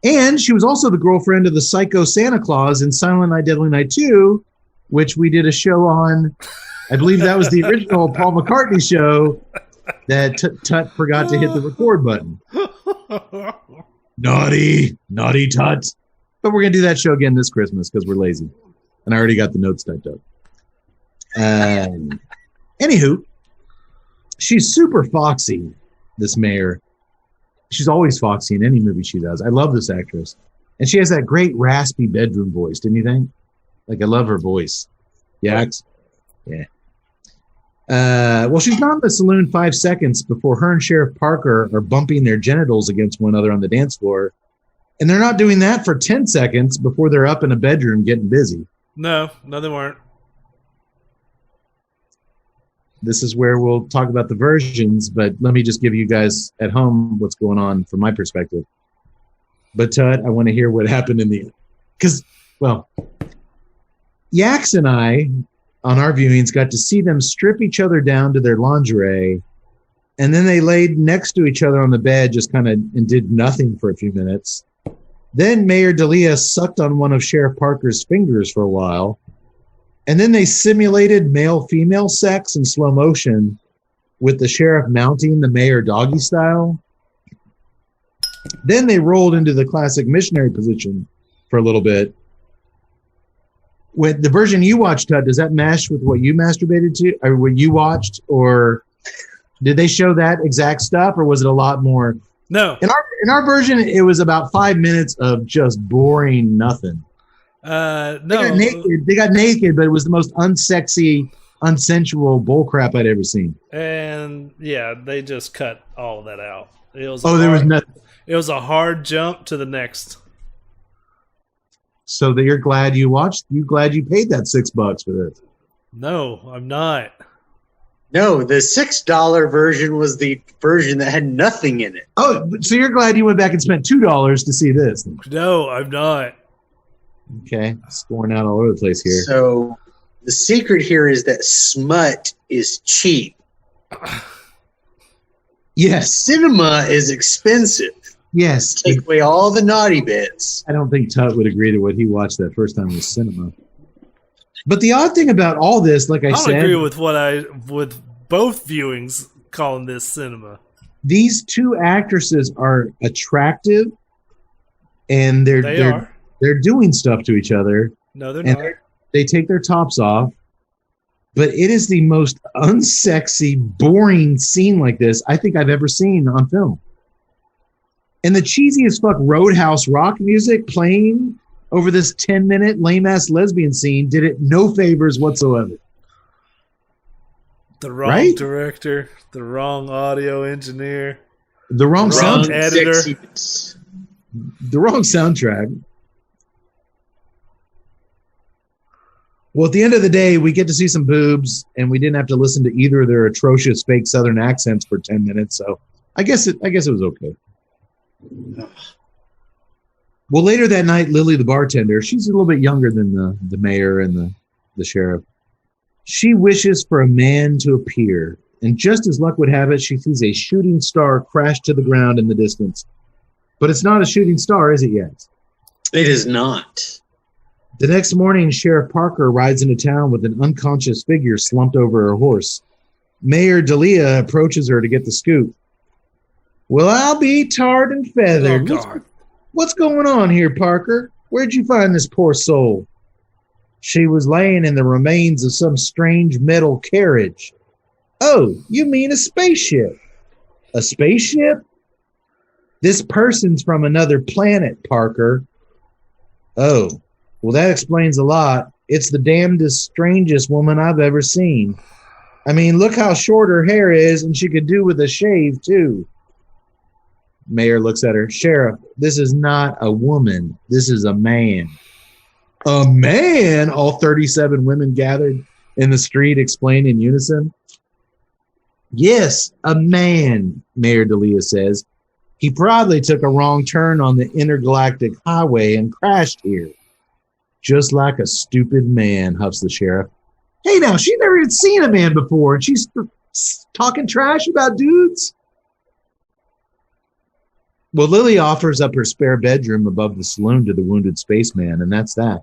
Speaker 4: And she was also the girlfriend of the psycho Santa Claus in Silent Night, Deadly Night 2, which we did a show on. I believe that was the original Paul McCartney show that Tut forgot to hit the record button. Naughty Tut. But we're going to do that show again this Christmas because we're lazy. And I already got the notes typed up. Anywho, she's super foxy, this mayor. she's always foxy in any movie she does. I love this actress. And she has that great raspy bedroom voice, didn't you think? Like, I love her voice. Yax? Yeah. Well, she's not in the saloon 5 seconds before her and Sheriff Parker are bumping their genitals against one another on the dance floor. And they're not doing that for 10 seconds before they're up in a bedroom getting busy.
Speaker 3: No, they weren't.
Speaker 4: This is where we'll talk about the versions, but let me just give you guys at home what's going on from my perspective. But Tut, I want to hear what happened in the... Because, well, Yax and I, on our viewings, got to see them strip each other down to their lingerie, and then they laid next to each other on the bed just kind of and did nothing for a few minutes. Then Mayor D'Elia sucked on one of Sheriff Parker's fingers for a while, and then they simulated male-female sex in slow motion with the sheriff mounting the mayor doggy style. Then they rolled into the classic missionary position for a little bit. With the version you watched, Tut, does that mesh with what you masturbated to, or what you watched, or did they show that exact stuff, or was it a lot more?
Speaker 3: No.
Speaker 4: In our version, it was about 5 minutes of just boring nothing.
Speaker 3: No.
Speaker 4: They got naked, but it was the most unsexy, unsensual bullcrap I'd ever seen.
Speaker 3: And yeah, they just cut all of that out. It was
Speaker 4: there was nothing.
Speaker 3: It was a hard jump to the next.
Speaker 4: So that you're glad you watched. You glad you paid that $6 for this?
Speaker 3: No, I'm not.
Speaker 5: No, the $6 version was the version that had nothing in it.
Speaker 4: Oh, so you're glad you went back and spent $2 to see this?
Speaker 3: No, I'm not.
Speaker 4: Okay, scoring out all over the place here.
Speaker 5: So the secret here is that smut is cheap.
Speaker 4: Yes.
Speaker 5: Cinema is expensive.
Speaker 4: Yes.
Speaker 5: Take away all the naughty bits.
Speaker 4: I don't think Tut would agree to what he watched that first time was cinema. But the odd thing about all this, like I said,
Speaker 3: agree with with both viewings calling this cinema.
Speaker 4: These two actresses are attractive, and they're doing stuff to each other.
Speaker 3: No, they're
Speaker 4: and
Speaker 3: not.
Speaker 4: They take their tops off, but it is the most unsexy, boring scene like this I think I've ever seen on film. And the cheesy as fuck Roadhouse rock music playing over this 10-minute lame-ass lesbian scene did it no favors whatsoever.
Speaker 3: The wrong director, the wrong audio engineer,
Speaker 4: the wrong sound
Speaker 3: editor,
Speaker 4: the wrong soundtrack. Well, at the end of the day, we get to see some boobs, and we didn't have to listen to either of their atrocious fake Southern accents for 10 minutes. So I guess it was okay. Well, later that night, Lily, the bartender, she's a little bit younger than the mayor and the sheriff. She wishes for a man to appear, and just as luck would have it, she sees a shooting star crash to the ground in the distance. But it's not a shooting star, is it yet?
Speaker 5: It is not.
Speaker 4: The next morning, Sheriff Parker rides into town with an unconscious figure slumped over her horse. Mayor D'Elia approaches her to get the scoop. Well, I'll be tarred and feathered.
Speaker 3: Oh, God.
Speaker 4: What's going on here, Parker? Where'd you find this poor soul? She was laying in the remains of some strange metal carriage. Oh, you mean a spaceship? A spaceship? This person's from another planet, Parker. Oh, well, that explains a lot. It's the damnedest, strangest woman I've ever seen. I mean, look how short her hair is, and she could do with a shave, too. Mayor looks at her. Sheriff, this is not a woman. This is a man. A man? All 37 women gathered in the street explain in unison. Yes, a man, Mayor D'Elia says. He probably took a wrong turn on the intergalactic highway and crashed here. Just like a stupid man, huffs the sheriff. Hey, now, she's never even seen a man before, and she's talking trash about dudes? Well, Lily offers up her spare bedroom above the saloon to the wounded spaceman, and that's that.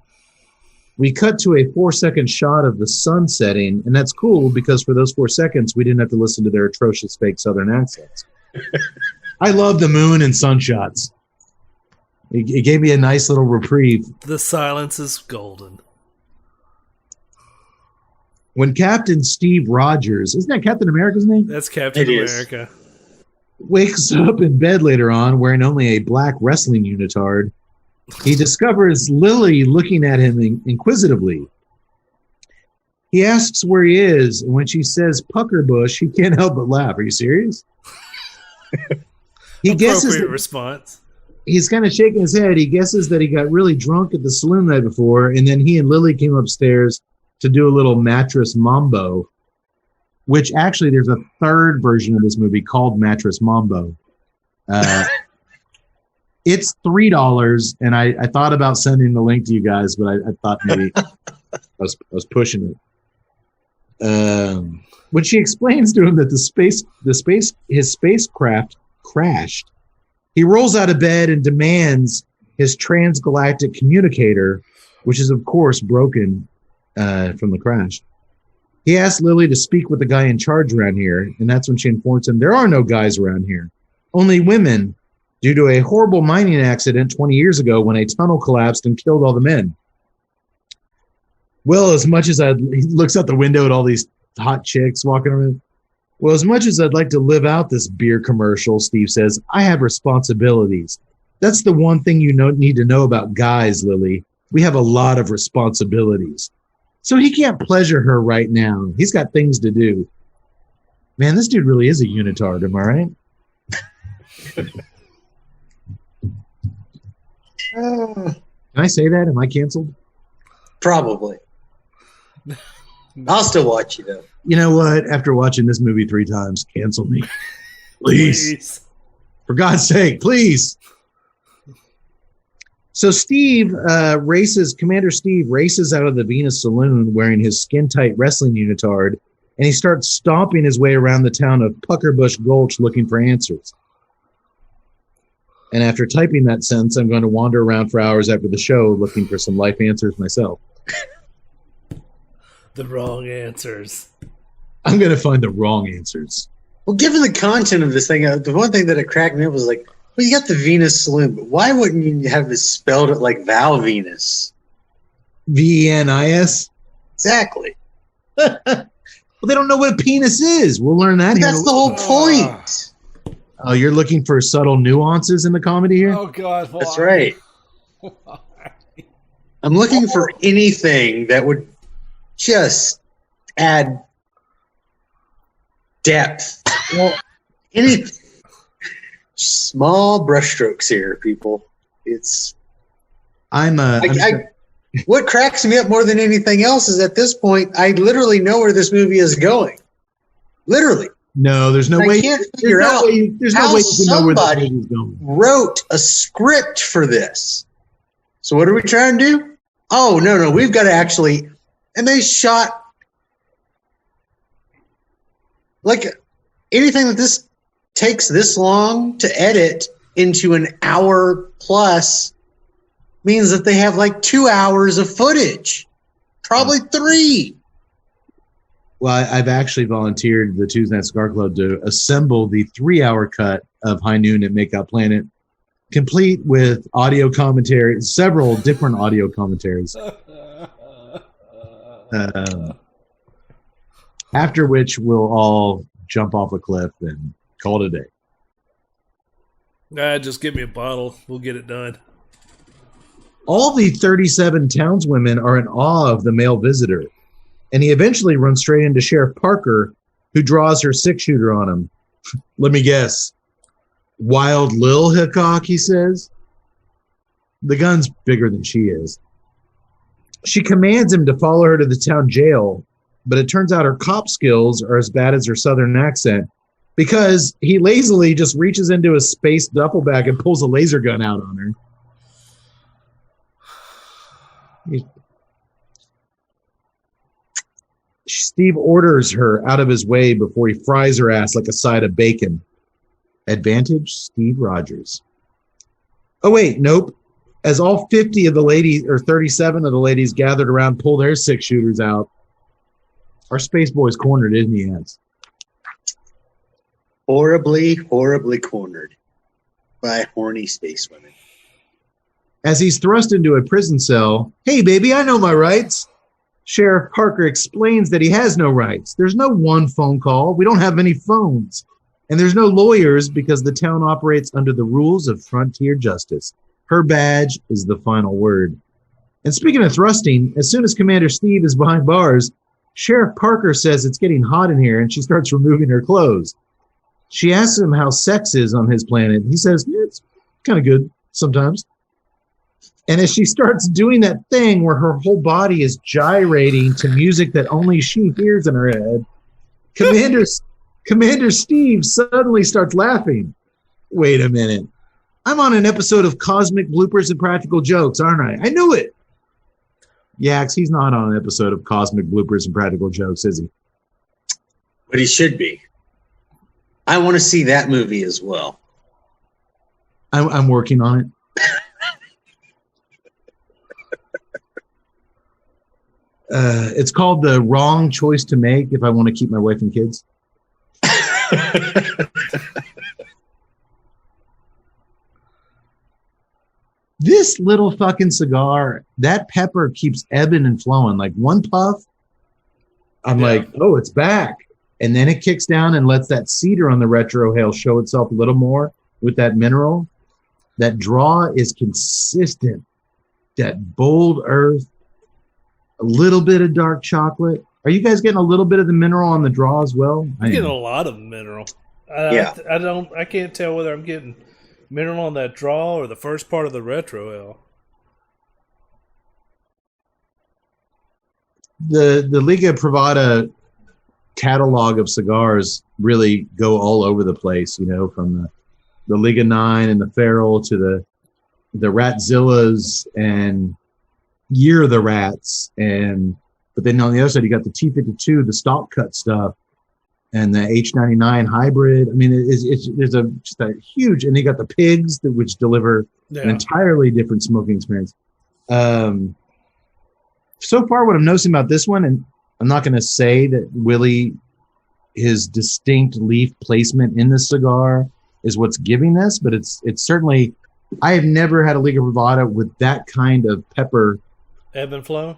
Speaker 4: We cut to a 4-second shot of the sun setting, and that's cool because for those 4 seconds, we didn't have to listen to their atrocious fake Southern accents. I love the moon and sun shots. It gave me a nice little reprieve.
Speaker 3: The silence is golden. When
Speaker 4: Captain Steve Rogers, isn't that Captain America's name?
Speaker 3: That's Captain America.
Speaker 4: wakes up in bed later on wearing only a black wrestling unitard. He discovers Lily looking at him inquisitively. He asks where he is, and when she says pucker bush, he can't help but laugh. Are you serious? He guesses
Speaker 3: Appropriate response.
Speaker 4: he's kind of shaking his head. He guesses that he got really drunk at the saloon the night before, and then he and Lily came upstairs to do a little mattress mambo, which actually there's a third version of this movie called Mattress Mambo. It's $3, and I thought about sending the link to you guys, but I thought maybe I was pushing it. When she explains to him that his spacecraft crashed, he rolls out of bed and demands his transgalactic communicator, which is of course broken from the crash. He asks Lily to speak with the guy in charge around here, and that's when she informs him there are no guys around here, only women, due to a horrible mining accident 20 years ago when a tunnel collapsed and killed all the men. Well, as much as he looks out the window at all these hot chicks walking around. Well, as much as I'd like to live out this beer commercial, Steve says, I have responsibilities. That's the one thing you need to know about guys, Lily. We have a lot of responsibilities. So he can't pleasure her right now. He's got things to do. Man, this dude really is a unitard, am I right? Can I say that? Am I canceled?
Speaker 5: Probably. I'll still watch you, though.
Speaker 4: You know what? After watching this movie 3 times, cancel me. Please. For God's sake, please. So Commander Steve races out of the Venus Saloon wearing his skin-tight wrestling unitard, and he starts stomping his way around the town of Puckerbush Gulch looking for answers. And after typing that sentence, I'm going to wander around for hours after the show looking for some life answers myself.
Speaker 3: The wrong answers.
Speaker 4: I'm going to find the wrong answers.
Speaker 5: Well, given the content of this thing, the one thing that it cracked me up was like, well, you got the Venus Saloon, but why wouldn't you have it spelled it like Val Venus?
Speaker 4: Venis?
Speaker 5: Exactly.
Speaker 4: Well, they don't know what a penis is. We'll learn that here.
Speaker 5: That's the whole point.
Speaker 4: Oh, you're looking for subtle nuances in the comedy here?
Speaker 3: Oh, God.
Speaker 5: That's right. I'm looking for anything that would just add depth. Well, any small brushstrokes here, people. It's what cracks me up more than anything else is at this point I literally know where this movie is going. Literally.
Speaker 4: No, there's no way.
Speaker 5: I can't figure out
Speaker 4: there's no way you can know where this movie is going.
Speaker 5: Wrote a script for this. So what are we trying to do? Oh, no, we've got to actually. And they shot like anything that this takes this long to edit into an hour plus means that they have like 2 hours of footage, probably 3.
Speaker 4: Well, I've actually volunteered the Tuesday Night Cigar Club to assemble the 3-hour cut of High Noon at Makeout Planet, complete with audio commentary, several different audio commentaries. After which we'll all jump off a cliff and call it a day.
Speaker 3: Just give me a bottle. We'll get it done.
Speaker 4: All the 37 townswomen are in awe of the male visitor, and he eventually runs straight into Sheriff Parker, who draws her 6-shooter on him. Let me guess. Wild Lil Hickok, he says. The gun's bigger than she is. She commands him to follow her to the town jail, but it turns out her cop skills are as bad as her southern accent because he lazily just reaches into a space duffel bag and pulls a laser gun out on her. Steve orders her out of his way before he fries her ass like a side of bacon. Advantage, Steve Rogers. Oh, wait, nope. As all 50 of the ladies, or 37 of the ladies gathered around, pull their 6-shooters out. Our space boy's cornered, isn't he, Eds?
Speaker 5: Horribly, horribly cornered by horny space women.
Speaker 4: As he's thrust into a prison cell, hey, baby, I know my rights. Sheriff Parker explains that he has no rights. There's no one phone call. We don't have any phones. And there's no lawyers because the town operates under the rules of frontier justice. Her badge is the final word. And speaking of thrusting, as soon as Commander Steve is behind bars, Sheriff Parker says it's getting hot in here and she starts removing her clothes. She asks him how sex is on his planet. He says, yeah, it's kind of good sometimes. And as she starts doing that thing where her whole body is gyrating to music that only she hears in her head, Commander Steve suddenly starts laughing. Wait a minute. I'm on an episode of Cosmic Bloopers and Practical Jokes, aren't I? I knew it. Yax, he's not on an episode of Cosmic Bloopers and Practical Jokes, is he?
Speaker 5: But he should be. I want to see that movie as well.
Speaker 4: I'm working on it. It's called The Wrong Choice to Make If I Want to Keep My Wife and Kids. This little fucking cigar, that pepper keeps ebbing and flowing. Like one puff, I'm like, oh, it's back. And then it kicks down and lets that cedar on the retrohale show itself a little more with that mineral. That draw is consistent. That bold earth, a little bit of dark chocolate. Are you guys getting a little bit of the mineral on the draw as well?
Speaker 3: I'm getting a lot of mineral. I can't tell whether I'm getting mineral on that draw or the first part of the retrohale.
Speaker 4: The Liga Privada catalog of cigars really go all over the place, you know, from the Liga 9 and the Feral to the Ratzillas and Year of the Rats. But then on the other side, you got the T52, the stock cut stuff, and the H99 hybrid. I mean, there's just a huge, and you got the pigs which deliver an entirely different smoking experience. So far, what I'm noticing about this one, and I'm not going to say that Willie, his distinct leaf placement in the cigar is what's giving this, but it's certainly, I have never had a Liga Privada with that kind of pepper.
Speaker 3: Ebb and flow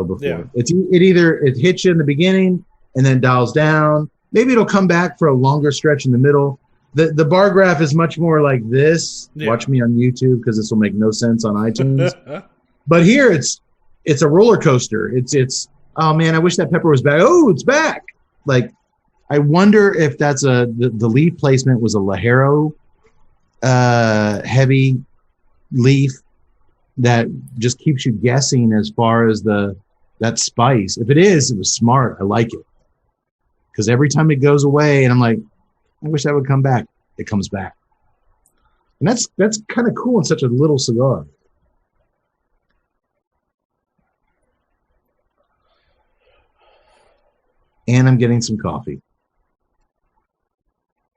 Speaker 4: before.
Speaker 3: Yeah.
Speaker 4: It hits you in the beginning and then dials down. Maybe it'll come back for a longer stretch in the middle. The bar graph is much more like this. Yeah. Watch me on YouTube because this will make no sense on iTunes. But here it's a roller coaster. It's oh man, I wish that pepper was back. Oh, it's back. Like, I wonder if that's the leaf placement was a Lajero heavy leaf that just keeps you guessing as far as that spice. If it was smart. I like it. Because every time it goes away and I'm like, I wish that would come back. It comes back. And that's kind of cool in such a little cigar. And I'm getting some coffee.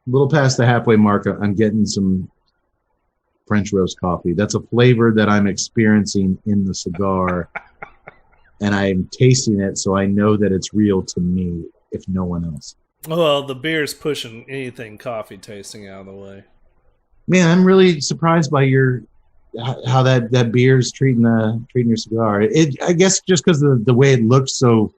Speaker 4: A little past the halfway mark, I'm getting some French roast coffee. That's a flavor that I'm experiencing in the cigar. And I'm tasting it, so I know that it's real to me, if no one else.
Speaker 3: Well, the beer's pushing anything coffee tasting out of the way.
Speaker 4: Man, I'm really surprised by how that beer's treating your cigar. I guess just because of the way it looks so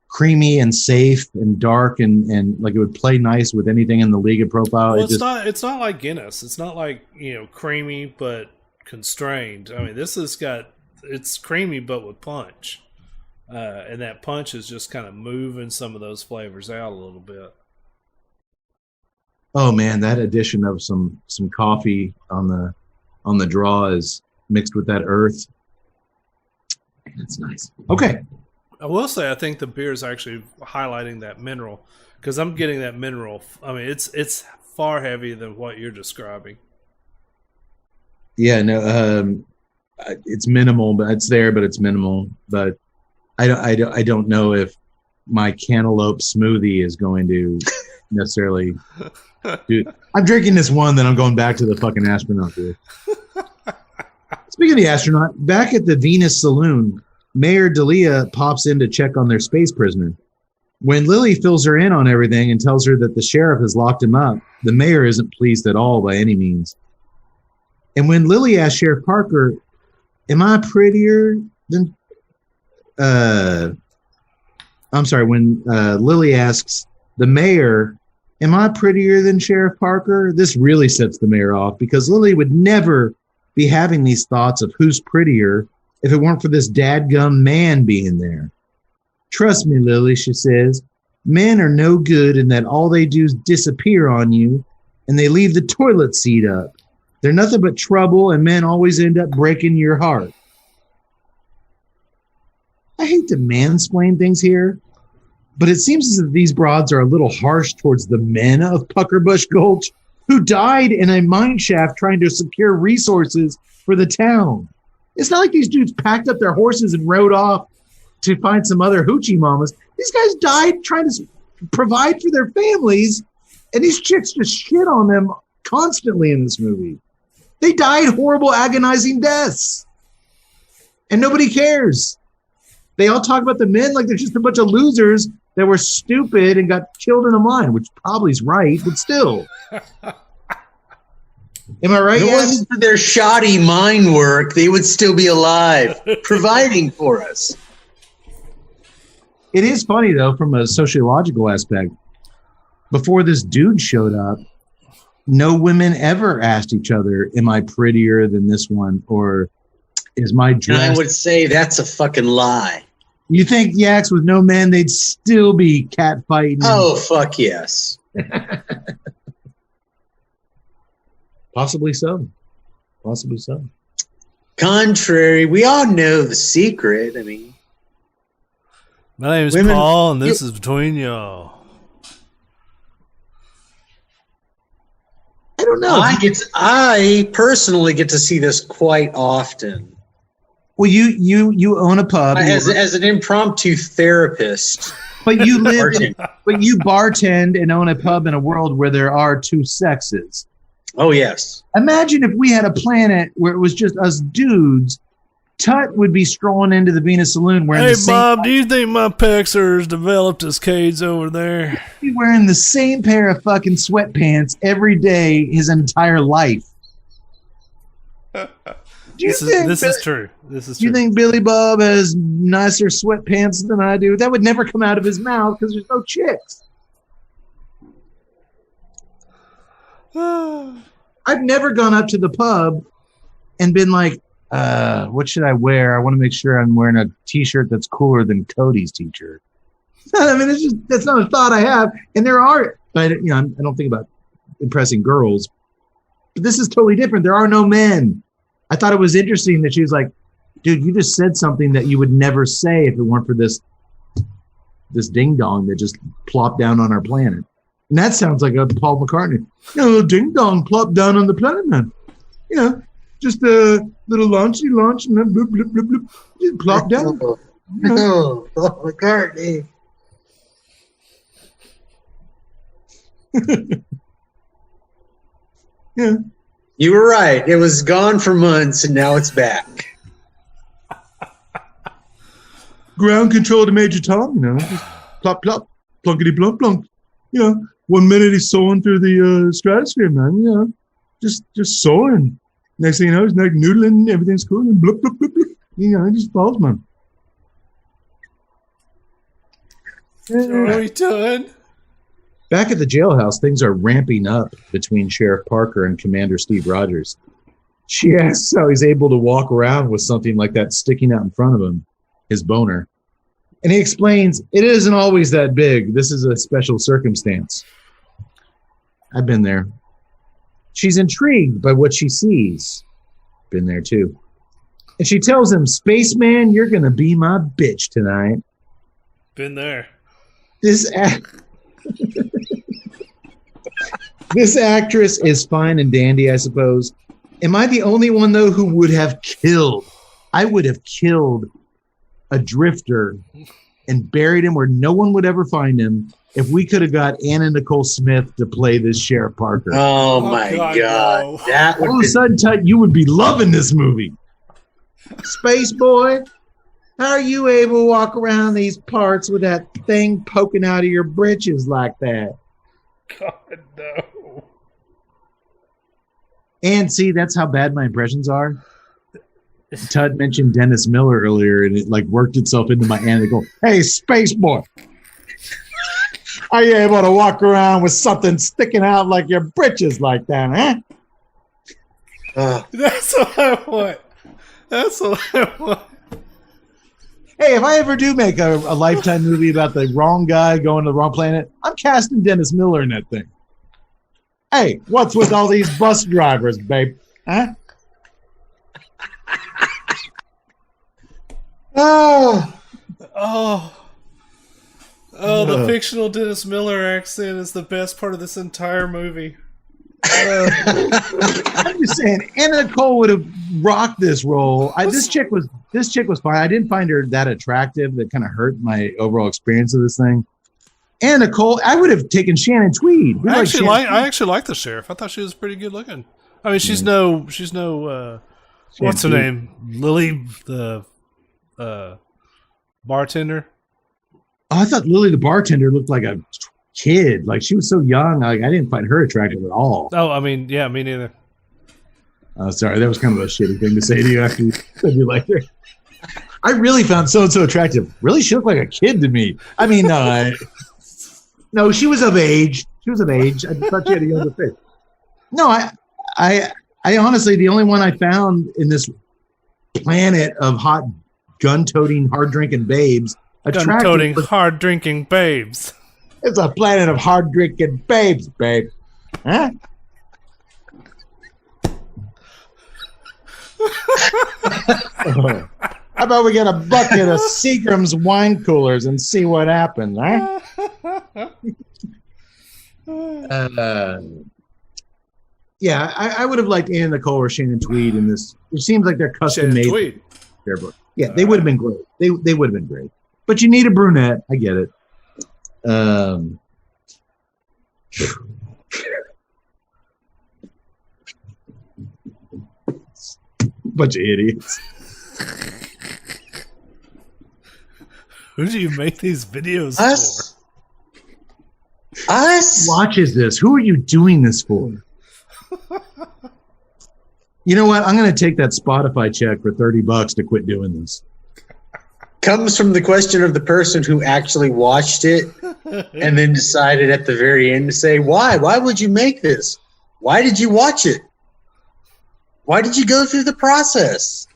Speaker 4: creamy and safe and dark and like it would play nice with anything in the Liga profile.
Speaker 3: Well, it's not like Guinness. It's not like, creamy but constrained. I mean, it's creamy but with punch. And that punch is just kind of moving some of those flavors out a little bit.
Speaker 4: Oh man, that addition of some coffee on the draw is mixed with that earth. That's nice. Okay.
Speaker 3: I will say I think the beer is actually highlighting that mineral because I'm getting that mineral. I mean, it's far heavier than what you're describing.
Speaker 4: Yeah, no, it's minimal, but it's there, but it's minimal. But I don't know if my cantaloupe smoothie is going to necessarily. Dude, I'm drinking this one, then I'm going back to the fucking astronaut, dude. Speaking of the astronaut, back at the Venus Saloon, Mayor Delia pops in to check on their space prisoner. When Lily fills her in on everything and tells her that the sheriff has locked him up, the mayor isn't pleased at all by any means. And when Lily asks Sheriff Parker, am I prettier than... when Lily asks the mayor Am I prettier than Sheriff Parker? This really sets the mayor off because Lily would never be having these thoughts of who's prettier if it weren't for this dadgum man being there. Trust me, Lily, she says, men are no good in that all they do is disappear on you and they leave the toilet seat up. They're nothing but trouble and men always end up breaking your heart. I hate to mansplain things here, but it seems as if these broads are a little harsh towards the men of Puckerbush Gulch who died in a mine shaft trying to secure resources for the town. It's not like these dudes packed up their horses and rode off to find some other hoochie mamas. These guys died trying to provide for their families, and these chicks just shit on them constantly in this movie. They died horrible, agonizing deaths, and nobody cares. They all talk about the men like they're just a bunch of losers that were stupid and got killed in a mine, which probably is right, but still. Am I right?
Speaker 5: If it wasn't for their shoddy mine work, they would still be alive, providing for us.
Speaker 4: It is funny, though, from a sociological aspect. Before this dude showed up, no women ever asked each other, am I prettier than this one? Or is my dress...
Speaker 5: And I would say that's a fucking lie.
Speaker 4: You think yaks with no men, they'd still be catfighting?
Speaker 5: Oh, fuck yes.
Speaker 4: Possibly so. Possibly so.
Speaker 5: Contrary, we all know the secret. I mean,
Speaker 3: My name is
Speaker 5: Women-
Speaker 3: Paul, and this is between y'all.
Speaker 4: I don't know.
Speaker 5: I personally get to see this quite often.
Speaker 4: Well, you own a pub,
Speaker 5: As an impromptu therapist.
Speaker 4: but you live,
Speaker 5: Bartend.
Speaker 4: but you bartend and own a pub in a world where there are two sexes.
Speaker 5: Oh, yes.
Speaker 4: Imagine if we had a planet where it was just us dudes. Tut would be strolling into the Venus Saloon wearing
Speaker 3: Hey,
Speaker 4: the same,
Speaker 3: Bob, do you think my pecs are as developed as Cade's over there?
Speaker 4: wearing the same pair of fucking sweatpants every day his entire life. Do you
Speaker 3: This is true. This is
Speaker 4: Do you
Speaker 3: true.
Speaker 4: think Billy Bob has nicer sweatpants than I do? That would never come out of his mouth because there's no chicks. I've never gone up to the pub and been like, what should I wear? I want to make sure I'm wearing a t-shirt that's cooler than Cody's t-shirt. I mean, that's not a thought I have. And there are, but I don't think about impressing girls. But this is totally different. There are no men. I thought it was interesting that she was like, dude, you just said something that you would never say if it weren't for this ding dong that just plopped down on our planet. And that sounds like a Paul McCartney. Ding dong plopped down on the planet, man. Just a little launch and then bloop, bloop, bloop, bloop, just plop down.
Speaker 5: No, Paul McCartney.
Speaker 4: Yeah.
Speaker 5: You were right. It was gone for months, and now it's back.
Speaker 4: Ground control to Major Tom, just plop, plop, plunkety, plunk, plunk. 1 minute he's soaring through the stratosphere, man. Just soaring. Next thing you know, he's like noodling, everything's cool, and bloop, bloop, bloop, bloop. It just falls, man.
Speaker 3: Are we done?
Speaker 4: Back at the jailhouse, things are ramping up between Sheriff Parker and Commander Steve Rogers. She asks how he's able to walk around with something like that sticking out in front of him, his boner. And he explains, it isn't always that big. This is a special circumstance. I've been there. She's intrigued by what she sees. Been there too. And she tells him, Spaceman, you're going to be my bitch tonight.
Speaker 3: Been there.
Speaker 4: This actress is fine and dandy, I suppose. Am I the only one, though, who would have killed? I would have killed a drifter and buried him where no one would ever find him if we could have got Anna Nicole Smith to play this Sheriff Parker.
Speaker 5: Oh my God.
Speaker 3: no.
Speaker 5: That
Speaker 4: All of
Speaker 5: would
Speaker 4: a sudden, Tut, you would be loving this movie. Space Boy, how are you able to walk around these parts with that thing poking out of your britches like that?
Speaker 3: God, no.
Speaker 4: And see, that's how bad my impressions are. Tut mentioned Dennis Miller earlier, and it worked itself into my hand. They go, "Hey, Space Boy, Are you able to walk around with something sticking out like your britches like that, huh?
Speaker 3: That's what I want. That's what I want.
Speaker 4: Hey, if I ever do make a Lifetime movie about the wrong guy going to the wrong planet, I'm casting Dennis Miller in that thing. Hey, what's with all these bus drivers, babe? Huh?
Speaker 3: Oh, the fictional Dennis Miller accent is the best part of this entire movie.
Speaker 4: I'm just saying, Anna Nicole would have rocked this role. This chick was fine. I didn't find her that attractive. That kind of hurt my overall experience of this thing. Anna Nicole, I would have taken Shannon Tweed.
Speaker 3: I actually like the sheriff. I thought she was pretty good looking. I mean, she's no what's her name? Lily, the bartender.
Speaker 4: Oh, I thought Lily the bartender looked like a kid. Like, she was so young. Like, I didn't find her attractive at all.
Speaker 3: Oh, I mean, yeah, me neither.
Speaker 4: Oh, sorry, that was kind of a shitty thing to say to you after you said you liked her. I really found so attractive. Really, she looked like a kid to me. I mean, no, she was of age. She was of age. I thought she had a younger face. No, I honestly, the only one I found in this planet of hot gun-toting, hard-drinking babes.
Speaker 3: Gun-toting, hard-drinking babes.
Speaker 4: It's a planet of hard-drinking babes, babe. Huh? How about we get a bucket of Seagram's wine coolers and see what happens, huh? Yeah, I would have liked Anna Nicole or Shannon Tweed in this. It seems like they're custom made. Yeah, they would have been great. They would have been great. But you need a brunette. I get it. Bunch of idiots.
Speaker 3: Who do you make these videos
Speaker 5: Us?
Speaker 3: for?
Speaker 5: Us?
Speaker 4: Watches this. Who are you doing this for? You know what? I'm going to take that Spotify check for $30 to quit doing this.
Speaker 5: Comes from the question of the person who actually watched it and then decided at the very end to say, why? Why would you make this? Why did you watch it? Why did you go through the process?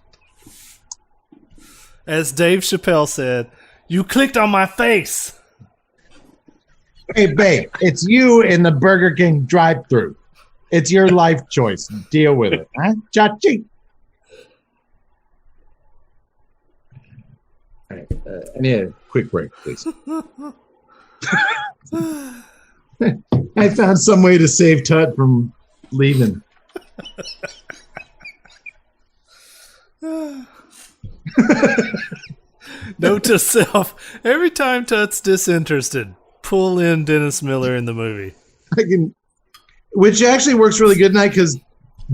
Speaker 3: As Dave Chappelle said, you clicked on my face.
Speaker 4: Hey, babe, it's you in the Burger King drive-thru. It's your life choice. Deal with it. Huh? Cha-ching. All right, I need a quick break, please. I found some way to save Tut from leaving.
Speaker 3: Note to self: every time Tut's disinterested, pull in Dennis Miller in the movie.
Speaker 4: I can, which actually works really good tonight because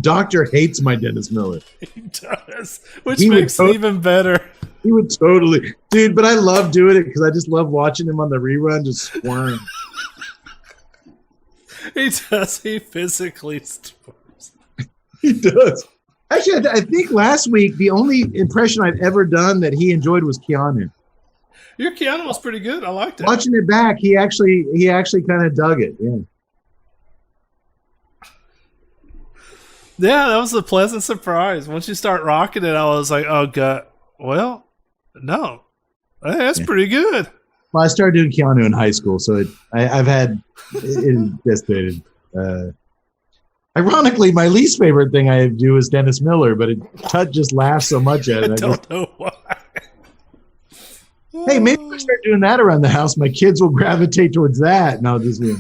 Speaker 4: Doctor hates my Dennis Miller.
Speaker 3: He does, which makes it even better.
Speaker 4: He would totally, dude. But I love doing it because I just love watching him on the rerun just squirm.
Speaker 3: He does. He physically squirms.
Speaker 4: He does. Actually, I think last week the only impression I've ever done that he enjoyed was Keanu.
Speaker 3: Your Keanu was pretty good. I liked it.
Speaker 4: Watching it back, he actually kind of dug it. Yeah.
Speaker 3: Yeah, that was a pleasant surprise. Once you start rocking it, I was like, "Oh God, well, no, hey, that's pretty good."
Speaker 4: Well, I started doing Keanu in high school, so I've had it decimated. Ironically, my least favorite thing I do is Dennis Miller, but Tut just laughs so much at it.
Speaker 3: I don't know why.
Speaker 4: Hey, maybe if I start doing that around the house, my kids will gravitate towards that, and I'll just be,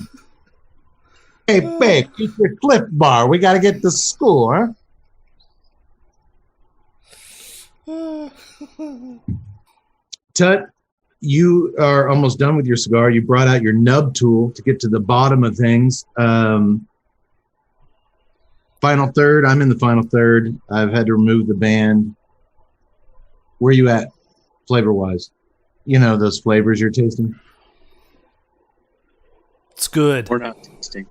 Speaker 4: hey, babe, keep your Cliff Bar. We got to get to school, huh? Tut, you are almost done with your cigar. You brought out your nub tool to get to the bottom of things. Final third. I'm in the final third. I've had to remove the band. Where are you at, flavor-wise? You know those flavors you're tasting?
Speaker 3: It's good.
Speaker 5: We're not tasting.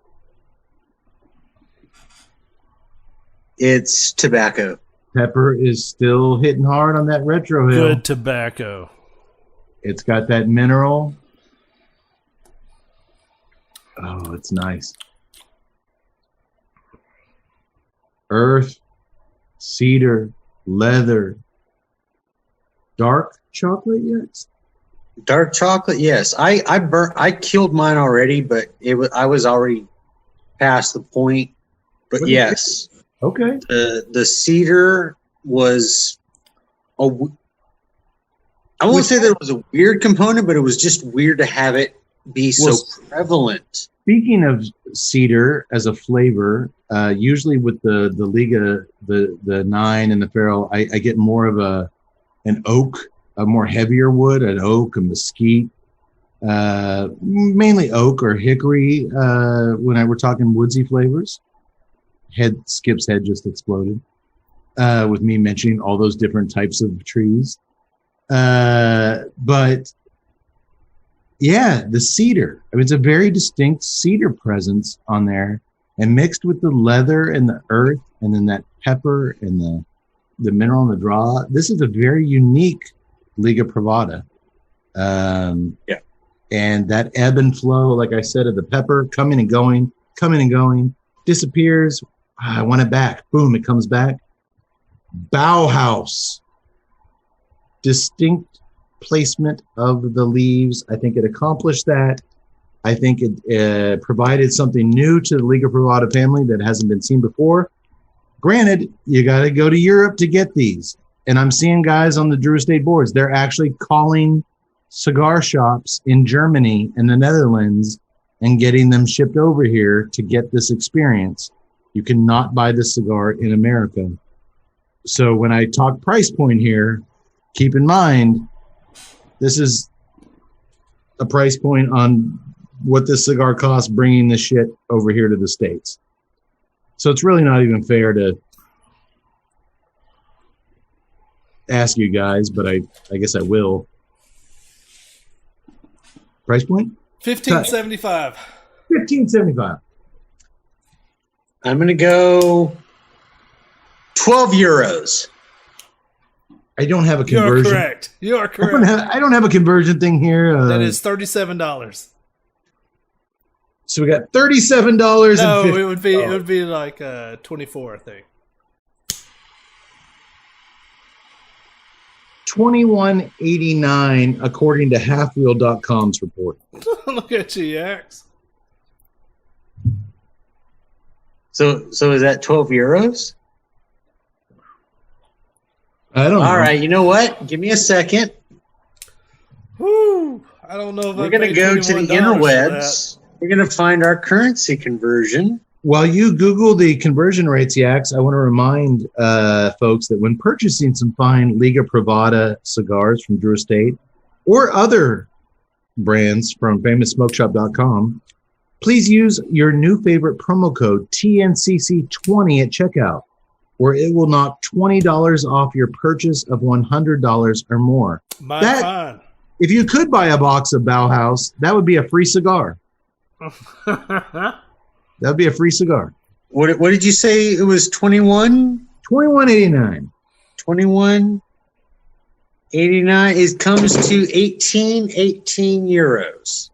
Speaker 5: It's tobacco.
Speaker 4: Pepper is still hitting hard on that retro hill.
Speaker 3: Good tobacco.
Speaker 4: It's got that mineral. Oh, it's nice. Earth, cedar, leather, dark chocolate, yes.
Speaker 5: Dark chocolate, yes. I killed mine already, but I was already past the point. But yes,
Speaker 4: Okay.
Speaker 5: the cedar was I won't say that it was a weird component, but it was just weird to have it be so prevalent.
Speaker 4: Speaking of cedar as a flavor, usually with the Liga, the 9 and the Feral, I get more of an oak, a more heavier wood, an oak, a mesquite, mainly oak or hickory. When we're talking woodsy flavors, Skip's head just exploded with me mentioning all those different types of trees. But yeah, the cedar. I mean, it's a very distinct cedar presence on there, and mixed with the leather and the earth, and then that pepper and the mineral and the draw. This is a very unique Liga Privada.
Speaker 5: Yeah.
Speaker 4: And that ebb and flow, like I said, of the pepper coming and going, disappears. I want it back. Boom, it comes back. Bauhaus. Distinct placement of the leaves. I think it accomplished that. I think it provided something new to the Liga Privada family that hasn't been seen before. Granted, you got to go to Europe to get these. And I'm seeing guys on the Drew Estate boards. They're actually calling cigar shops in Germany and the Netherlands and getting them shipped over here to get this experience. You cannot buy this cigar in America. So when I talk price point here, keep in mind, this is a price point on what this cigar costs bringing this shit over here to the States. So it's really not even fair to ask you guys, but I guess I will. Price point?
Speaker 3: $15.75.
Speaker 4: $15.75.
Speaker 5: I'm going to go 12 euros.
Speaker 4: I don't have a conversion.
Speaker 3: You're correct. You are correct.
Speaker 4: I don't have a conversion thing here.
Speaker 3: That is $37.
Speaker 4: So we got $37.
Speaker 3: No, it would be like 24, I think.
Speaker 4: $21.89 according to halfwheel.com's report.
Speaker 3: Look at you, Yaks.
Speaker 5: So is that 12 euros?
Speaker 4: I don't know.
Speaker 5: All right, you know what? Give me a second.
Speaker 3: Whoo! I don't know if
Speaker 5: We're going to go to the interwebs. We're going to find our currency conversion.
Speaker 4: While you Google the conversion rates, Yaks, I want to remind folks that when purchasing some fine Liga Privada cigars from Drew Estate or other brands from FamousSmokeShop.com, please use your new favorite promo code TNCC20 at checkout, where it will knock $20 off your purchase of $100 or more.
Speaker 3: Fine.
Speaker 4: If you could buy a box of Bauhaus, that would be a free cigar. That would be a free cigar.
Speaker 5: What did you say? It was 21?
Speaker 4: $21.89.
Speaker 5: 21.89. It comes to 18 euros.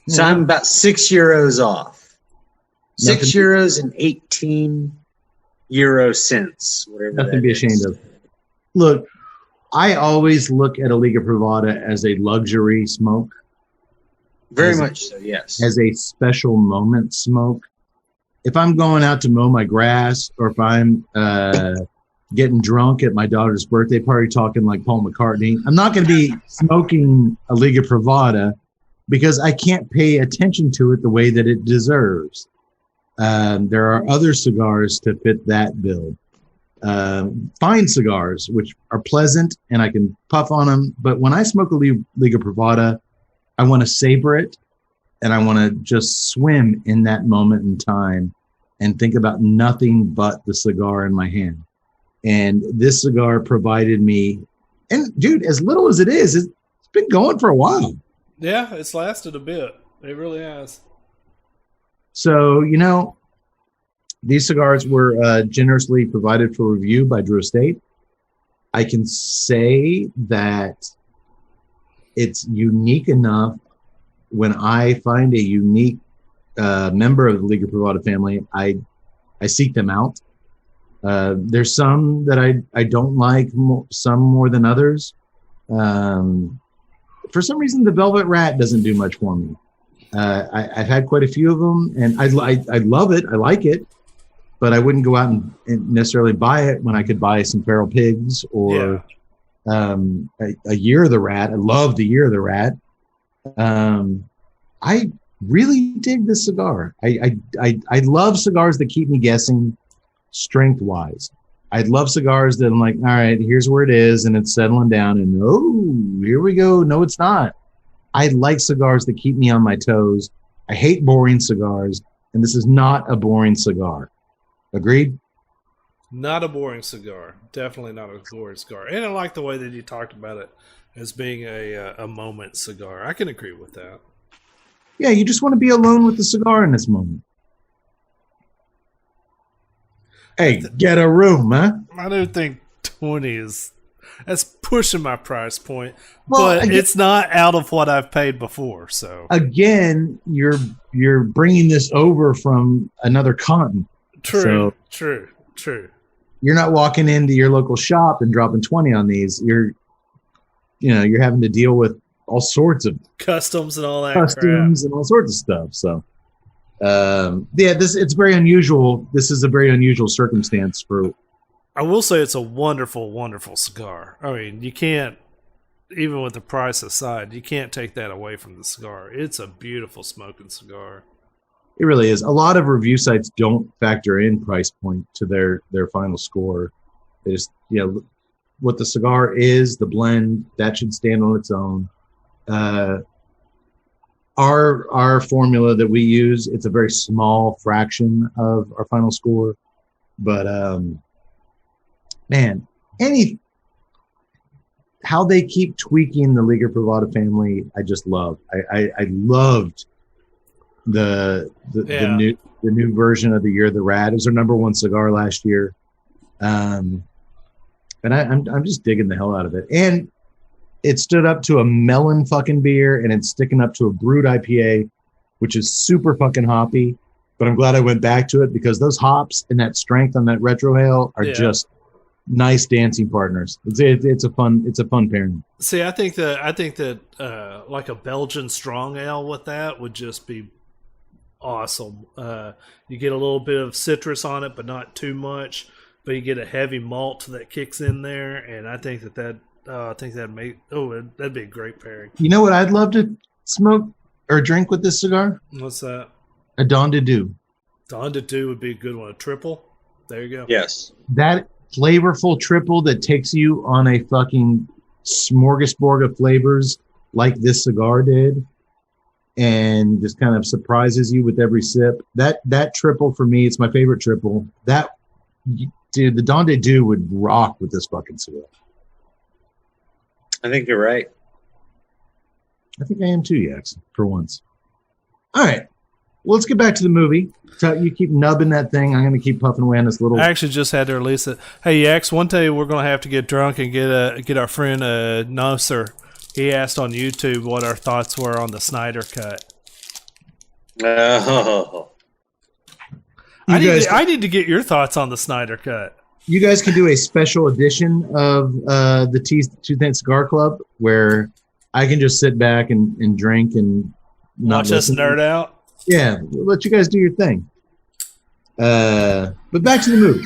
Speaker 5: So I'm about 6 euros off.
Speaker 4: Nothing.
Speaker 5: €6 and 18 euro cents. Whatever.
Speaker 4: Nothing to be ashamed of. Look, I always look at a Liga Privada as a luxury smoke.
Speaker 5: Very much so, yes.
Speaker 4: As a special moment smoke. If I'm going out to mow my grass, or if I'm getting drunk at my daughter's birthday party talking like Paul McCartney, I'm not going to be smoking a Liga Privada because I can't pay attention to it the way that it deserves. There are other cigars to fit that bill. Fine cigars, which are pleasant and I can puff on them. But when I smoke a Liga Privada, I want to savor it, and I want to just swim in that moment in time and think about nothing but the cigar in my hand. And this cigar provided me, and dude, as little as it is, it's been going for a while.
Speaker 3: Yeah, it's lasted a bit. It really has.
Speaker 4: So, these cigars were generously provided for review by Drew Estate. I can say that it's unique enough when I find a unique member of the Liga Privada family, I seek them out. There's some that I don't like, some more than others. For some reason, the Velvet Rat doesn't do much for me. I've had quite a few of them, and I love it. I like it, but I wouldn't go out and necessarily buy it when I could buy some Feral Pigs or a Year of the Rat. I love the Year of the Rat. I really dig this cigar. I love cigars that keep me guessing strength-wise. I love cigars that I'm like, all right, here's where it is, and it's settling down, and oh, here we go. No, it's not. I like cigars that keep me on my toes. I hate boring cigars, and this is not a boring cigar. Agreed?
Speaker 3: Not a boring cigar. Definitely not a boring cigar. And I like the way that you talked about it as being a moment cigar. I can agree with that.
Speaker 4: Yeah, you just want to be alone with the cigar in this moment. Hey, get a room, huh?
Speaker 3: I don't think 20 is... That's pushing my price point,
Speaker 4: Well,
Speaker 3: but
Speaker 4: again,
Speaker 3: it's not out of what I've paid before. So
Speaker 4: again, you're bringing this over from another continent.
Speaker 3: true.
Speaker 4: You're not walking into your local shop and dropping 20 on these. You're having to deal with all sorts of
Speaker 3: Customs and all that
Speaker 4: customs and all sorts of stuff. So, it's very unusual. This is a very unusual circumstance for.
Speaker 3: I will say it's a wonderful, wonderful cigar. I mean, you can't, even with the price aside, you can't take that away from the cigar. It's a beautiful smoking cigar.
Speaker 4: It really is. A lot of review sites don't factor in price point to their final score. They just, what the cigar is, the blend, that should stand on its own. Our formula that we use, it's a very small fraction of our final score, but man, how they keep tweaking the Liga Privada family, I just love. I loved the new version of the Year of the Rat. It was our number one cigar last year, and I'm just digging the hell out of it. And it stood up to a melon fucking beer, and it's sticking up to a brewed IPA, which is super fucking hoppy. But I'm glad I went back to it because those hops and that strength on that retrohale are just nice dancing partners. It's a fun pairing.
Speaker 3: See, I think that like a Belgian strong ale with that would just be awesome. You get a little bit of citrus on it, but not too much. But you get a heavy malt that kicks in there, and I think that'd be a great pairing. You
Speaker 4: know what I'd love to smoke or drink with this cigar?
Speaker 3: What's that?
Speaker 4: A Don de Deux.
Speaker 3: Don de Deux would be a good one. A triple. There you go.
Speaker 5: Yes.
Speaker 4: That flavorful triple that takes you on a fucking smorgasbord of flavors like this cigar did, and just kind of surprises you with every sip. That triple for me, it's my favorite triple. Dude, the Don de Deux would rock with this fucking cigar.
Speaker 5: I think you're right.
Speaker 4: I think I am too, Yax, for once. All right. Well, let's get back to the movie. So you keep nubbing that thing. I'm going to keep puffing away on this little...
Speaker 3: I actually just had to release it. Hey, Yax, one day we're going to have to get drunk and get our friend Nasser. He asked on YouTube what our thoughts were on the Snyder Cut.
Speaker 5: Oh.
Speaker 3: I need to get your thoughts on the Snyder Cut.
Speaker 4: You guys can do a special edition of the Tuesday Night Cigar Club where I can just sit back and drink and not
Speaker 3: watch us nerd out.
Speaker 4: Yeah, we'll let you guys do your thing. But back to the movie.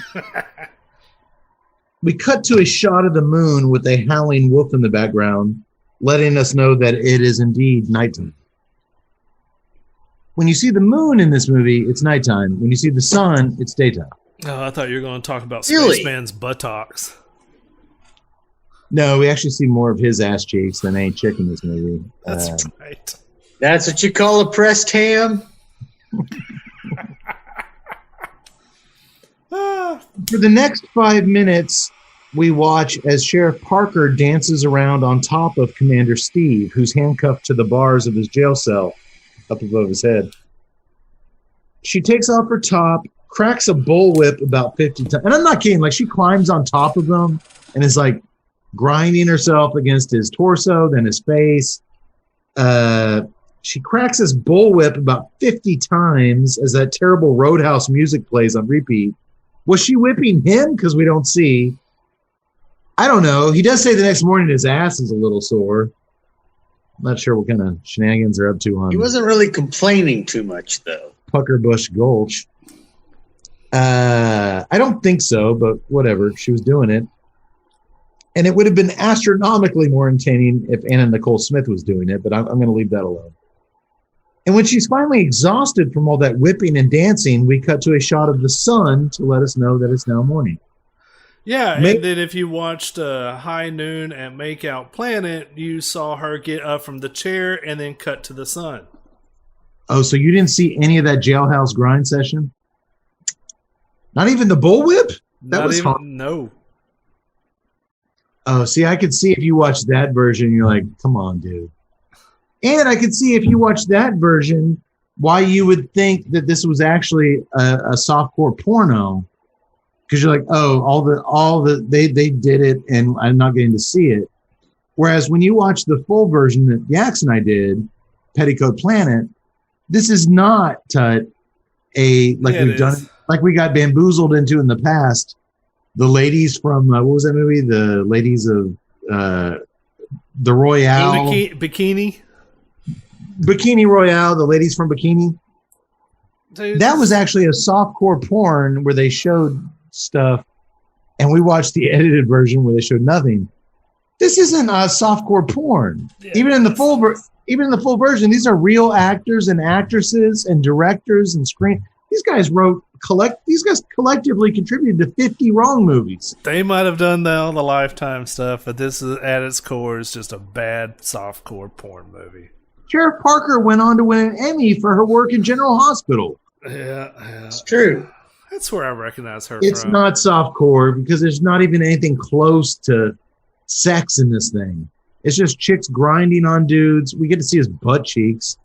Speaker 4: We cut to a shot of the moon with a howling wolf in the background, letting us know that it is indeed nighttime. When you see the moon in this movie, it's nighttime. When you see the sun, it's daytime.
Speaker 3: Oh, I thought you were going to talk about
Speaker 5: Really?
Speaker 3: Spaceman's buttocks.
Speaker 4: No, we actually see more of his ass cheeks than any chick in this movie.
Speaker 3: That's right.
Speaker 5: That's what you call a pressed ham?
Speaker 4: For the next 5 minutes, we watch as Sheriff Parker dances around on top of Commander Steve, who's handcuffed to the bars of his jail cell up above his head. She takes off her top, cracks a bullwhip about 50 times. And I'm not kidding. Like, she climbs on top of him and is like grinding herself against his torso, then his face. She cracks this bullwhip about 50 times as that terrible Roadhouse music plays on repeat. Was she whipping him? Because we don't see. I don't know. He does say the next morning his ass is a little sore. I'm not sure what kind of shenanigans they're up to on.
Speaker 5: He wasn't really complaining too much, though.
Speaker 4: Puckerbush Gulch. I don't think so, but whatever. She was doing it. And it would have been astronomically more entertaining if Anna Nicole Smith was doing it, but I'm going to leave that alone. And when she's finally exhausted from all that whipping and dancing, we cut to a shot of the sun to let us know that it's now morning.
Speaker 3: Yeah, and then if you watched High Noon at Makeout Planet, you saw her get up from the chair and then cut to the sun.
Speaker 4: Oh, so you didn't see any of that jailhouse grind session? Not even the bullwhip? That was hard.
Speaker 3: No.
Speaker 4: Oh, see, I could see if you watched that version, you're like, come on, dude. And I could see if you watched that version, why you would think that this was actually a softcore porno. Because you're like, oh, they did it, and I'm not getting to see it. Whereas when you watch the full version that Yax and I did, Petticoat Planet, this is not like we got bamboozled into in the past. The ladies from what was that movie? The ladies of the Royale,
Speaker 3: Bikini
Speaker 4: Royale. The ladies from Bikini.
Speaker 3: Dude,
Speaker 4: that was actually a softcore porn where they showed stuff, and we watched the edited version where they showed nothing. This isn't a softcore porn. Yeah, even in the full version, these are real actors and actresses and directors and screen. These guys collectively contributed to 50 wrong movies.
Speaker 3: They might have done all the Lifetime stuff, but this is at its core is just a bad softcore porn movie.
Speaker 4: Sheriff Parker went on to win an Emmy for her work in General Hospital.
Speaker 3: Yeah.
Speaker 5: It's true.
Speaker 3: That's where I recognize her
Speaker 4: It's
Speaker 3: from.
Speaker 4: not softcore because there's not even anything close to sex in this thing. It's just chicks grinding on dudes. We get to see his butt cheeks.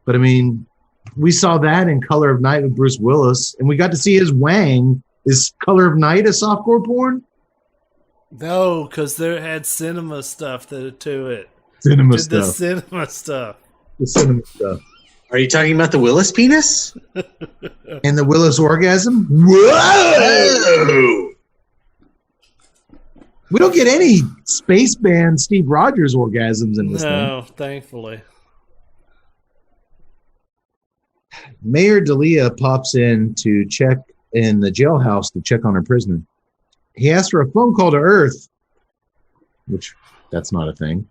Speaker 4: But, I mean, we saw that in Color of Night with Bruce Willis, and we got to see his wang. Is Color of Night a softcore porn?
Speaker 3: No, because there had cinema stuff to it.
Speaker 4: The
Speaker 3: cinema stuff.
Speaker 5: Are you talking about the Willis penis?
Speaker 4: And the Willis orgasm? Whoa! We don't get any space band Steve Rogers orgasms in this thing.
Speaker 3: No, thankfully.
Speaker 4: Mayor D'Elia pops in to check in the jailhouse to check on her prisoner. He asks for a phone call to Earth, which that's not a thing.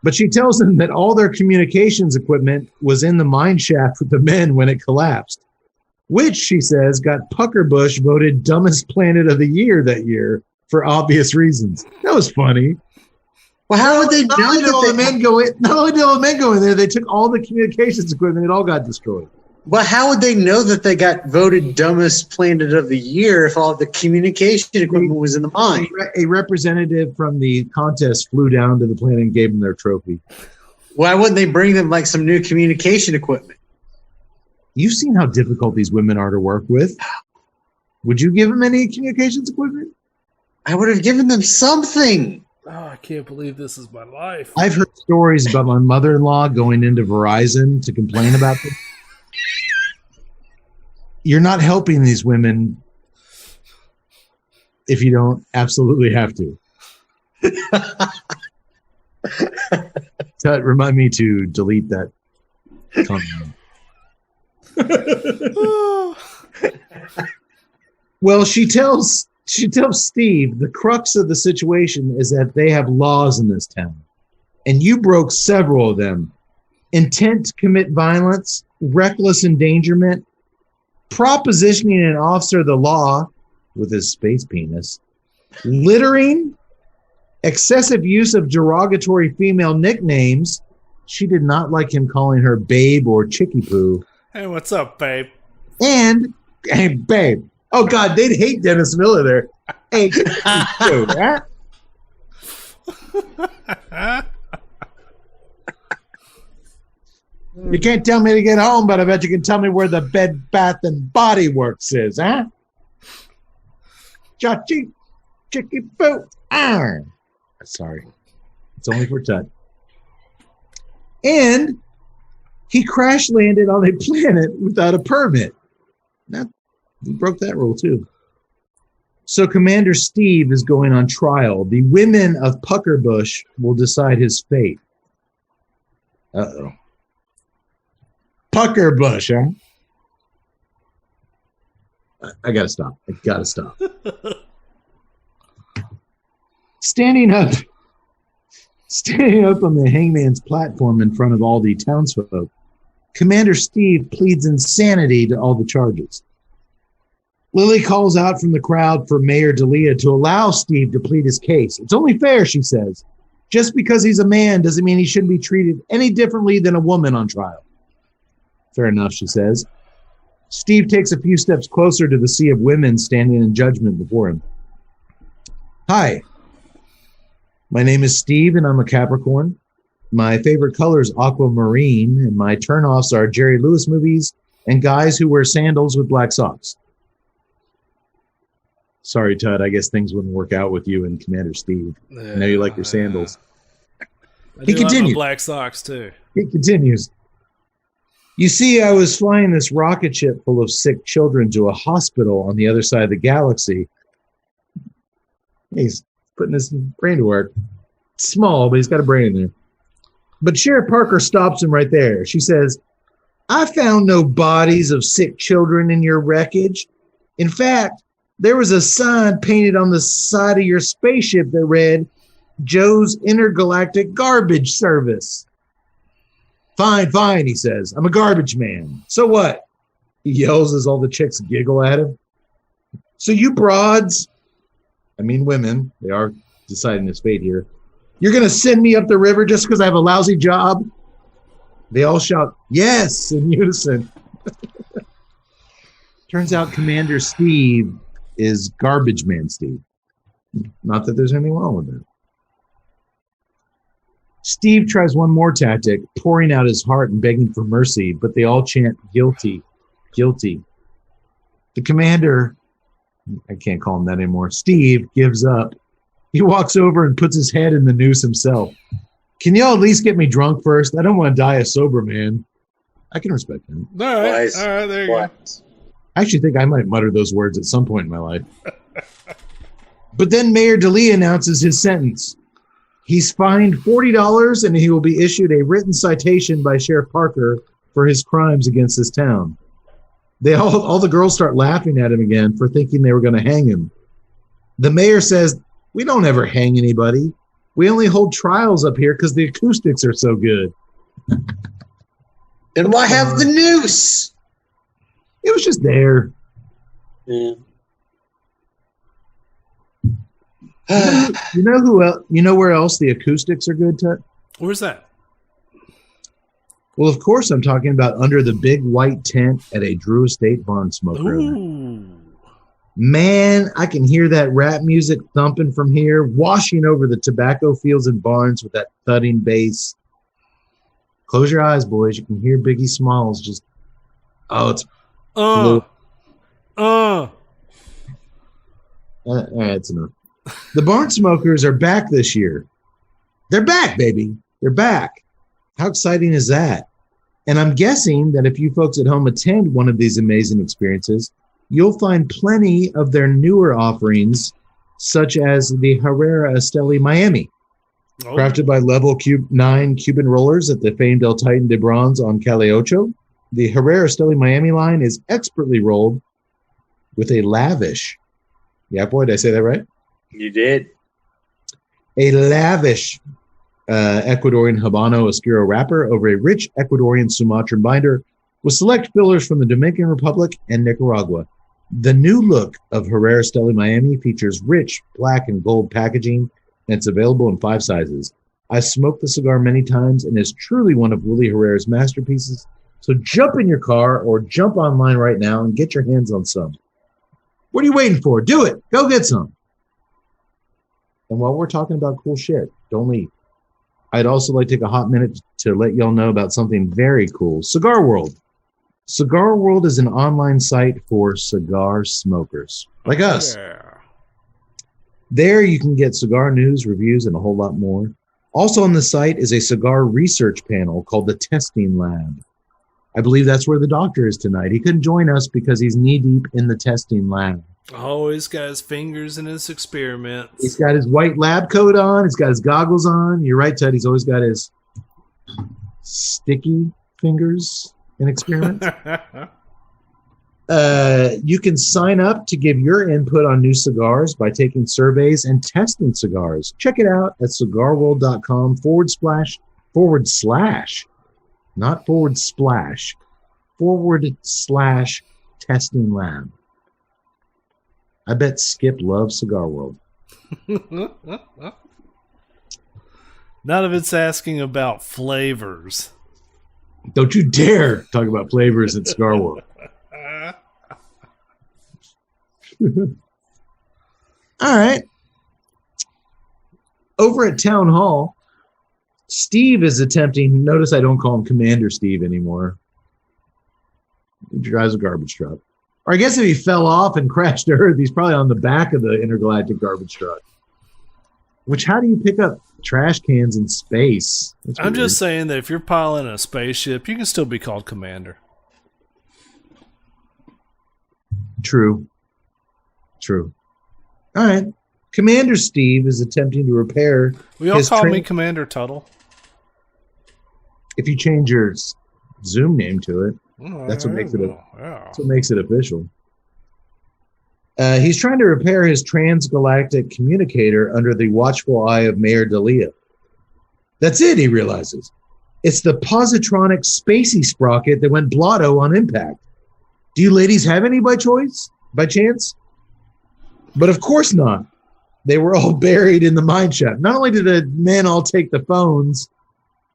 Speaker 4: But she tells him that all their communications equipment was in the mine shaft with the men when it collapsed, which, she says, got Puckerbush voted dumbest planet of the year that year for obvious reasons. That was funny.
Speaker 5: Well, how would they know
Speaker 4: Not only did all the men go in there, they took all the communications equipment. It all got destroyed.
Speaker 5: Well, how would they know that they got voted dumbest planet of the year if all the communication equipment was in the mine?
Speaker 4: A representative from the contest flew down to the planet and gave them their trophy.
Speaker 5: Why wouldn't they bring them like some new communication equipment?
Speaker 4: You've seen how difficult these women are to work with. Would you give them any communications equipment?
Speaker 5: I would have given them something.
Speaker 3: Oh, I can't believe this is my life.
Speaker 4: I've heard stories about my mother-in-law going into Verizon to complain about this. You're not helping these women if you don't absolutely have to. Remind me to delete that comment. Well, she tells Steve the crux of the situation is that they have laws in this town, and you broke several of them: intent to commit violence, reckless endangerment, propositioning an officer of the law with his space penis, littering, excessive use of derogatory female nicknames. She did not like him calling her babe or chickie poo.
Speaker 3: Hey, what's up, babe?
Speaker 4: And, hey, babe. Oh, God, they'd hate Dennis Miller there. Hey, poo, huh? You can't tell me to get home, but I bet you can tell me where the Bed, Bath, and Body Works is, huh? Chachi, chicky poo. Sorry. It's only for Tut. And He crash landed on a planet without a permit. He broke that rule too. So Commander Steve is going on trial. The women of Puckerbush will decide his fate. Uh-oh. Puckerbush, huh? I gotta stop. Standing up on the hangman's platform in front of all the townsfolk, Commander Steve pleads insanity to all the charges. Lily calls out from the crowd for Mayor D'Elia to allow Steve to plead his case. It's only fair, she says. Just because he's a man doesn't mean he shouldn't be treated any differently than a woman on trial. Fair enough, she says. Steve takes a few steps closer to the sea of women standing in judgment before him. Hi, my name is Steve and I'm a Capricorn. My favorite color is aquamarine and my turnoffs are Jerry Lewis movies and guys who wear sandals with black socks. Sorry, Tud, I guess things wouldn't work out with you and Commander Steve. I know you like your sandals.
Speaker 3: He continues. Like black socks too.
Speaker 4: He continues. You see, I was flying this rocket ship full of sick children to a hospital on the other side of the galaxy. He's putting his brain to work. Small, but he's got a brain in there. But Sheriff Parker stops him right there. She says, I found no bodies of sick children in your wreckage. In fact, there was a sign painted on the side of your spaceship that read, Joe's Intergalactic Garbage Service. Fine, he says. I'm a garbage man. So what? He yells as all the chicks giggle at him. So you broads, I mean women, they are deciding his fate here. You're going to send me up the river just because I have a lousy job? They all shout, yes, in unison. Turns out Commander Steve is Garbage Man Steve. Not that there's anything wrong with that. Steve tries one more tactic, pouring out his heart and begging for mercy, but they all chant guilty, guilty. The commander, I can't call him that anymore, Steve, gives up. He walks over and puts his head in the noose himself. Can y'all at least get me drunk first? I don't want to die a sober man. I can respect him.
Speaker 3: All right, there you go.
Speaker 4: I actually think I might mutter those words at some point in my life. But then Mayor D'Elia announces his sentence. He's fined $40 and he will be issued a written citation by Sheriff Parker for his crimes against this town. All the girls start laughing at him again for thinking they were going to hang him. The mayor says, we don't ever hang anybody. We only hold trials up here because the acoustics are so good.
Speaker 5: Then why have the noose?
Speaker 4: It was just there.
Speaker 5: Yeah.
Speaker 4: You know who else? You know where else the acoustics are good, Tut?
Speaker 3: Where's that?
Speaker 4: Well, of course, I'm talking about under the big white tent at a Drew Estate barn smoker.
Speaker 3: Ooh.
Speaker 4: Man, I can hear that rap music thumping from here, washing over the tobacco fields and barns with that thudding bass. Close your eyes, boys. You can hear Biggie Smalls just. Oh, it's. All right, that's enough. The barn smokers are back this year. They're back, baby. They're back. How exciting is that? And I'm guessing that if you folks at home attend one of these amazing experiences, you'll find plenty of their newer offerings, such as the Herrera Esteli Miami. Crafted by Level 9 Cuban rollers at the famed El Titan de Bronze on Calle Ocho, the Herrera Esteli Miami line is expertly rolled with a lavish, yeah, boy, did I say that right?
Speaker 5: You did.
Speaker 4: A lavish Ecuadorian Habano Oscuro wrapper over a rich Ecuadorian Sumatran binder with select fillers from the Dominican Republic and Nicaragua. The new look of Herrera Esteli Miami features rich black and gold packaging, and it's available in 5 sizes. I've smoked the cigar many times and is truly one of Willie Herrera's masterpieces. So jump in your car or jump online right now and get your hands on some. What are you waiting for? Do it. Go get some. And while we're talking about cool shit, don't leave. I'd also like to take a hot minute to let y'all know about something very cool. Cigar World. Cigar World is an online site for cigar smokers like us.
Speaker 3: Yeah.
Speaker 4: There you can get cigar news, reviews, and a whole lot more. Also on the site is a cigar research panel called the Testing Lab. I believe that's where the doctor is tonight. He couldn't join us because he's knee-deep in the testing lab.
Speaker 3: Oh, he's got his fingers in his experiments.
Speaker 4: He's got his white lab coat on. He's got his goggles on. You're right, Ted. He's always got his sticky fingers in experiments. You can sign up to give your input on new cigars by taking surveys and testing cigars. Check it out at cigarworld.com / not forward splash, / testing lab. I bet Skip loves Cigar World.
Speaker 3: None of it's asking about flavors.
Speaker 4: Don't you dare talk about flavors at Cigar World. All right. Over at Town Hall, Steve is attempting. Notice I don't call him Commander Steve anymore. He drives a garbage truck. Or I guess if he fell off and crashed to Earth, he's probably on the back of the intergalactic garbage truck. Which, how do you pick up trash cans in space? That's
Speaker 3: I'm
Speaker 4: weird.
Speaker 3: just saying that if you're piloting a spaceship, you can still be called Commander.
Speaker 4: True. All right. Commander Steve is attempting to repair.
Speaker 3: We all call me Commander Tuttle.
Speaker 4: If you change your Zoom name to it, that's what makes it. That's what makes it official. He's trying to repair his transgalactic communicator under the watchful eye of Mayor Dalia. That's it, he realizes. It's the positronic spacey sprocket that went blotto on impact. Do you ladies have any by chance? But of course not. They were all buried in the mine shaft. Not only did the men all take the phones,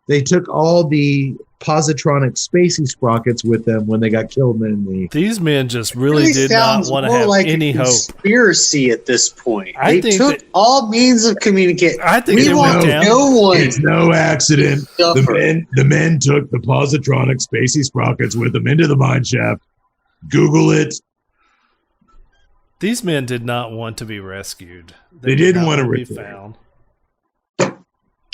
Speaker 4: they took all the positronic spacey sprockets with them when they got killed in the...
Speaker 3: These men just really did not want to have any hope.
Speaker 5: Conspiracy at this point.
Speaker 3: I
Speaker 5: They took all means of communication.
Speaker 3: I think
Speaker 5: we
Speaker 3: they
Speaker 5: want
Speaker 3: went down.
Speaker 5: no one.
Speaker 4: It's no accident.
Speaker 5: Suffer.
Speaker 4: The men took the positronic spacey sprockets with them into the mine shaft. Google it.
Speaker 3: These men did not want to be rescued.
Speaker 4: They
Speaker 3: did
Speaker 4: didn't
Speaker 3: not
Speaker 4: want to
Speaker 3: be
Speaker 4: rescue.
Speaker 3: found.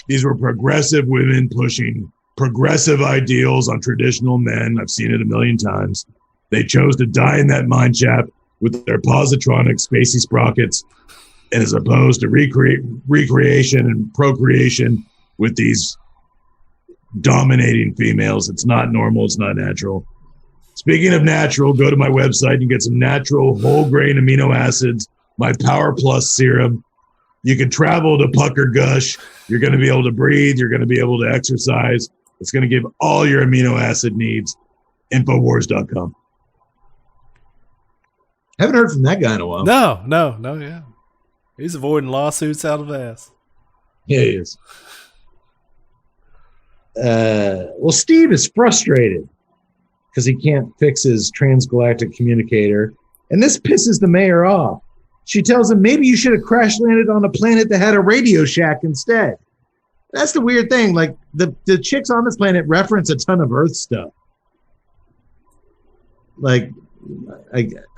Speaker 4: These were progressive women pushing progressive ideals on traditional men. I've seen it a million times. They chose to die in that mine shaft with their positronic spacey sprockets, and as opposed to recreation and procreation with these dominating females. It's not normal. It's not natural. Speaking of natural, go to my website and get some natural whole grain amino acids, my Power Plus serum. You can travel to Pucker Gush. You're going to be able to breathe. You're going to be able to exercise. It's going to give all your amino acid needs. Infowars.com. Haven't heard from that guy in a while.
Speaker 3: No, yeah. He's avoiding lawsuits out of ass.
Speaker 4: Yeah, he is. Well, Steve is frustrated because he can't fix his transgalactic communicator, and this pisses the mayor off. She tells him maybe you should have crash landed on a planet that had a Radio Shack instead. That's the weird thing. Like the chicks on this planet reference a ton of Earth stuff. Like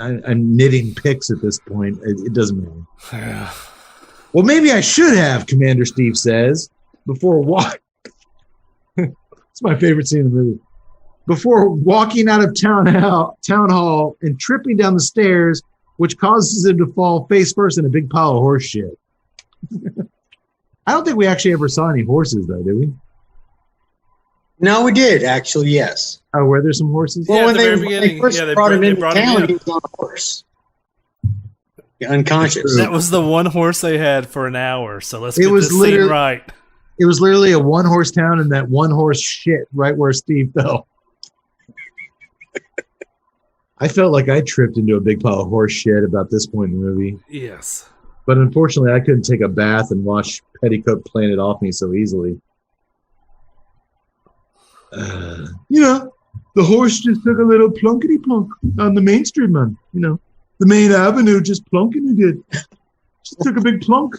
Speaker 4: I'm knitting pics at this point. It doesn't matter.
Speaker 3: Yeah.
Speaker 4: Well, maybe I should have, Commander Steve says, before walking. It's my favorite scene in the movie. Before walking out of town hall and tripping down the stairs, which causes him to fall face first in a big pile of horse shit. I don't think we actually ever saw any horses, though, did we?
Speaker 5: No, we did, actually, yes.
Speaker 4: Oh, were there some horses?
Speaker 5: Well, when
Speaker 3: at the very
Speaker 5: they
Speaker 3: beginning.
Speaker 5: first
Speaker 3: They
Speaker 5: brought him into
Speaker 3: brought him
Speaker 5: town,
Speaker 3: in.
Speaker 5: he was on a horse. Unconscious.
Speaker 3: That was the one horse they had for an hour, so let's
Speaker 4: It
Speaker 3: get
Speaker 4: was
Speaker 3: this scene
Speaker 4: literally-
Speaker 3: right.
Speaker 4: It was literally a one-horse town, and that one-horse shit right where Steve fell. I felt like I tripped into a big pile of horse shit about this point in the movie.
Speaker 3: Yes.
Speaker 4: But unfortunately, I couldn't take a bath and wash Petticoat Planet off me so easily. The horse just took a little plunkety-plunk on the Main Street, man. The main avenue just plunking it did. Just took a big plunk,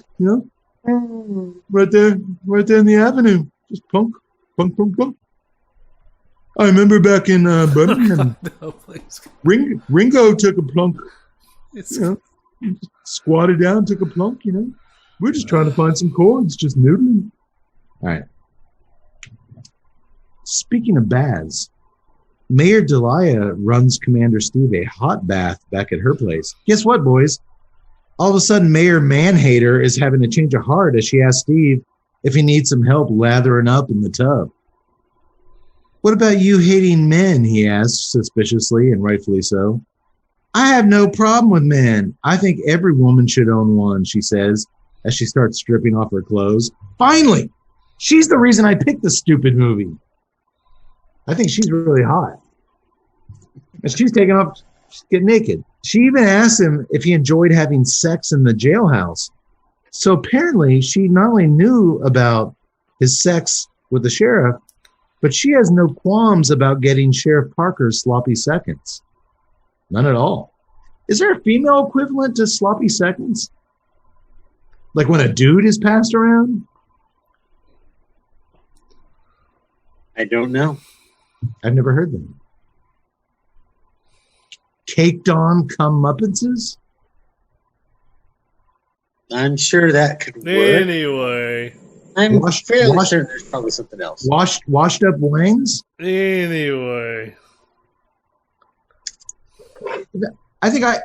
Speaker 4: right there in the avenue. Just plunk, plunk, plunk, plunk. I remember back in Birmingham,
Speaker 3: No, please.
Speaker 4: Ringo took a plunk,
Speaker 3: It's,
Speaker 4: squatted down, took a plunk, We're just trying to find some chords, just noodling. All right. Speaking of baths, Mayor Delia runs Commander Steve a hot bath back at her place. Guess what, boys? All of a sudden, Mayor Manhater is having a change of heart as she asks Steve if he needs some help lathering up in the tub. What about you hating men, he asks suspiciously, and rightfully so. I have no problem with men. I think every woman should own one, she says, as she starts stripping off her clothes. Finally! She's the reason I picked this stupid movie. I think she's really hot. And she's taking off, she's getting naked. She even asks him if he enjoyed having sex in the jailhouse. So apparently she not only knew about his sex with the sheriff, but she has no qualms about getting Sheriff Parker's sloppy seconds. None at all. Is there a female equivalent to sloppy seconds? Like when a dude is passed around?
Speaker 5: I don't know.
Speaker 4: I've never heard them. Caked on comeuppance?
Speaker 5: I'm sure that could work.
Speaker 3: Anyway.
Speaker 5: I'm fairly certain there's probably something else.
Speaker 4: Washed up wangs?
Speaker 3: Anyway.
Speaker 4: I think like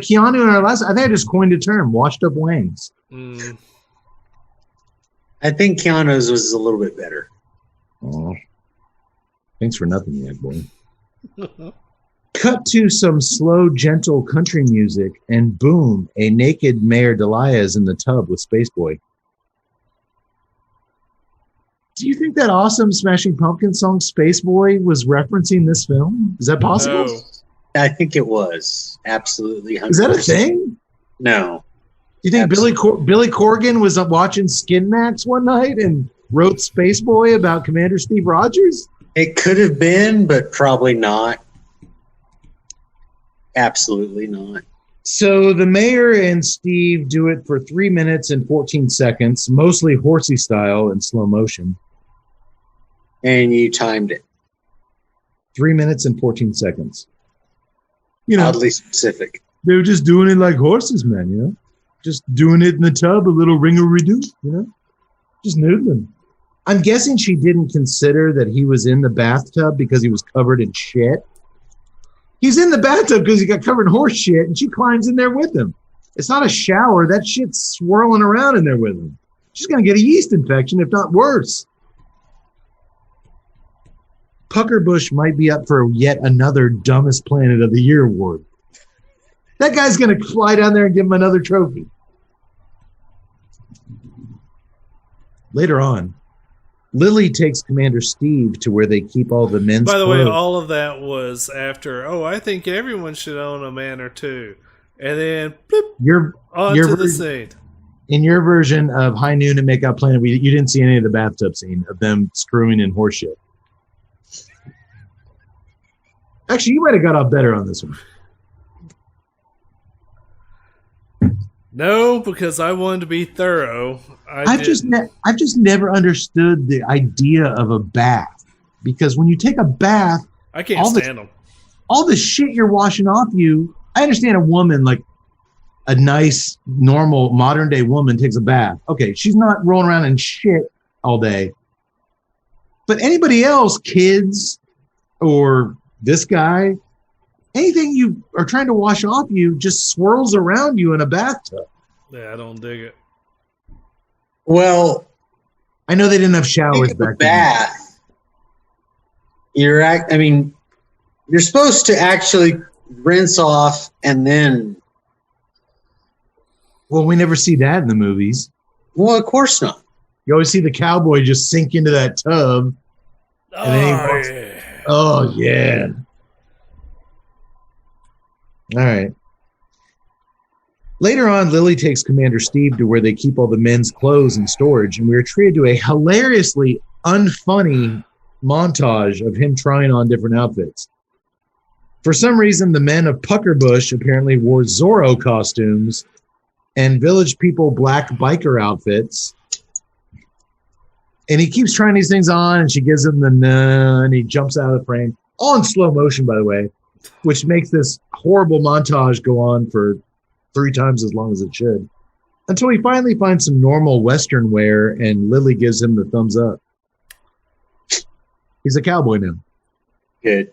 Speaker 4: Keanu in our last, I think I just coined a term, washed up wangs.
Speaker 5: I think Keanu's was a little bit better.
Speaker 4: Oh, thanks for nothing yet, boy. Cut to some slow, gentle country music, and boom, a naked Mayor Delia is in the tub with Space Boy. Do you think that awesome Smashing Pumpkins song Space Boy was referencing this film? Is that possible?
Speaker 3: No.
Speaker 5: I think it was. Absolutely. 100%.
Speaker 4: Is that a thing?
Speaker 5: No.
Speaker 4: Do you think Billy Corgan was watching Skin Max one night and wrote Space Boy about Commander Steve Rogers?
Speaker 5: It could have been, but probably not. Absolutely not.
Speaker 4: So the mayor and Steve do it for 3 minutes and 14 seconds, mostly horsey style in slow motion.
Speaker 5: And you timed it.
Speaker 4: 3 minutes and 14 seconds. You know,
Speaker 5: oddly specific.
Speaker 4: They were just doing it like horses, man, you know? Just doing it in the tub, a little ring-a-redo, you know? Just noodling. I'm guessing she didn't consider that he was in the bathtub because he was covered in shit. He's in the bathtub because he got covered in horse shit, and she climbs in there with him. It's not a shower. That shit's swirling around in there with him. She's going to get a yeast infection, if not worse. Puckerbush might be up for yet another Dumbest Planet of the Year award. That guy's going to fly down there and give him another trophy. Later on, Lily takes Commander Steve to where they keep all the men's
Speaker 3: By the
Speaker 4: clothes.
Speaker 3: way, all of that was after, I think everyone should own a man or two. And then, bloop, onto the scene.
Speaker 4: In your version of High Noon and Makeout Planet, you didn't see any of the bathtub scene of them screwing in horse shit. Actually, you might have got off better on this one.
Speaker 3: No, because I wanted to be thorough.
Speaker 4: I've just never understood the idea of a bath, because when you take a bath,
Speaker 3: I can't stand them.
Speaker 4: All the shit you're washing off you. I understand a woman, like a nice, normal, modern day woman takes a bath. Okay, she's not rolling around in shit all day. But anybody else, kids or this guy, anything you are trying to wash off you just swirls around you in a bathtub.
Speaker 3: Yeah, I don't dig it.
Speaker 5: Well,
Speaker 4: I know they didn't have showers back then.
Speaker 5: You're supposed to actually rinse off and then.
Speaker 4: Well, we never see that in the movies.
Speaker 5: Well, of course not.
Speaker 4: You always see the cowboy just sink into that tub. And then he walks, oh, yeah. All right. Later on, Lily takes Commander Steve to where they keep all the men's clothes in storage, and we are treated to a hilariously unfunny montage of him trying on different outfits. For some reason, the men of Puckerbush apparently wore Zorro costumes and Village People black biker outfits. And he keeps trying these things on, and she gives him the nah, and he jumps out of the frame. All in slow motion, by the way, which makes this horrible montage go on for 3 times as long as it should, until he finally finds some normal Western wear, and Lily gives him the thumbs up. He's a cowboy now.
Speaker 5: Good.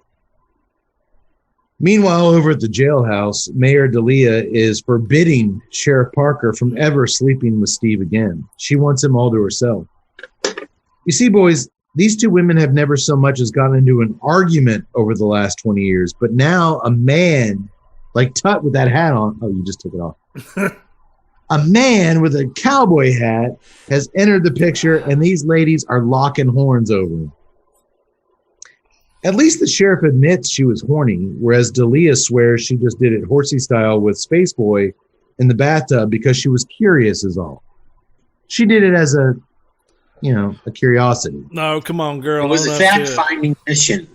Speaker 4: Meanwhile, over at the jailhouse, Mayor Delia is forbidding Sheriff Parker from ever sleeping with Steve again. She wants him all to herself. You see, boys, these two women have never so much as gotten into an argument over the last 20 years, but now a man like Tut with that hat on, oh, you just took it off. A man with a cowboy hat has entered the picture, and these ladies are locking horns over him. At least the sheriff admits she was horny, whereas Delia swears she just did it horsey style with Space Boy in the bathtub because she was curious is all. She did it as a curiosity.
Speaker 3: No, come on, girl.
Speaker 5: It was a fact-finding mission.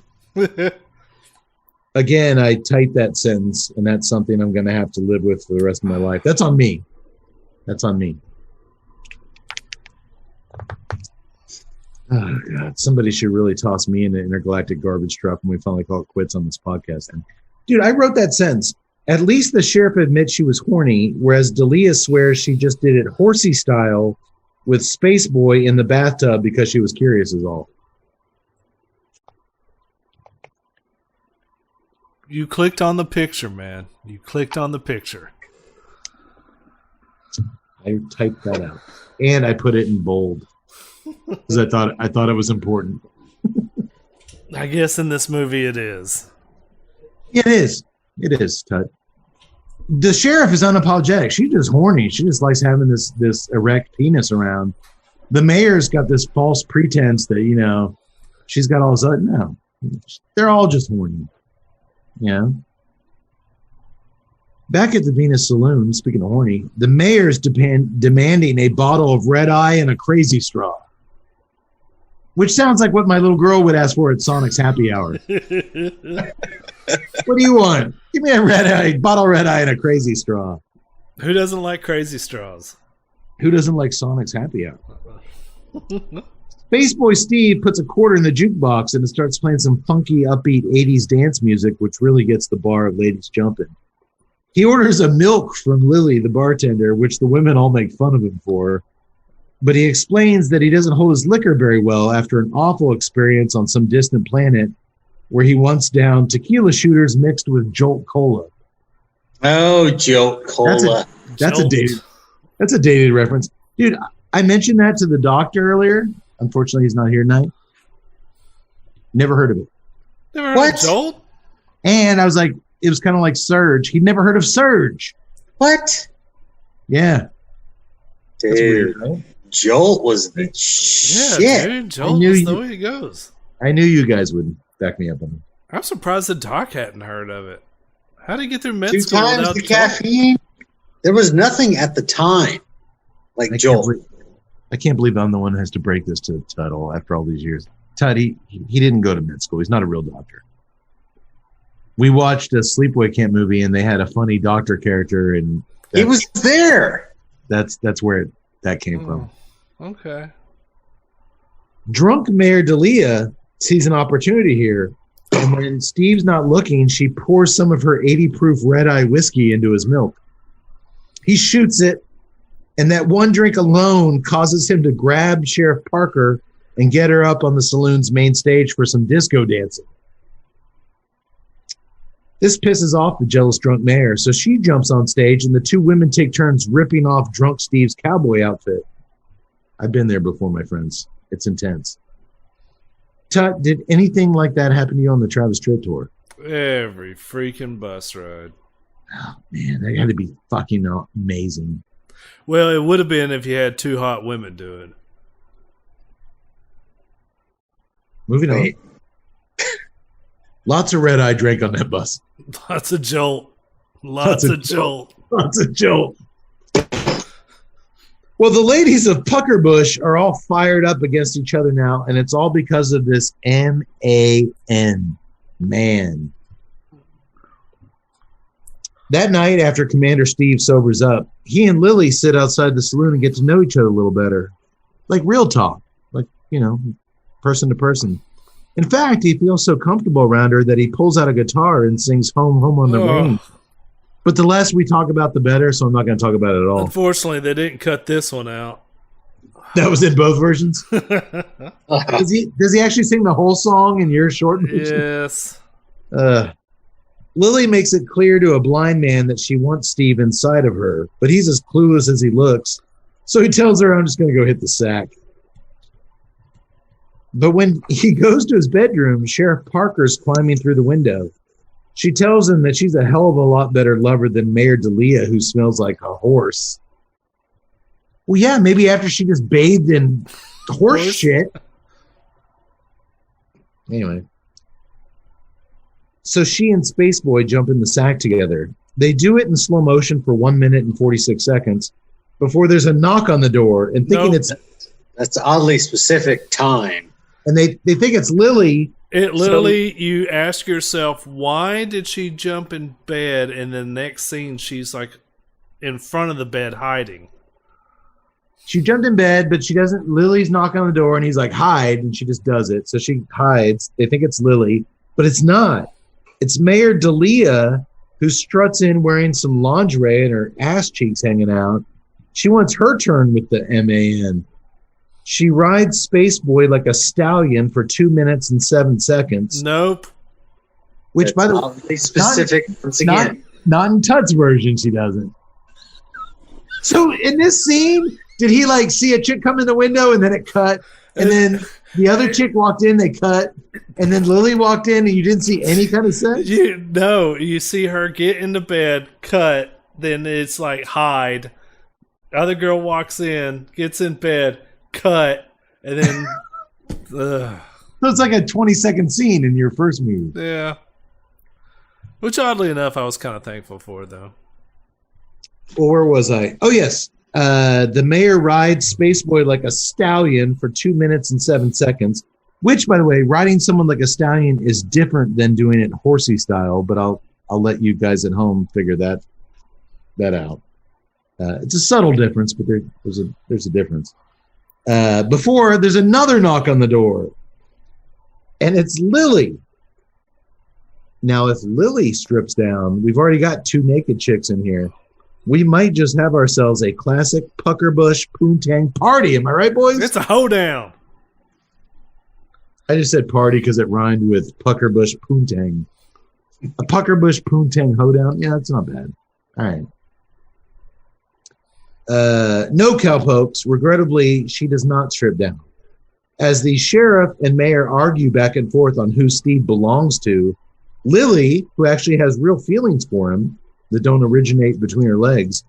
Speaker 4: Again, I typed that sentence, and that's something I'm going to have to live with for the rest of my life. That's on me. That's on me. Oh, God. Somebody should really toss me in the intergalactic garbage truck when we finally call it quits on this podcast. And, dude, I wrote that sentence. At least the sheriff admits she was horny, whereas Delia swears she just did it horsey style with Space Boy in the bathtub because she was curious is all.
Speaker 3: You clicked on the picture, man. You clicked on the picture.
Speaker 4: I typed that out. And I put it in bold. Because I thought it was important.
Speaker 3: I guess in this movie it is.
Speaker 4: It is. It is, Tut. The sheriff is unapologetic. She's just horny. She just likes having this erect penis around. The mayor's got this false pretense that, she's got all this other. No. They're all just horny. Yeah. Back at the Venus Saloon, speaking of horny, the mayor's demanding a bottle of red eye and a crazy straw. Which sounds like what my little girl would ask for at Sonic's happy hour. What do you want? Give me a bottle of red eye and a crazy straw.
Speaker 3: Who doesn't like crazy straws?
Speaker 4: Who doesn't like Sonic's happy hour? Spaceboy Steve puts a quarter in the jukebox and it starts playing some funky, upbeat 80s dance music, which really gets the bar of ladies jumping. He orders a milk from Lily, the bartender, which the women all make fun of him for. But he explains that he doesn't hold his liquor very well after an awful experience on some distant planet where he once downed tequila shooters mixed with Jolt Cola.
Speaker 5: Oh, Jolt Cola.
Speaker 4: That's a dated reference. Dude, I mentioned that to the doctor earlier. Unfortunately, he's not here tonight. Never heard of it.
Speaker 3: Never heard of Jolt?
Speaker 4: And I was like, it was kind of like Surge. He'd never heard of Surge.
Speaker 5: What?
Speaker 4: Yeah.
Speaker 5: Dude,
Speaker 4: that's weird, right?
Speaker 5: Jolt was the shit.
Speaker 3: Dude, Jolt is the way it goes.
Speaker 4: I knew you guys would back me up on it.
Speaker 3: I'm surprised the doc hadn't heard of it. How did he get through med
Speaker 5: 2
Speaker 3: school
Speaker 5: times
Speaker 3: without
Speaker 5: the caffeine? There was nothing at the time like Jolt.
Speaker 4: I can't believe I'm the one who has to break this to Tuttle after all these years. Tut, he didn't go to med school. He's not a real doctor. We watched a Sleepaway Camp movie, and they had a funny doctor character, and
Speaker 5: he was there.
Speaker 4: That's where that came from.
Speaker 3: Okay.
Speaker 4: Drunk Mayor Delia sees an opportunity here, and when Steve's not looking, she pours some of her 80 proof red eye whiskey into his milk. He shoots it, and that one drink alone causes him to grab Sheriff Parker and get her up on the saloon's main stage for some disco dancing. This pisses off the jealous drunk mayor, so she jumps on stage and the two women take turns ripping off drunk Steve's cowboy outfit. I've been there before, my friends. It's intense. Tut, did anything like that happen to you on the Travis Tritt tour?
Speaker 3: Every freaking bus ride.
Speaker 4: Oh, man, that had to be fucking amazing.
Speaker 3: Well, it would have been if you had 2 hot women do it.
Speaker 4: Moving on. Lots of red eye drank on that bus.
Speaker 3: Lots of Jolt. Lots of Jolt.
Speaker 4: Lots of Jolt. Well, the ladies of Puckerbush are all fired up against each other now, and it's all because of this M-A-N. Man. That night, after Commander Steve sobers up, he and Lily sit outside the saloon and get to know each other a little better. Like real talk. Like, person to person. In fact, he feels so comfortable around her that he pulls out a guitar and sings Home, Home on the Range. But the less we talk about, the better, so I'm not going to talk about it at all.
Speaker 3: Unfortunately, they didn't cut this one out.
Speaker 4: That was in both versions? Does he actually sing the whole song in your short version?
Speaker 3: Yes.
Speaker 4: Lily makes it clear to a blind man that she wants Steve inside of her, but he's as clueless as he looks. So he tells her, I'm just going to go hit the sack. But when he goes to his bedroom, Sheriff Parker's climbing through the window. She tells him that she's a hell of a lot better lover than Mayor D'Elia, who smells like a horse. Well, yeah, maybe after she just bathed in horse shit. Anyway. So she and Spaceboy jump in the sack together. They do it in slow motion for 1 minute and 46 seconds before there's a knock on the door and thinking
Speaker 5: that's oddly specific time.
Speaker 4: And they think it's Lily.
Speaker 3: It literally, you ask yourself, why did she jump in bed and the next scene she's like in front of the bed hiding?
Speaker 4: She jumped in bed, but she doesn't. Lily's knocking on the door and he's like, hide. And she just does it. So she hides. They think it's Lily, but it's not. It's Mayor D'Elia, who struts in wearing some lingerie and her ass cheeks hanging out. She wants her turn with the MAN. She rides Spaceboy like a stallion for 2 minutes and 7 seconds.
Speaker 3: Nope.
Speaker 4: Which,
Speaker 5: That's
Speaker 4: by the
Speaker 5: way, specific once again.
Speaker 4: Not in Tut's version, she doesn't. So in this scene, did he like see a chick come in the window and then it cut? And then the other chick walked in, they cut. And then Lily walked in and you didn't see any kind of sex?
Speaker 3: No, you see her get into bed, cut, then it's like hide. Other girl walks in, gets in bed, cut, and then
Speaker 4: So it's like a 20-second scene in your first movie.
Speaker 3: Yeah. Which oddly enough I was kind of thankful for though.
Speaker 4: Well, where was I? Oh yes. The mayor rides Spaceboy like a stallion for 2 minutes and 7 seconds, which, by the way, riding someone like a stallion is different than doing it horsey style, but I'll let you guys at home figure that out. It's a subtle difference, but there's a difference. Before, there's another knock on the door, and it's Lily. Now, if Lily strips down, we've already got 2 naked chicks in here. We might just have ourselves a classic Puckerbush Poontang party. Am I right, boys?
Speaker 3: It's a hoedown.
Speaker 4: I just said party because it rhymed with Puckerbush Poontang. A Puckerbush Poontang hoedown? Yeah, that's not bad. All right. No cowpokes. Regrettably, she does not strip down. As the sheriff and mayor argue back and forth on who Steve belongs to, Lily, who actually has real feelings for him that don't originate between her legs,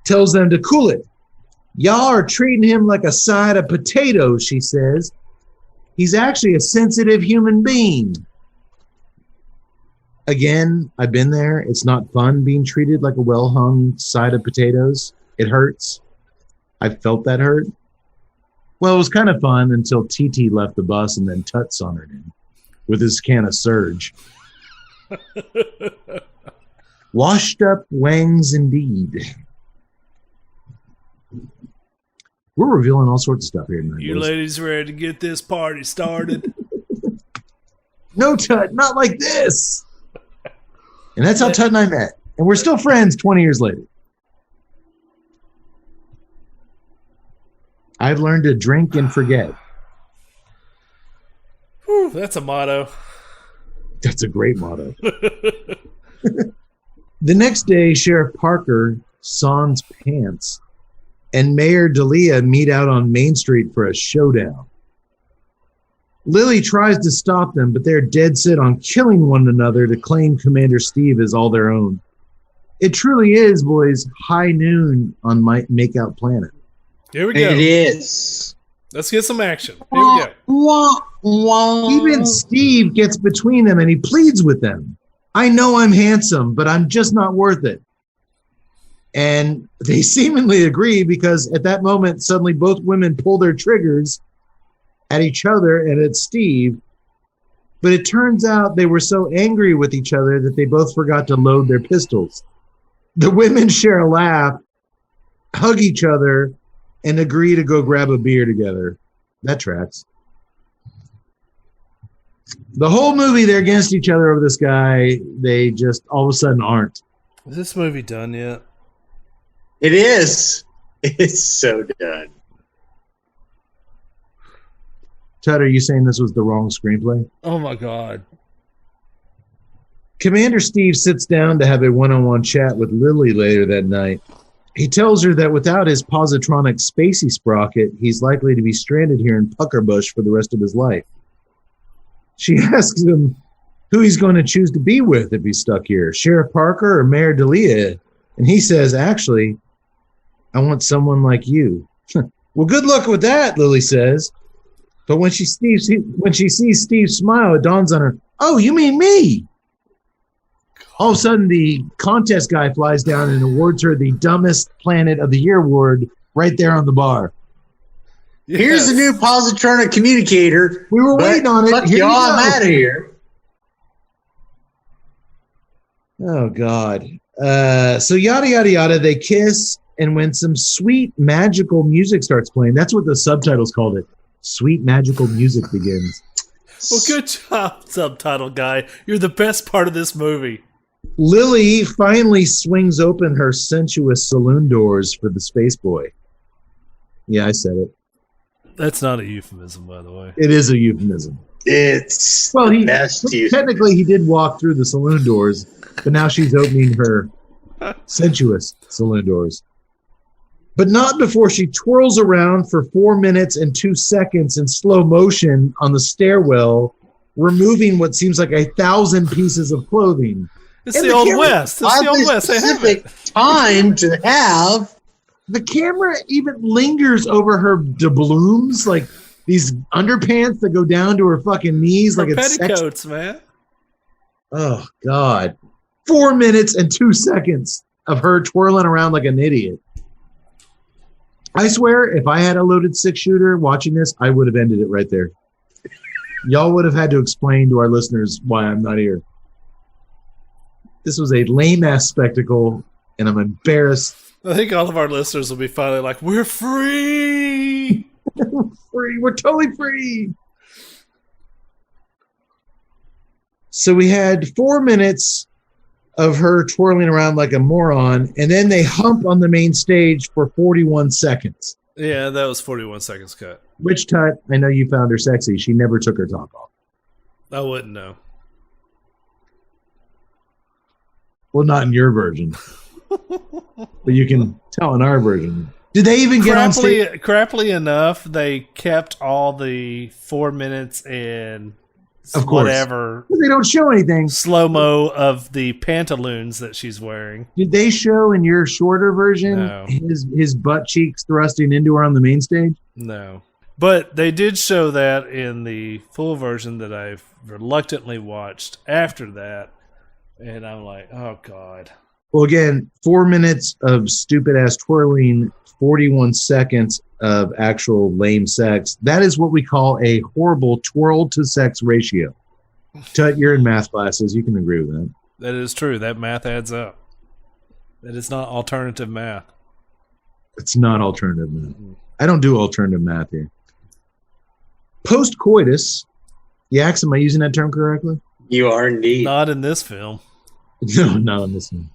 Speaker 4: tells them to cool it. Y'all are treating him like a side of potatoes, she says. He's actually a sensitive human being. Again, I've been there. It's not fun being treated like a well-hung side of potatoes. It hurts. I felt that hurt. Well, it was kind of fun until TT left the bus and then Tut sauntered in with his can of Surge. Washed up wangs indeed. We're revealing all sorts of stuff here tonight.
Speaker 3: You
Speaker 4: boys.
Speaker 3: ladies ready to get this party started?
Speaker 4: No, Tut, not like this. And that's how Tut and I met. And we're still friends 20 years later. I've learned to drink and forget.
Speaker 3: Whew, that's a motto.
Speaker 4: That's a great motto. The next day, Sheriff Parker sans pants and Mayor D'Elia meet out on Main Street for a showdown. Lily tries to stop them, but they're dead set on killing one another to claim Commander Steve as all their own. It truly is, boys, high noon on Makeout Planet.
Speaker 3: Here we go.
Speaker 5: It is.
Speaker 3: Let's get some action. Here we go.
Speaker 4: Even Steve gets between them and he pleads with them. I know I'm handsome, but I'm just not worth it. And they seemingly agree because at that moment, suddenly both women pull their triggers at each other and at Steve. But it turns out they were so angry with each other that they both forgot to load their pistols. The women share a laugh, hug each other, and agree to go grab a beer together. That tracks. The whole movie, they're against each other over this guy. They just all of a sudden aren't.
Speaker 3: Is this movie done yet?
Speaker 5: It is. It's so done.
Speaker 4: Ted, are you saying this was the wrong screenplay?
Speaker 3: Oh my god.
Speaker 4: Commander Steve sits down to have a one-on-one chat with Lily later that night. He tells her that without his positronic spacey sprocket, he's likely to be stranded here in Puckerbush for the rest of his life. She asks him who he's going to choose to be with if he's stuck here, Sheriff Parker or Mayor Delia. And he says, actually, I want someone like you. Well, good luck with that, Lily says. But when she sees Steve smile, it dawns on her, oh, you mean me? All of a sudden, the contest guy flies down and awards her the Dumbest Planet of the Year award right there on the bar.
Speaker 5: Here's the new positronic communicator.
Speaker 4: We were waiting on it.
Speaker 5: Fuck
Speaker 4: Here
Speaker 5: y'all,
Speaker 4: you go.
Speaker 5: I'm out of here.
Speaker 4: Oh, God. So yada, yada, yada. They kiss, and when some sweet, magical music starts playing, that's what the subtitles called it. Sweet, magical music begins.
Speaker 3: Well, good job, subtitle guy. You're the best part of this movie.
Speaker 4: Lily finally swings open her sensuous saloon doors for the space boy. Yeah, I said it.
Speaker 3: That's not a euphemism, by the way.
Speaker 4: It is a euphemism.
Speaker 5: It's
Speaker 4: Well,
Speaker 5: technically
Speaker 4: he did walk through the saloon doors, but now she's opening her sensuous saloon doors. But not before she twirls around for 4 minutes and 2 seconds in slow motion on the stairwell, removing what seems like 1,000 pieces of clothing.
Speaker 3: It's the Old West. It's the Old West. They have it.
Speaker 5: time to have.
Speaker 4: The camera even lingers over her doubloons, like these underpants that go down to her fucking knees,
Speaker 3: Her
Speaker 4: like it's
Speaker 3: petticoats, man.
Speaker 4: Oh, God. 4 minutes and 2 seconds of her twirling around like an idiot. I swear, if I had a loaded 6-shooter watching this, I would have ended it right there. Y'all would have had to explain to our listeners why I'm not here. This was a lame-ass spectacle, and I'm embarrassed.
Speaker 3: I think all of our listeners will be finally like, we're free!
Speaker 4: Free. We're totally free. So we had 4 minutes of her twirling around like a moron, and then they hump on the main stage for 41 seconds.
Speaker 3: Yeah, that was 41 seconds cut.
Speaker 4: Which, Tut, I know you found her sexy. She never took her top off.
Speaker 3: I wouldn't know.
Speaker 4: Well, not in your version. But you can tell in our version. Did they even get on stage?
Speaker 3: Crappily enough, they kept all the 4 minutes and
Speaker 4: Of course.
Speaker 3: whatever
Speaker 4: They don't show anything.
Speaker 3: slow-mo of the pantaloons that she's wearing.
Speaker 4: Did they show in your shorter version
Speaker 3: No.
Speaker 4: his butt cheeks thrusting into her on the main stage?
Speaker 3: No. But they did show that in the full version that I've reluctantly watched after that. And I'm like, oh, God.
Speaker 4: Well, again, 4 minutes of stupid-ass twirling, 41 seconds of actual lame sex. That is what we call a horrible twirl-to-sex ratio. Tut, you're in math classes. You can agree with that.
Speaker 3: That is true. That math adds up. That is not alternative math.
Speaker 4: It's not alternative math. I don't do alternative math here. Post-coitus, Yax, am I using that term correctly?
Speaker 5: You are indeed.
Speaker 3: Not in this film.
Speaker 4: No, not on this one.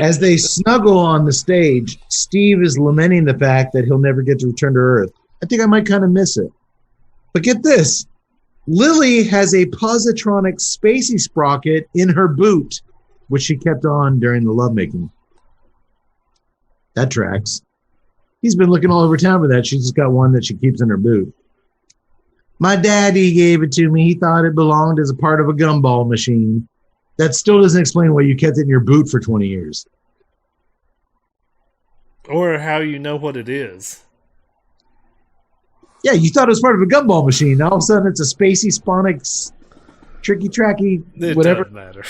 Speaker 4: As they snuggle on the stage, Steve is lamenting the fact that he'll never get to return to Earth. I think I might kind of miss it. But get this. Lily has a positronic spacey sprocket in her boot, which she kept on during the lovemaking. That tracks. He's been looking all over town for that. She's just got one that she keeps in her boot. My daddy gave it to me. He thought it belonged as a part of a gumball machine. That still doesn't explain why you kept it in your boot for 20 years.
Speaker 3: Or how you know what it is.
Speaker 4: Yeah, you thought it was part of a gumball machine. All of a sudden, it's a spacey, sponic, tricky-tracky,
Speaker 3: It
Speaker 4: whatever.
Speaker 3: doesn't matter.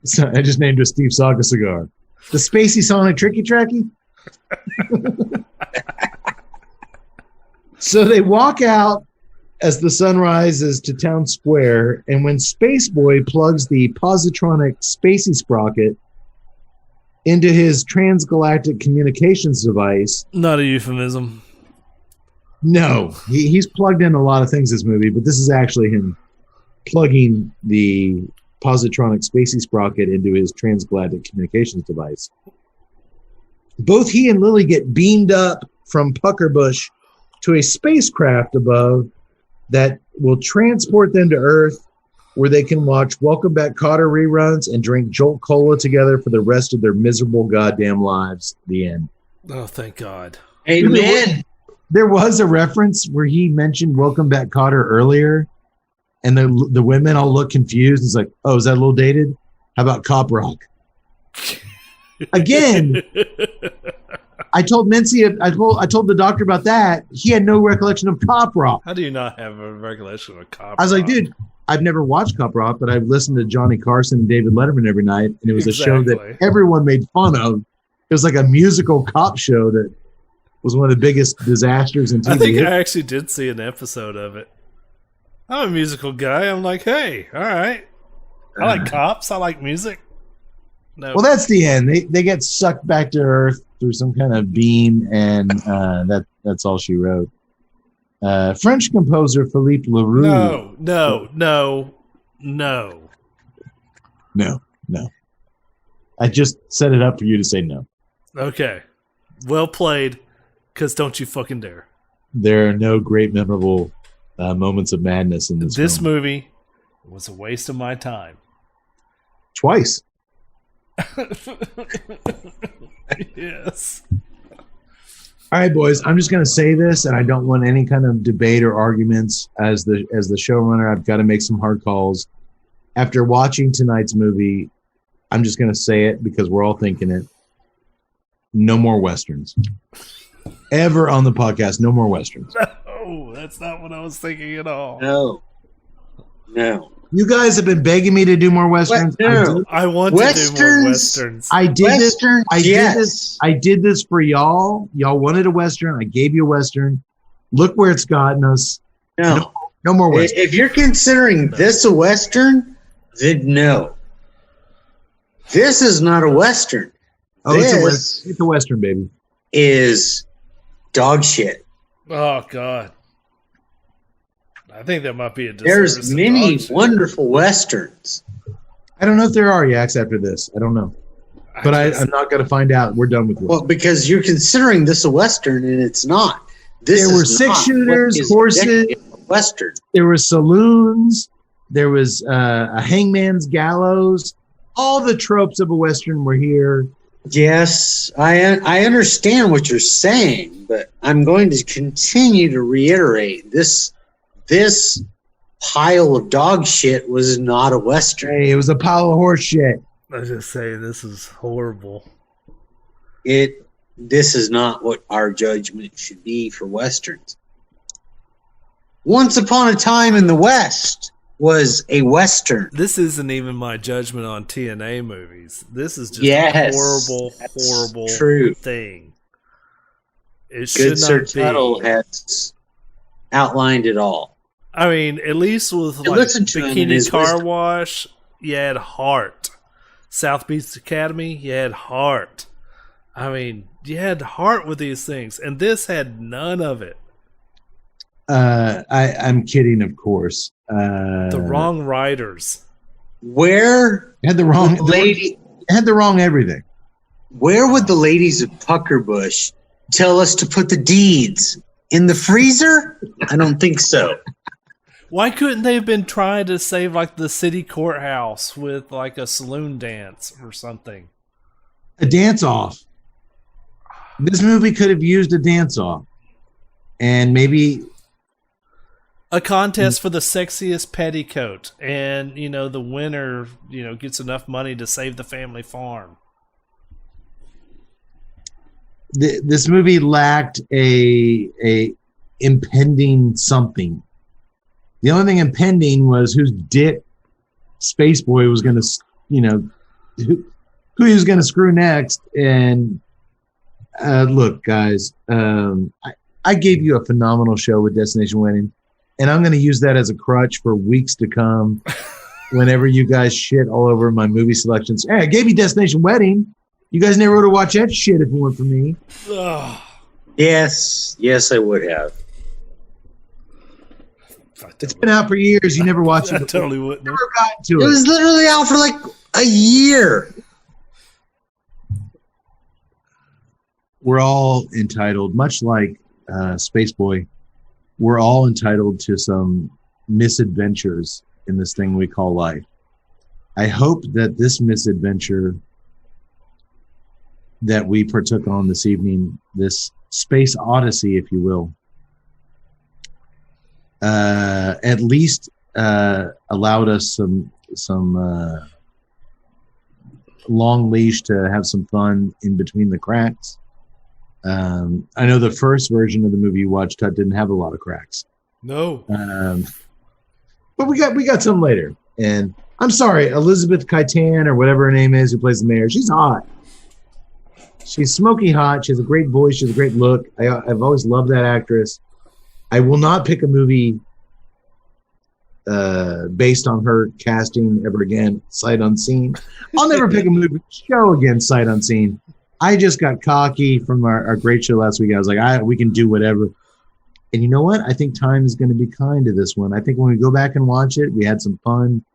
Speaker 4: So I just named a Steve Saga cigar. The spacey, sonic, tricky-tracky? So they walk out as the sun rises to town square, and when Space Boy plugs the positronic spacey sprocket into his transgalactic communications device.
Speaker 3: Not a euphemism.
Speaker 4: No, he's plugged in a lot of things this movie, but this is actually him plugging the positronic spacey sprocket into his transgalactic communications device. Both he and Lily get beamed up from Puckerbush to a spacecraft above that will transport them to Earth, where they can watch Welcome Back Kotter reruns and drink Jolt Cola together for the rest of their miserable goddamn lives. The end.
Speaker 3: Oh, thank God.
Speaker 5: Amen.
Speaker 4: There was a reference where he mentioned Welcome Back Kotter earlier, and the women all look confused. It's like, oh, is that a little dated? How about Cop Rock? Again, I told Mincy, I told the doctor about that. He had no recollection of Cop Rock.
Speaker 3: How do you not have a recollection of Cop
Speaker 4: I was like,
Speaker 3: Rock?
Speaker 4: dude, I've never watched Cop Rock, but I've listened to Johnny Carson and David Letterman every night, and it was a show that
Speaker 3: Exactly.
Speaker 4: everyone made fun of. It was like a musical cop show that was one of the biggest disasters in TV.
Speaker 3: I think I actually did see an episode of it. I'm a musical guy. I'm like, hey, all right. I like cops. I like music. No.
Speaker 4: Well, that's the end. They get sucked back to Earth through some kind of beam, and that's all she wrote. French composer Philippe Leroux.
Speaker 3: No.
Speaker 4: No. I just set it up for you to say no.
Speaker 3: Okay. Well played, because don't you fucking dare.
Speaker 4: There are no great memorable moments of madness in this
Speaker 3: This
Speaker 4: film.
Speaker 3: movie was a waste of my time.
Speaker 4: Twice.
Speaker 3: Yes.
Speaker 4: All right, boys. I'm just going to say this, and I don't want any kind of debate or arguments. As the showrunner, I've got to make some hard calls. After watching tonight's movie, I'm just going to say it because we're all thinking it. No more Westerns. Ever on the podcast, no more Westerns.
Speaker 3: Oh, that's not what I was thinking at all.
Speaker 5: No.
Speaker 4: You guys have been begging me to do more Westerns.
Speaker 5: No.
Speaker 3: I want to do more Westerns.
Speaker 4: I did this.
Speaker 5: Western, yes.
Speaker 4: I did this for y'all. Y'all wanted a Western. I gave you a Western. Look where it's gotten us.
Speaker 5: No.
Speaker 4: No more Westerns.
Speaker 5: If you're considering this a Western, then no. This is not a Western.
Speaker 4: Oh,
Speaker 5: This
Speaker 4: it's a Western, baby.
Speaker 5: is dog shit.
Speaker 3: Oh, God. I think that might be a
Speaker 5: There's
Speaker 3: disservice to
Speaker 5: many
Speaker 3: dog shit.
Speaker 5: wonderful Westerns.
Speaker 4: I don't know if there are yaks after this. I don't know. But I'm not going to find out. We're done with it.
Speaker 5: Well, because you're considering this a Western and it's not. This
Speaker 4: There were
Speaker 5: is
Speaker 4: six
Speaker 5: not
Speaker 4: shooters,
Speaker 5: what is
Speaker 4: horses.
Speaker 5: depicted in a Western.
Speaker 4: There were saloons. There was a hangman's gallows. All the tropes of a Western were here.
Speaker 5: Yes, I understand what you're saying, but I'm going to continue to reiterate this pile of dog shit was not a Western.
Speaker 4: Hey, it was a pile of horse shit.
Speaker 3: I was just saying, this is horrible.
Speaker 5: This is not what our judgment should be for Westerns. Once Upon a Time in the West was a Western.
Speaker 3: This isn't even my judgment on TNA movies. This is just
Speaker 5: Yes,
Speaker 3: a horrible
Speaker 5: that's true.
Speaker 3: thing. It
Speaker 5: Good
Speaker 3: should
Speaker 5: Sir
Speaker 3: not
Speaker 5: Tuttle
Speaker 3: be.
Speaker 5: has outlined it all.
Speaker 3: I mean, at least with
Speaker 5: And
Speaker 3: like
Speaker 5: listen to him in
Speaker 3: Bikini
Speaker 5: his
Speaker 3: Car
Speaker 5: wisdom.
Speaker 3: Wash, you had heart. South Beach Academy, you had heart. I mean, you had heart with these things, and this had none of it.
Speaker 4: I'm kidding, of course.
Speaker 3: The wrong writers.
Speaker 5: Where
Speaker 4: Had the wrong
Speaker 5: lady?
Speaker 4: Had the wrong everything.
Speaker 5: Where would the ladies of Puckerbush tell us to put the deeds? In the freezer? I don't think so.
Speaker 3: Why couldn't they have been trying to save like the city courthouse with like a saloon dance or something?
Speaker 4: A dance off. This movie could have used a dance off, and maybe
Speaker 3: A contest for the sexiest petticoat, and the winner gets enough money to save the family farm.
Speaker 4: this movie lacked a impending something. The only thing impending was whose dick Spaceboy was going to, who he was going to screw next. And look, guys, I gave you a phenomenal show with Destination Wedding, and I'm going to use that as a crutch for weeks to come. Whenever you guys shit all over my movie selections, hey, I gave you Destination Wedding. You guys never would have watched that shit if it weren't for me.
Speaker 3: Ugh.
Speaker 5: Yes, I would have.
Speaker 4: It's been out for years. You never watched
Speaker 3: I
Speaker 4: it.
Speaker 3: totally wouldn't.
Speaker 4: Never gotten to
Speaker 5: It was literally out for like a year.
Speaker 4: We're all entitled, much like Spaceboy, we're all entitled to some misadventures in this thing we call life. I hope that this misadventure that we partook on this evening, this space odyssey, if you will, at least allowed us some long leash to have some fun in between the cracks. I know the first version of the movie you watched, Tut, didn't have a lot of cracks.
Speaker 3: No.
Speaker 4: But we got some later. And I'm sorry, Elizabeth Kaitan or whatever her name is, who plays the mayor, she's hot. She's smoky hot. She has a great voice. She has a great look. I've always loved that actress. I will not pick a movie based on her casting ever again, sight unseen. I'll never pick a movie show again, sight unseen. I just got cocky from our great show last week. I was like, we can do whatever. And you know what? I think time is going to be kind to this one. I think when we go back and watch it, we had some fun.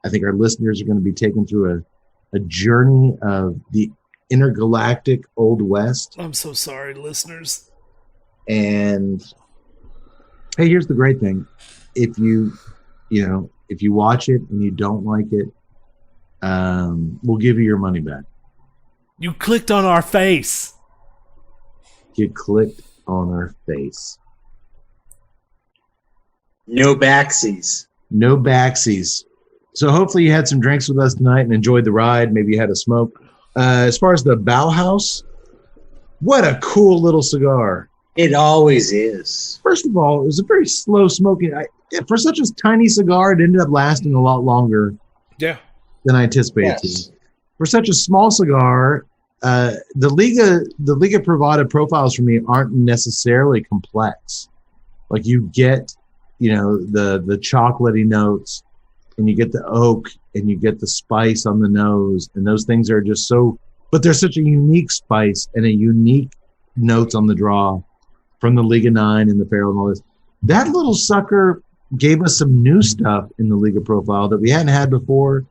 Speaker 4: I think our listeners are going to be taken through a journey of the intergalactic Old West.
Speaker 3: I'm so sorry, listeners.
Speaker 4: And hey, here's the great thing. If you watch it and you don't like it, we'll give you your money back.
Speaker 3: You clicked on our face.
Speaker 4: You clicked on our face.
Speaker 5: No backsies.
Speaker 4: No backsies. So hopefully you had some drinks with us tonight and enjoyed the ride. Maybe you had a smoke. As far as the Bauhaus, what a cool little cigar.
Speaker 5: It always is.
Speaker 4: First of all, it was a very slow smoking. For such a tiny cigar, it ended up lasting a lot longer than I anticipated.
Speaker 5: Yes.
Speaker 4: For such a small cigar, the Liga Privada profiles for me aren't necessarily complex. Like you get, the chocolatey notes, and you get the oak, and you get the spice on the nose, and those things are just so. But there's such a unique spice and a unique notes on the draw from the Liga 9 and the Farrell and all this. That little sucker gave us some new stuff in the Liga profile that we hadn't had before,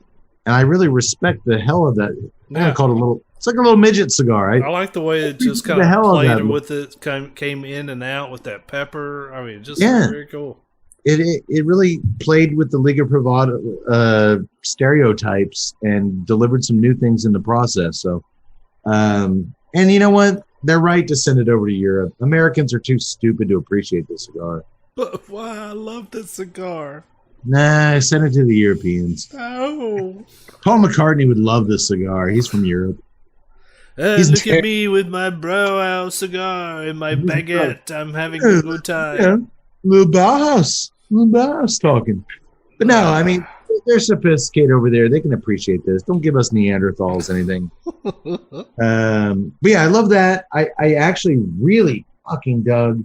Speaker 4: and I really respect the hell of that. I'm gonna call it a little. It's like a little midget cigar.
Speaker 3: I like the way it just kind of played with it, came in and out with that pepper. I mean, just very cool. It really played with the Liga Privada stereotypes and delivered some new things in the process. So, and you know what? They're right to send it over to Europe. Americans are too stupid to appreciate this cigar.
Speaker 2: But why? I love this cigar.
Speaker 4: Nah, send it to the Europeans.
Speaker 2: Oh.
Speaker 4: Paul McCartney would love this cigar. He's from Europe.
Speaker 2: Look at me with my Bauhaus cigar and my baguette. I'm having a good time.
Speaker 4: Yeah. Little Bauhaus talking. But no, I mean, they're sophisticated over there. They can appreciate this. Don't give us Neanderthals anything. But yeah, I love that. I actually really fucking dug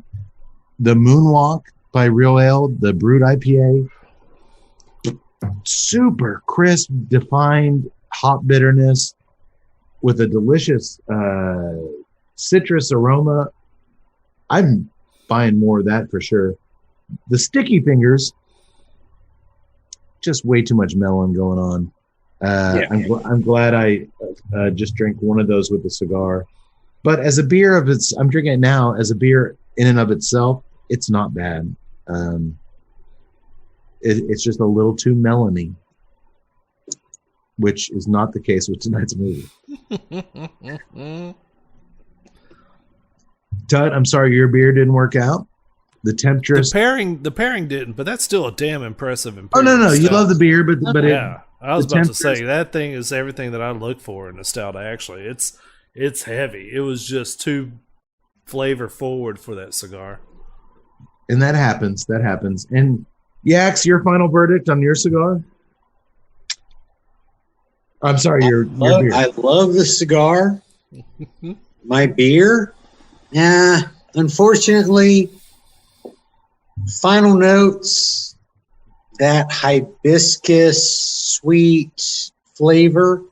Speaker 4: the Moonwalk by Real Ale, the Brewed IPA. Super crisp, defined hop bitterness with a delicious citrus aroma. I'm buying more of that for sure. The sticky fingers, just way too much melon going on. I'm glad I just drank one of those with the cigar. But as a beer I'm drinking it now as a beer in and of itself. It's not bad. It's just a little too melony, which is not the case with tonight's movie. Tut, I'm sorry your beer didn't work out. The temptress.
Speaker 3: The pairing didn't, but that's still a damn impressive.
Speaker 4: Oh no, you love the beer, but
Speaker 3: yeah, I was about to say that thing is everything that I look for in a stout. Actually, it's heavy. It was just too flavor forward for that cigar.
Speaker 4: And that happens. And Yax, your final verdict on your cigar? I'm sorry, your beer.
Speaker 5: I love the cigar. My beer, unfortunately, final notes, that hibiscus sweet flavor,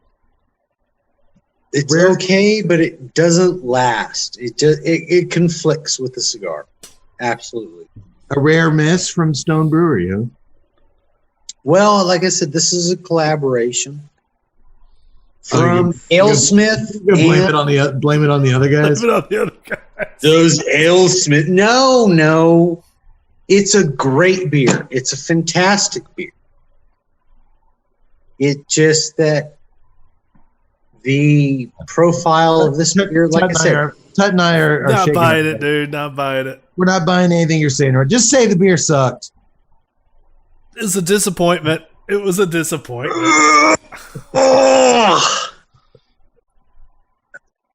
Speaker 5: it's okay, but it doesn't last. It conflicts with the cigar. Absolutely.
Speaker 4: A rare miss from Stone Brewery, huh?
Speaker 5: Well, like I said, this is a collaboration from AleSmith.
Speaker 4: Blame it on the other guys.
Speaker 5: Those AleSmith. No. It's a great beer. It's a fantastic beer. It just that the profile of this beer, like I said,
Speaker 4: Tut and I are
Speaker 3: Not
Speaker 4: shaking
Speaker 3: buying
Speaker 4: our
Speaker 3: it,
Speaker 4: head.
Speaker 3: dude. Not buying it.
Speaker 4: We're not buying anything you're saying. Right? Just say the beer sucked.
Speaker 3: It's a disappointment. It was a disappointment.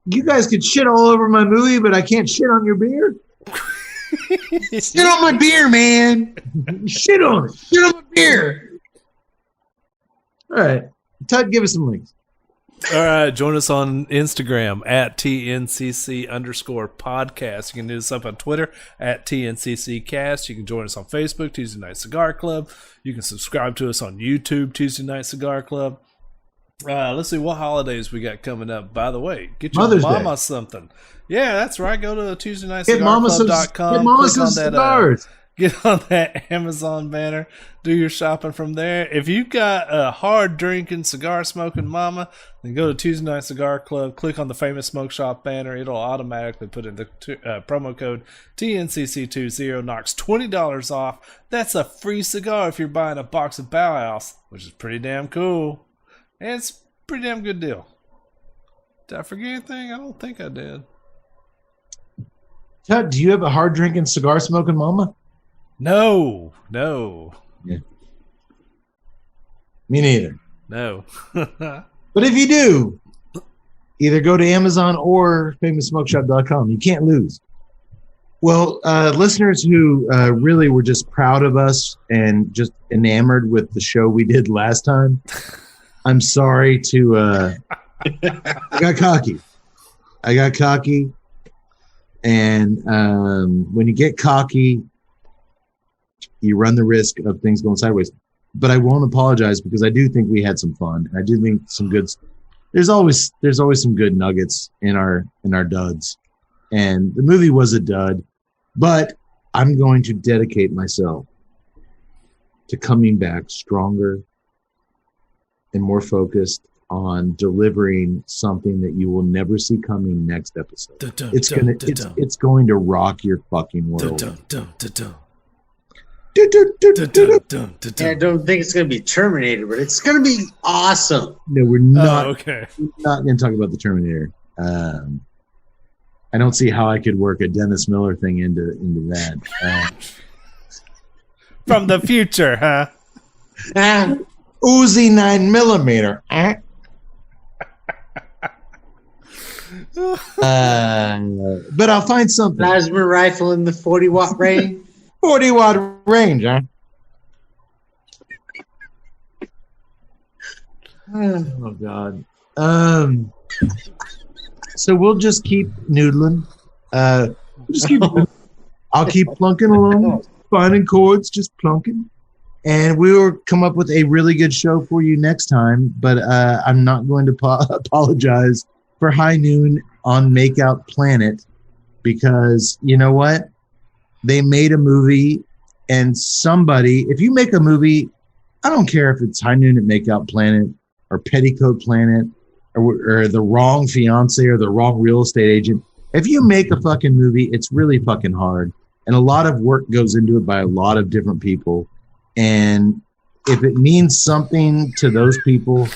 Speaker 4: You guys could shit all over my movie, but I can't shit on your beer.
Speaker 5: shit on my beer, man.
Speaker 4: Shit on it.
Speaker 5: Shit on my beer.
Speaker 4: All right. Tut, give us some links.
Speaker 3: All right, join us on Instagram at TNCC_podcast. You can do this up on Twitter at TNCCcast. You can join us on Facebook, Tuesday Night Cigar Club. You can subscribe to us on YouTube, Tuesday Night Cigar Club. Let's see what holidays we got coming up. By the way, get your
Speaker 4: Mother's
Speaker 3: mama
Speaker 4: Day.
Speaker 3: something. Yeah, that's right. Go to
Speaker 4: Get mama some,
Speaker 3: TuesdayNightCigarClub.com.
Speaker 4: get mama
Speaker 3: Click
Speaker 4: some
Speaker 3: on that,
Speaker 4: cigars.
Speaker 3: get on that Amazon banner. Do your shopping from there. If you've got a hard drinking, cigar smoking mama, then go to Tuesday Night Cigar Club. Click on the Famous Smoke Shop banner. It'll automatically put in the promo code TNCC20. Knocks $20 off. That's a free cigar if you're buying a box of Bauhaus, which is pretty damn cool. And it's a pretty damn good deal. Did I forget anything? I don't think I did.
Speaker 4: Tut, do you have a hard drinking, cigar smoking mama?
Speaker 3: No.
Speaker 4: Me neither.
Speaker 3: No.
Speaker 4: But if you do, either go to Amazon or FamousSmokeShop.com. You can't lose. Well, listeners who really were just proud of us and just enamored with the show we did last time, I'm sorry to... I got cocky. And when you get cocky, you run the risk of things going sideways. But I won't apologize because I do think we had some fun. I do think some good. There's always some good nuggets in our duds, and the movie was a dud. But I'm going to dedicate myself to coming back stronger and more focused on delivering something that you will never see coming next episode. It's going to rock your fucking world.
Speaker 5: I don't think it's going to be Terminator, but it's going to be awesome.
Speaker 4: No, we're not.
Speaker 3: Okay.
Speaker 4: Not going to talk about the Terminator. I don't see how I could work a Dennis Miller thing into that.
Speaker 3: From the future, huh?
Speaker 4: Uzi 9mm. But I'll find something.
Speaker 5: Plasma rifle in the 40-watt range.
Speaker 4: 40-watt range, huh? Oh God. So we'll just keep noodling. I'll keep plunking along, finding chords, just plunking. And we will come up with a really good show for you next time. But I'm not going to apologize for High Noon on Makeout Planet because you know what? They made a movie, and somebody, if you make a movie, I don't care if it's High Noon at Makeout Planet or Petticoat Planet or The Wrong Fiance or The Wrong Real Estate Agent. If you make a fucking movie, it's really fucking hard. And a lot of work goes into it by a lot of different people. And if it means something to those people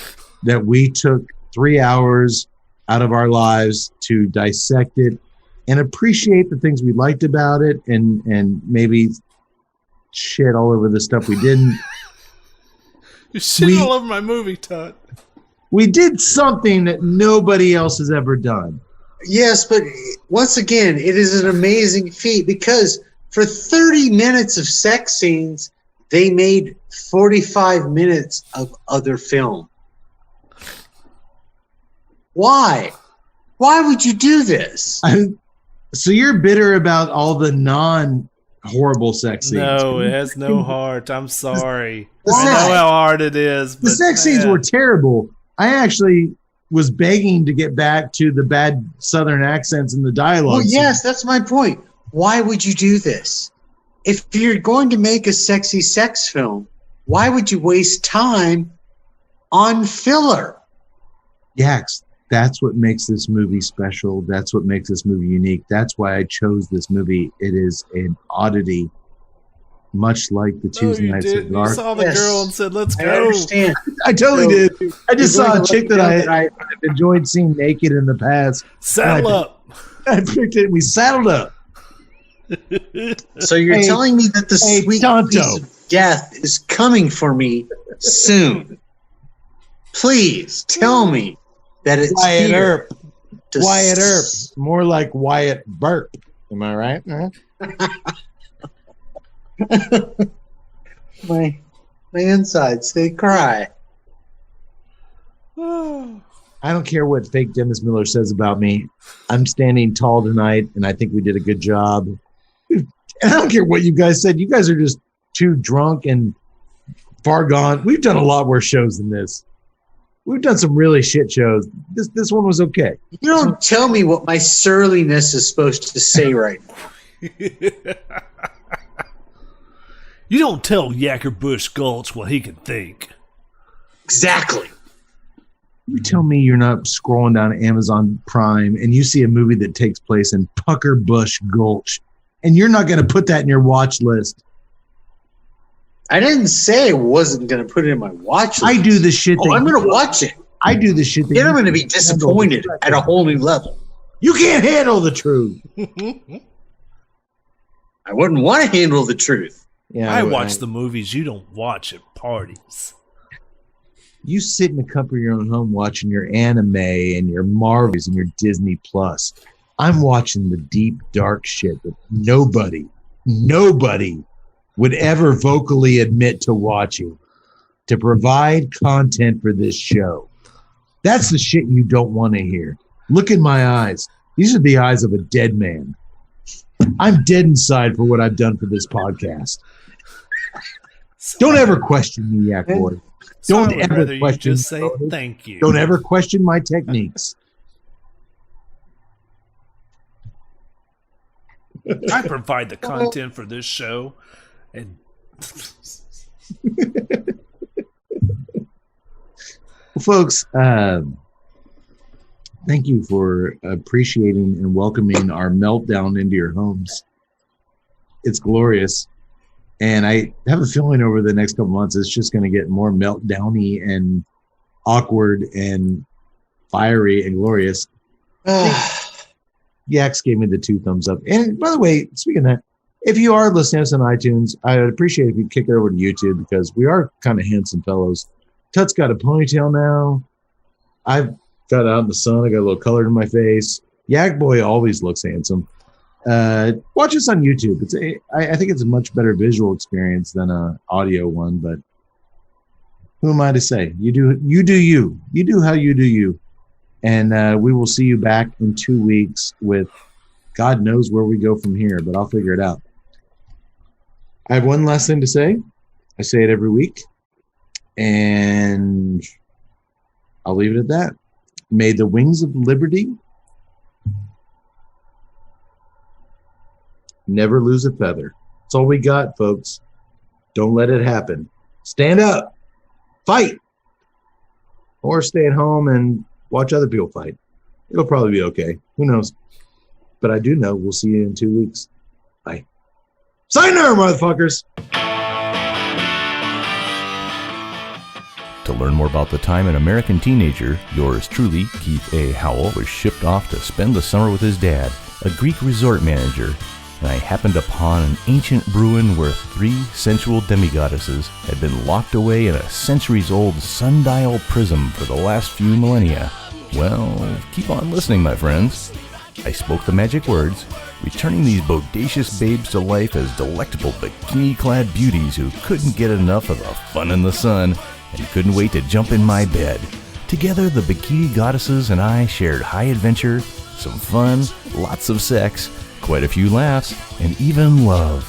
Speaker 4: that we took 3 hours out of our lives to dissect it and appreciate the things we liked about it and maybe shit all over the stuff we didn't.
Speaker 3: You're shitting all over my movie, Tut.
Speaker 4: We did something that nobody else has ever done.
Speaker 5: Yes, but once again, it is an amazing feat because for 30 minutes of sex scenes, they made 45 minutes of other film. Why? Why would you do this?
Speaker 4: So you're bitter about all the non-horrible sex scenes.
Speaker 3: No, it has no heart. I'm sorry.
Speaker 4: The
Speaker 3: I
Speaker 4: sex-
Speaker 3: know how hard it is.
Speaker 4: The sex scenes were terrible. I actually was begging to get back to the bad Southern accents and the dialogue.
Speaker 5: Well, yes, that's my point. Why would you do this? If you're going to make a sexy sex film, why would you waste time on filler?
Speaker 4: Yax, that's what makes this movie special. That's what makes this movie unique. That's why I chose this movie. It is an oddity much like the
Speaker 3: No,
Speaker 4: Tuesday
Speaker 3: you
Speaker 4: Night
Speaker 3: did.
Speaker 4: Cigar.
Speaker 3: You saw the
Speaker 5: Yes.
Speaker 3: girl and said, "Let's
Speaker 5: I
Speaker 3: go."
Speaker 5: understand.
Speaker 4: I totally
Speaker 5: So,
Speaker 4: did. I just
Speaker 5: you're
Speaker 4: saw
Speaker 5: going
Speaker 4: a
Speaker 5: to
Speaker 4: chick
Speaker 5: let
Speaker 4: that
Speaker 5: me know
Speaker 4: I've enjoyed seeing naked in the past.
Speaker 3: Saddle up.
Speaker 4: I picked it. We saddled up.
Speaker 5: So you're
Speaker 4: Hey,
Speaker 5: telling me that the
Speaker 4: hey,
Speaker 5: sweet
Speaker 4: Tonto.
Speaker 5: piece of death is coming for me soon. Please tell me that it's
Speaker 4: Wyatt
Speaker 5: here.
Speaker 4: Earp.
Speaker 5: to
Speaker 4: Wyatt Earp.
Speaker 5: s-
Speaker 4: More like Wyatt Burp. Am I right? Huh?
Speaker 5: My insides, they cry.
Speaker 4: I don't care what fake Dennis Miller says about me. I'm standing tall tonight, and I think we did a good job. And I don't care what you guys said. You guys are just too drunk and far gone. We've done a lot worse shows than this. We've done some really shit shows. This one was okay.
Speaker 5: You don't tell me what my surliness is supposed to say right now.
Speaker 3: You don't tell Yacker Bush Gulch what he can think.
Speaker 5: Exactly.
Speaker 4: You tell me you're not scrolling down Amazon Prime and you see a movie that takes place in Pucker Bush Gulch, and you're not going to put that in your watch list.
Speaker 5: I didn't say I wasn't going to put it in my watch list.
Speaker 4: I do the shit.
Speaker 5: Oh, I'm going to watch it.
Speaker 4: I do the shit. That
Speaker 5: Then I'm
Speaker 4: you
Speaker 5: going to be
Speaker 4: can't
Speaker 5: disappointed
Speaker 4: handle.
Speaker 5: at a whole new level.
Speaker 4: You can't handle the truth.
Speaker 5: I wouldn't want to handle the truth.
Speaker 4: Yeah,
Speaker 3: I watch the movies you don't watch at parties.
Speaker 4: You sit in the comfort of your own home watching your anime and your Marvels and your Disney Plus. I'm watching the deep, dark shit that nobody would ever vocally admit to watching to provide content for this show. That's the shit you don't want to hear. Look in my eyes. These are the eyes of a dead man. I'm dead inside for what I've done for this podcast. Don't ever question me, Yak Boy.
Speaker 3: So
Speaker 4: Don't
Speaker 3: I would
Speaker 4: ever
Speaker 3: rather you
Speaker 4: question
Speaker 3: just say
Speaker 4: me.
Speaker 3: thank you.
Speaker 4: Don't ever question my techniques.
Speaker 3: I provide the content for this show, and
Speaker 4: Well, folks, thank you for appreciating and welcoming our meltdown into your homes. It's glorious. And I have a feeling over the next couple months, it's just going to get more meltdowny and awkward and fiery and glorious. Yax gave me the 2 thumbs up. And by the way, speaking of that, if you are listening to us on iTunes, I would appreciate if you kick it over to YouTube because we are kind of handsome fellows. Tut's got a ponytail now. I've got out in the sun. I got a little color in my face. Yak Boy always looks handsome. Watch us on YouTube. I think it's a much better visual experience than an audio one, but who am I to say? You do you. You do how you do you. And we will see you back in 2 weeks with God knows where we go from here, but I'll figure it out. I have one last thing to say. I say it every week, and I'll leave it at that. May the wings of liberty never lose a feather. That's all we got, folks. Don't let it happen. Stand up. Fight. Or stay at home and watch other people fight. It'll probably be okay. Who knows? But I do know we'll see you in 2 weeks. Bye. Sayonara, motherfuckers.
Speaker 1: To learn more about the time an American teenager, yours truly, Keith A. Howell, was shipped off to spend the summer with his dad, a Greek resort manager, and I happened upon an ancient ruin where 3 sensual demigoddesses had been locked away in a centuries-old sundial prism for the last few millennia. Well, keep on listening, my friends. I spoke the magic words, returning these bodacious babes to life as delectable bikini-clad beauties who couldn't get enough of the fun in the sun and couldn't wait to jump in my bed. Together, the bikini goddesses and I shared high adventure, some fun, lots of sex, quite a few laughs, and even love.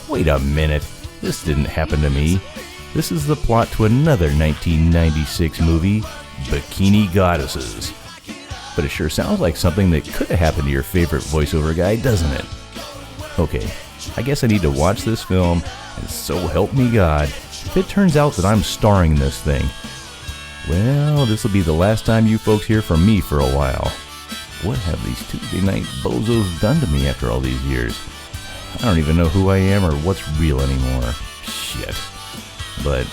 Speaker 1: Wait a minute, this didn't happen to me. This is the plot to another 1996 movie, Bikini Goddesses. But it sure sounds like something that could have happened to your favorite voiceover guy, doesn't it? Okay, I guess I need to watch this film, and so help me God, if it turns out that I'm starring in this thing, well, this will be the last time you folks hear from me for a while. What have these Tuesday night bozos done to me after all these years? I don't even know who I am or what's real anymore. Shit. But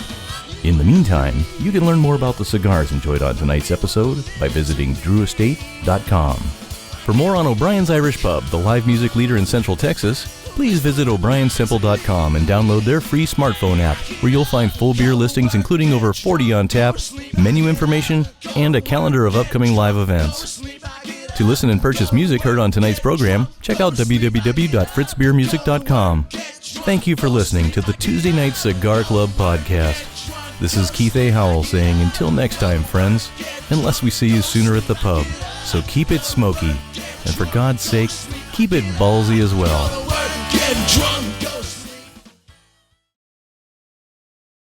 Speaker 1: in the meantime, you can learn more about the cigars enjoyed on tonight's episode by visiting drewestate.com. For more on O'Brien's Irish Pub, the live music leader in Central Texas, please visit o'brienstemple.com and download their free smartphone app, where you'll find full beer listings including over 40 on tap, menu information, and a calendar of upcoming live events. To listen and purchase music heard on tonight's program, check out www.fritzbeermusic.com. Thank you for listening to the Tuesday Night Cigar Club podcast. This is Keith A. Howell saying until next time, friends, unless we see you sooner at the pub. So keep it smoky, and for God's sake, keep it ballsy as well.